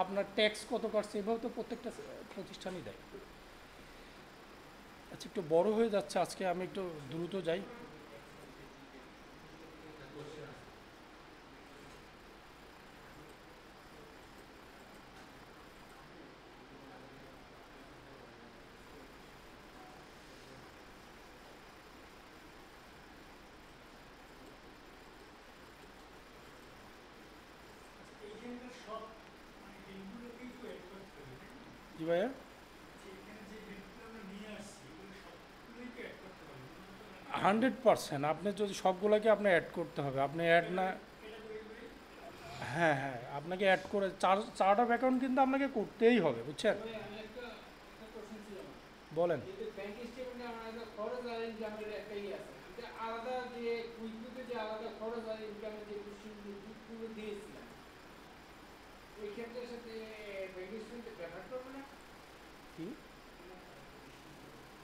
আপনার ট্যাক্স কত কাটছে, এভাবে তো প্রত্যেকটা প্রতিষ্ঠানই দেয়। আচ্ছা, একটু বড় হয়ে যাচ্ছে আজকে, আমি একটু দ্রুত যাই। জি ভাইয়া, 100%। আপনি যদি সবগুলোকে আপনি অ্যাড করতে হবে, আপনি অ্যাড না, হ্যাঁ হ্যাঁ, আপনাকে অ্যাড করে চার্ট অফ অ্যাকাউন্ট কিন্তু আপনাকে করতেই হবে, বুঝছেন? তবে আমি একটা কোশ্চেন ছিল আমার। বলেন। যেহেতু ব্যাংক স্টেটমেন্টে আমার একটা খরচ আর ইনকামের একটা আছে, এটা আলাদা যে কুইকবুকে যে আলাদা খরচ আর ইনকামের যে কোশ্চেনগুলো দিয়েছিলাম, ওই ক্ষেত্রের সাথে ব্যাংক স্টেটমেন্টে ব্যবহার করবো না? কি?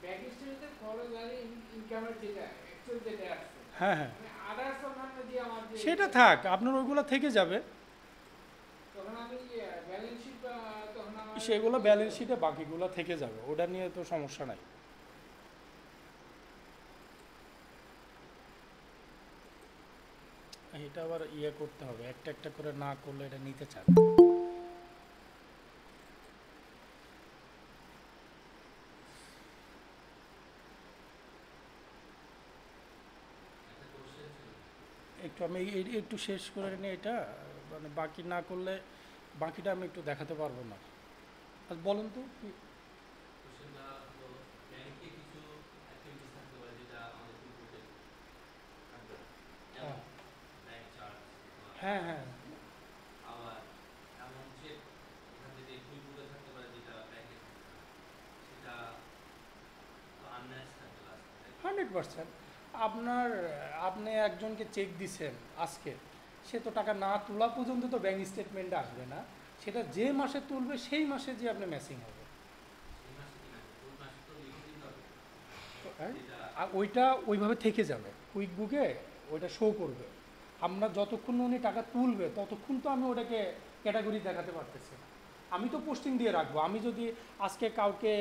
ব্যাংক স্টেটমেন্টে খরচ আর ইনকামের যেটা অ্যাকচুয়াল যেটা আসছে, হ্যাঁ হ্যাঁ, মানে আদার্স অন্যান্য যে আমার যে সেটা থাক, আপনার ওইগুলো থেকে যাবে, তখন আমি ব্যালেন্স শিট বা তখন আমার সেগুলো ব্যালেন্স শিটে বাকিগুলো থেকে যাবে, ওটা নিয়ে তো সমস্যা নাই। এটা আবার ইয়ে করতে হবে, একটা একটা করে না করলে এটা নিতে চান। একটু আমি একটু শেষ করে নিই এটা, মানে বাকি না করলে বাকিটা আমি একটু দেখাতে পারবো না। আচ্ছা, বলেন তো কি? হ্যাঁ হ্যাঁ, হ্যাঁ, 100%। আপনার আপনি একজনকে চেক দিছেন আজকে, সে তো টাকা না তোলা পর্যন্ত তো ব্যাংক স্টেটমেন্টে আসবে না, সেটা যে মাসে তুলবে সেই মাসে যে আপনি ম্যাচিং হবে। হ্যাঁ, আর ওইটা ওইভাবে থেকে যাবে কুইক বুকে, ওইটা শো করবে। আমরা যতক্ষণ উনি টাকা তুলবে ততক্ষণ তো আমি ওটাকে ক্যাটাগরি দেখাতে পারতেছি না, আমি তো পোস্টিং দিয়ে রাখবো। আমি যদি আজকে কাউকে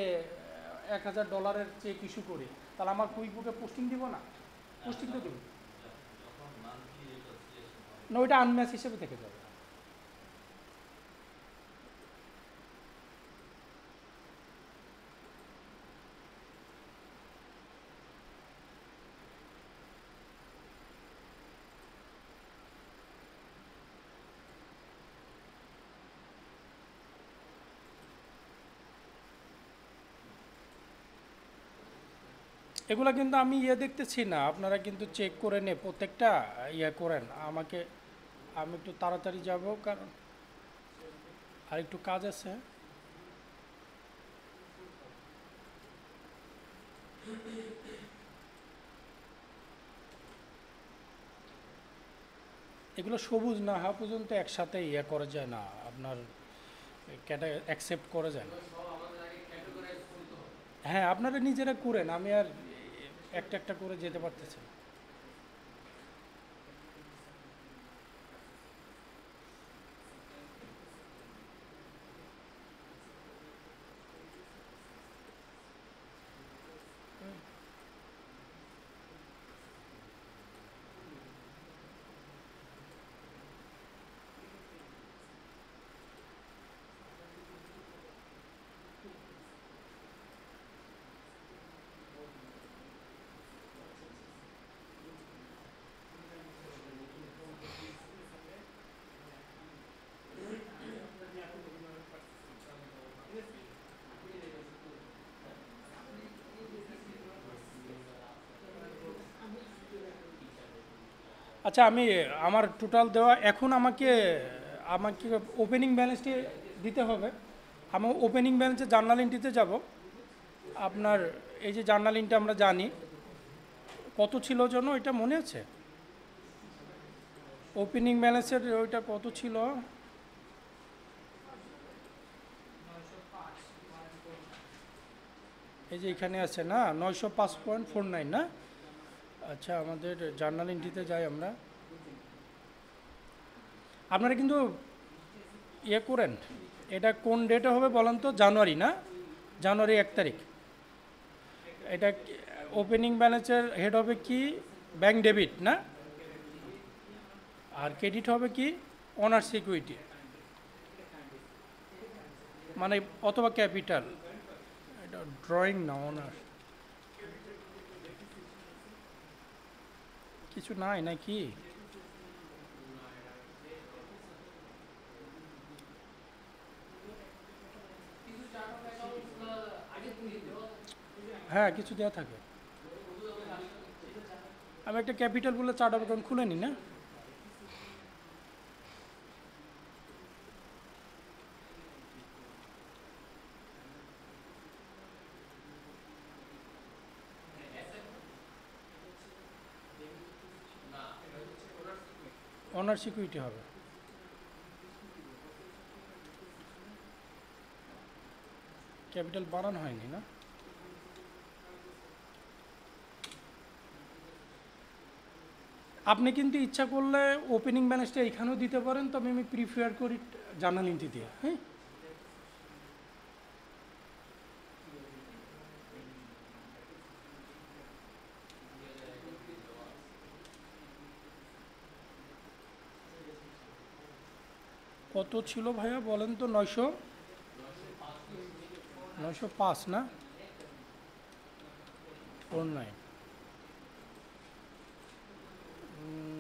$1000 চেক ইস্যু করি, তাহলে আমার কুইক বুকে পোস্টিং দিব না? পোস্টিং তো দেবো না, ওইটা আনম্যাচ হিসেবে থেকে যাবে। এগুলো কিন্তু আমি ইয়ে দেখতেছি না, আপনারা কিন্তু চেক করে নে প্রত্যেকটা, ইয়ে করেন আমাকে। আমি একটু তাড়াতাড়ি যাব, কারণ আর একটু কাজ আছে। এগুলো সবুজ না হওয়া পর্যন্ত একসাথে ইয়ে করা যায় না, আপনার অ্যাকসেপ্ট করা যায় না। সব আমাদের আগে ক্যাটেগরাইজ করতে হবে। হ্যাঁ, আপনারা নিজেরা করেন, আমি আর একটা একটা করে যেতে পারতেছি না। আচ্ছা আমি আমার টোটাল দেওয়া এখন আমাকে আমাকে ওপেনিং ব্যালেন্সটি দিতে হবে। আমি ওপেনিং ব্যালেন্সে জার্নাল এন্ট্রিতে যাব। আপনার এই যে জার্নাল এন্ট্রি আমরা জানি কত ছিল জন্য এটা মনে আছে? ওপেনিং ব্যালেন্সের ওইটা কত ছিল? এই যে এখানে আছে না 905.49 না? আচ্ছা আমাদের জার্নাল এন্ট্রিতে যাই আমরা। আপনারা কিন্তু ইয়ে করেন, এটা কোন ডেটে হবে বলেন তো? জানুয়ারি না? জানুয়ারি 1 তারিখ। এটা ওপেনিং ব্যালেন্সের হেড হবে কি? ব্যাংক ডেবিট না? আর ক্রেডিট হবে কি? অনার্স ইকুইটি মানে অথবা ক্যাপিটাল। এটা ড্রয়িং না, অনার্স। কিছু নাই নাকি? কিছু চার্ট অফ অ্যাকাউন্টস আগে থেকে দেওয়া হ্যাঁ কিছু দেওয়া থাকে। আমি একটা ক্যাপিটাল বলে চার্ট অফ অ্যাকাউন্ট খুলে নিই না? অনার্স ইকুইটি হবে। ক্যাপিটাল বাড়ানো হয়নি না? আপনি কিন্তু ইচ্ছা করলে ওপেনিং ব্যালেন্সটা এখানেও দিতে পারেন, তবে আমি প্রিফার করি জার্নাল এন্ট্রি দিয়ে। হ্যাঁ কত ছিল ভাইয়া বলেন তো? 905 না? 49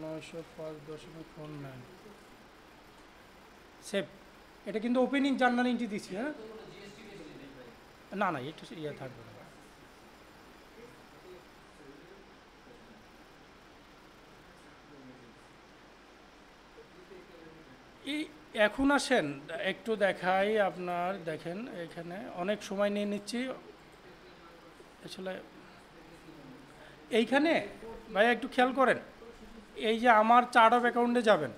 905.49 সেভ। এটা কিন্তু ওপেনিং জার্নাল এন্ট্রি দিচ্ছি। হ্যাঁ না না এটা ইয়ে থাকবে না। এই এখন আসেন একটু দেখাই আপনার, দেখেন এখানে অনেক সময় নিয়ে নিচ্ছি আসলে। এইখানে ভাই একটু খেয়াল করেন, এই যে আমার চার্ট অফ অ্যাকাউন্টে যাবেন,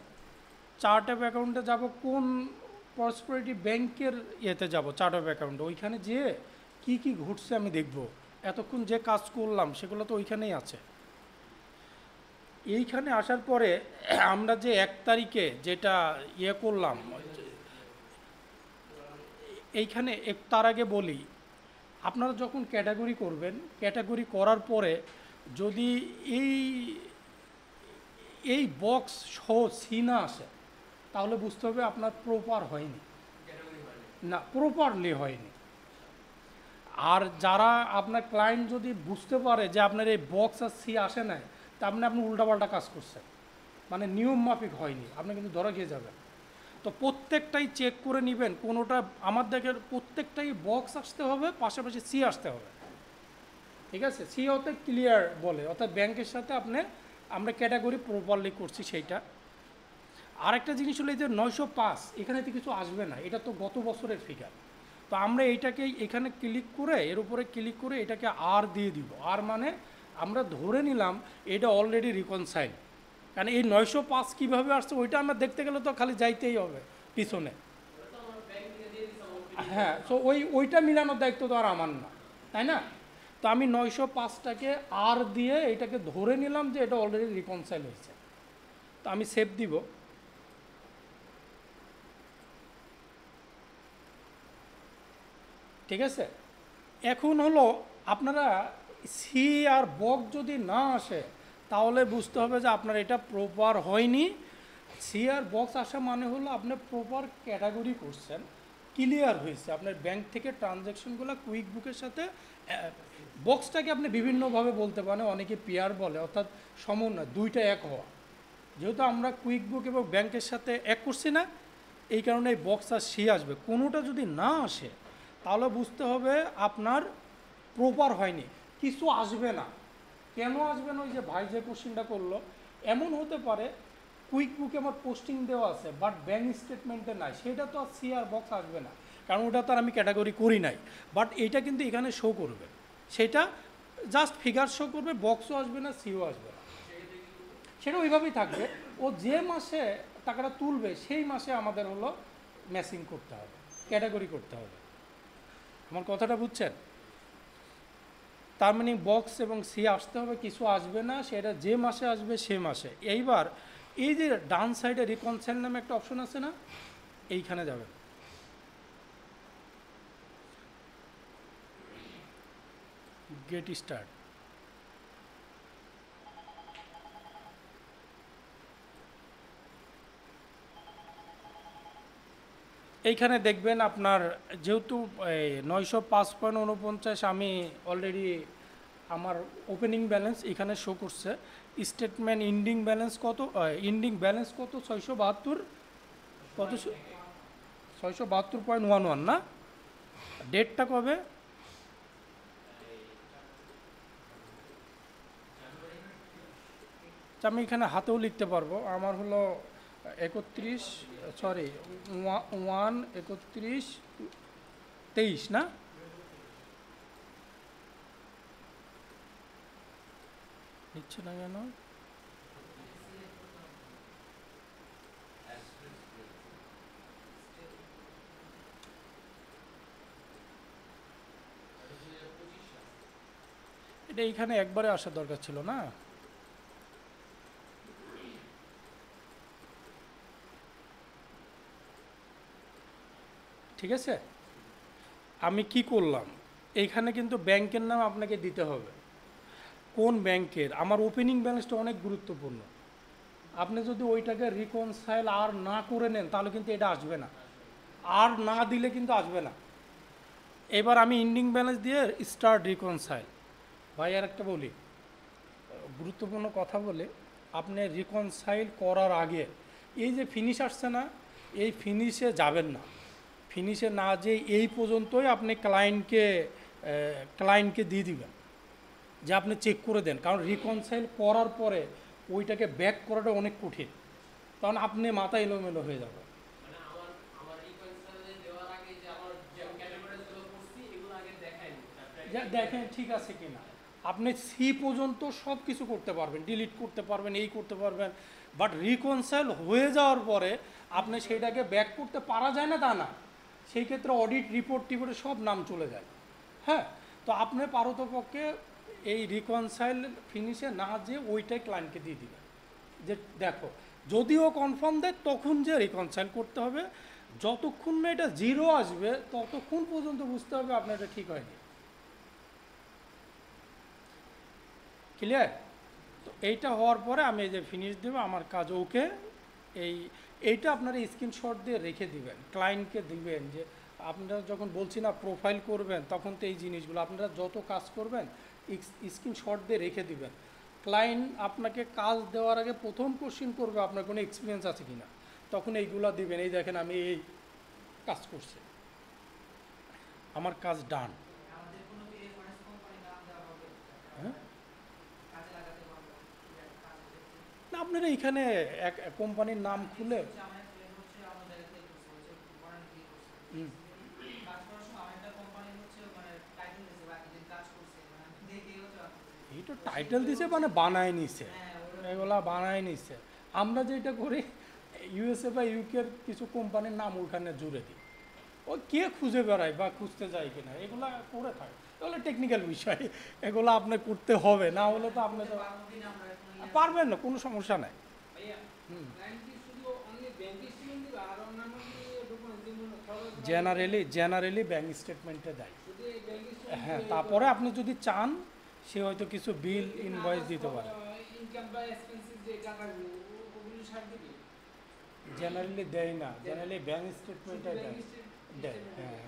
চার্ট অফ অ্যাকাউন্টে যাব কোন প্রসপারিটি ব্যাংকের ইয়েতে যাব চার্ট অফ অ্যাকাউন্টে, ওইখানে যেয়ে কি কি ঘটছে আমি দেখব। এতক্ষণ যে কাজ করলাম সেগুলো তো ওইখানেই আছে। এইখানে আসার পরে আমরা যে 1 তারিখে যেটা ইয়ে করলাম, এইখানে তার আগে বলি, আপনারা যখন ক্যাটাগরি করবেন, ক্যাটাগরি করার পরে যদি এই এই বক্স সহ সি না আসে তাহলে বুঝতে হবে আপনার প্রপার হয়নি, না প্রপারলি হয়নি। আর যারা আপনার ক্লায়েন্ট যদি বুঝতে পারে যে আপনার এই বক্স আর সি আসে নাই, তার মানে আপনি উল্টাপাল্টা কাজ করছেন, মানে নিয়ম মাফিক হয়নি, আপনি কিন্তু ধরা খেয়ে যাবেন। তো প্রত্যেকটাই চেক করে নেবেন, কোনোটা আমার দেখের প্রত্যেকটাই বক্স আসতে হবে, পাশাপাশি সি আসতে হবে। ঠিক আছে, সি হতে ক্লিয়ার বলে, অর্থাৎ ব্যাংকের সাথে আমরা ক্যাটাগরি প্রপারলি করছি সেইটা। আরেকটা জিনিস হলো এই যে 905, এখানে তো কিছু আসবে না, এটা তো গত বছরের ফিগার। তো আমরা এইটাকে এখানে ক্লিক করে, এর উপরে ক্লিক করে এটাকে আর দিয়ে দিব। আর মানে আমরা ধরে নিলাম এটা অলরেডি রিকনসাইল, কারণ এই 905 কীভাবে আসছে ওইটা আমরা দেখতে গেলে তো খালি যাইতেই হবে পিছনে। হ্যাঁ, তো ওইটা মিলানোর দায়িত্ব তো আর আমার না, তাই না? তো আমি 905টাকে আর দিয়ে এটাকে ধরে নিলাম যে এটা অলরেডি রিকনসাইল হয়েছে। তো আমি সেভ দিব। ঠিক আছে, এখন হলো আপনারা সি আর বক যদি না আসে তাহলে বুঝতে হবে যে আপনার এটা প্রপার হয়নি। সি আর বক্স আসা মানে হলো আপনি প্রপার ক্যাটাগরি করছেন, ক্লিয়ার হয়েছে আপনার ব্যাংক থেকে ট্রানজ্যাকশনগুলো কুইক বুকের সাথে। বক্সটাকে আপনি বিভিন্নভাবে বলতে পারেন, অনেকে পেয়ার বলে, অর্থাৎ সমন্বয়, দুইটা এক হওয়া। যেহেতু আমরা কুইক বুক এবং ব্যাংকের সাথে এক করছি না, এই কারণে এই বক্স আর সি আসবে। কোনোটা যদি না আসে তাহলে বুঝতে হবে আপনার প্রপার হয়নি, কিছু আসবে না। কেন আসবে না? ওই যে ভাই যে কোশ্চেনটা করলো, এমন হতে পারে কুইক বুকে আমার পোস্টিং দেওয়া আছে বাট ব্যাঙ্ক স্টেটমেন্টে নাই, সেটা তো আর সিআর বক্স আসবে না, কারণ ওটা তো আর আমি ক্যাটাগরি করি নাই। বাট এইটা কিন্তু এখানে শো করবে, সেটা জাস্ট ফিগার শো করবে, বক্সও আসবে না, সিও আসবে না, সেটা ওইভাবেই থাকবে। ও যে মাসে টাকাটা তুলবে সেই মাসে আমাদের হলো ম্যাচিং করতে হবে, ক্যাটাগরি করতে হবে। আমার কথাটা বুঝছেন? তার মানে বক্স এবং সি আসতে হবে, কিছু আসবে না, সেটা যে মাসে আসবে সে মাসে। এইবার এই যে ডান সাইডে রিকনসাইল নামে একটা অপশন আছে না, এইখানে যাবেন। Get start. এইখানে দেখবেন আপনার যেহেতু 905.49 আমি অলরেডি আমার ওপেনিং ব্যালেন্স এখানে শো করছে, স্টেটমেন্ট ইন্ডিং ব্যালেন্স কত, ইন্ডিং ব্যালেন্স কত 672, কত 672.11 না? ডেটটা কবে? আমি এখানে হাতেও লিখতে পারবো, আমার হলো 1/31/23 না? নিচ্ছে না কেন? এটা এইখানে একবারে আসার দরকার ছিল না? ঠিক আছে, আমি কি করলাম, এইখানে কিন্তু ব্যাংকের নাম আপনাকে দিতে হবে, কোন ব্যাংকের। আমার ওপেনিং ব্যালেন্সটা অনেক গুরুত্বপূর্ণ, আপনি যদি ওইটাকে রিকনসাইল আর না করে নেন তাহলে কিন্তু এটা আসবে না, আর না দিলে কিন্তু আসবে না। এবার আমি ইন্ডিং ব্যালেন্স দিয়ে স্টার্ট রিকনসাইল। ভাই আর একটা বলি, গুরুত্বপূর্ণ কথা বলে, আপনি রিকনসাইল করার আগে এই যে ফিনিশ আসছে না, এই ফিনিশে যাবেন না, ফিনিশে না যে এই পর্যন্তই আপনি ক্লায়েন্টকে দিয়ে দিবেন যে আপনি চেক করে দেন, কারণ রিকনসাইল করার পরে ওইটাকে ব্যাক করাটা অনেক কঠিন, কারণ আপনি মাথা এলোমেলো হয়ে যাবে। মানে আমার রিকনসাইলে দেওয়ার আগে যে আমার যে ক্যাটাগরিজগুলো করছি এগুলো আগে দেখাইনি, দেখেন ঠিক আছে কিনা, আপনি সি পর্যন্ত সব কিছু করতে পারবেন, ডিলিট করতে পারবেন, এই করতে পারবেন, বাট রিকনসাইল হয়ে যাওয়ার পরে আপনি সেইটাকে ব্যাক করতে পারা যায় না তা না, সেই ক্ষেত্রে অডিট রিপোর্ট টিপোর্টে সব নাম চলে যায়। হ্যাঁ, তো আপনি পারতপক্ষে এই রিকনসাইল ফিনিশে না যে ওইটাই ক্লায়েন্টকে দিয়ে দিবেন যে দেখো, যদিও কনফার্ম দেয় তখন যে রিকনসাইল করতে হবে, যতক্ষণ না এটা জিরো আসবে ততক্ষণ পর্যন্ত বুঝতে হবে আপনার এটা ঠিক হয়নি। ক্লিয়ার? তো এইটা হওয়ার পরে আমি এই যে ফিনিশ দেবো, আমার কাজ ওকে। এইটা আপনারা স্ক্রিনশট দিয়ে রেখে দিবেন, ক্লায়েন্টকে দিবেন, যে আপনারা যখন বলছি না প্রোফাইল করবেন তখন তো এই জিনিসগুলো আপনারা যত কাজ করবেন স্ক্রিনশট দিয়ে রেখে দিবেন। ক্লায়েন্ট আপনাকে কাজ দেওয়ার আগে প্রথম কোশ্চিন করবে আপনার কোনো এক্সপিরিয়েন্স আছে কি না, তখন এইগুলো দিবেন, এই দেখেন আমি এই কাজ করছি, আমার কাজ ডান। হ্যাঁ, না আপনারা এখানে এক কোম্পানির নাম খুলে এই তো টাইটেল দিছে মানে বানায় নিছে, এগুলা বানায় নিছে। আমরা যেটা করি ইউএসএ বা ইউকের কিছু কোম্পানির নাম ওখানে জুড়ে দিই, ও কে খুঁজে বেড়ায় বা খুঁজতে যায় কিনা এগুলা করে থাকে, এগুলো টেকনিক্যাল বিষয়, এগুলো আপনার করতে হবে, না হলে তো আপনি তো পারবেন না, কোনো সমস্যা নাই। জেনারেলি ব্যাংক স্টেটমেন্টে দেয়। হ্যাঁ, তারপরে আপনি যদি চান সে হয়তো কিছু বিল ইনভয়েস দিতে পারে। জেনারেলি দেয় না, জেনারেলি ব্যাংক স্টেটমেন্টে দেয়। হ্যাঁ।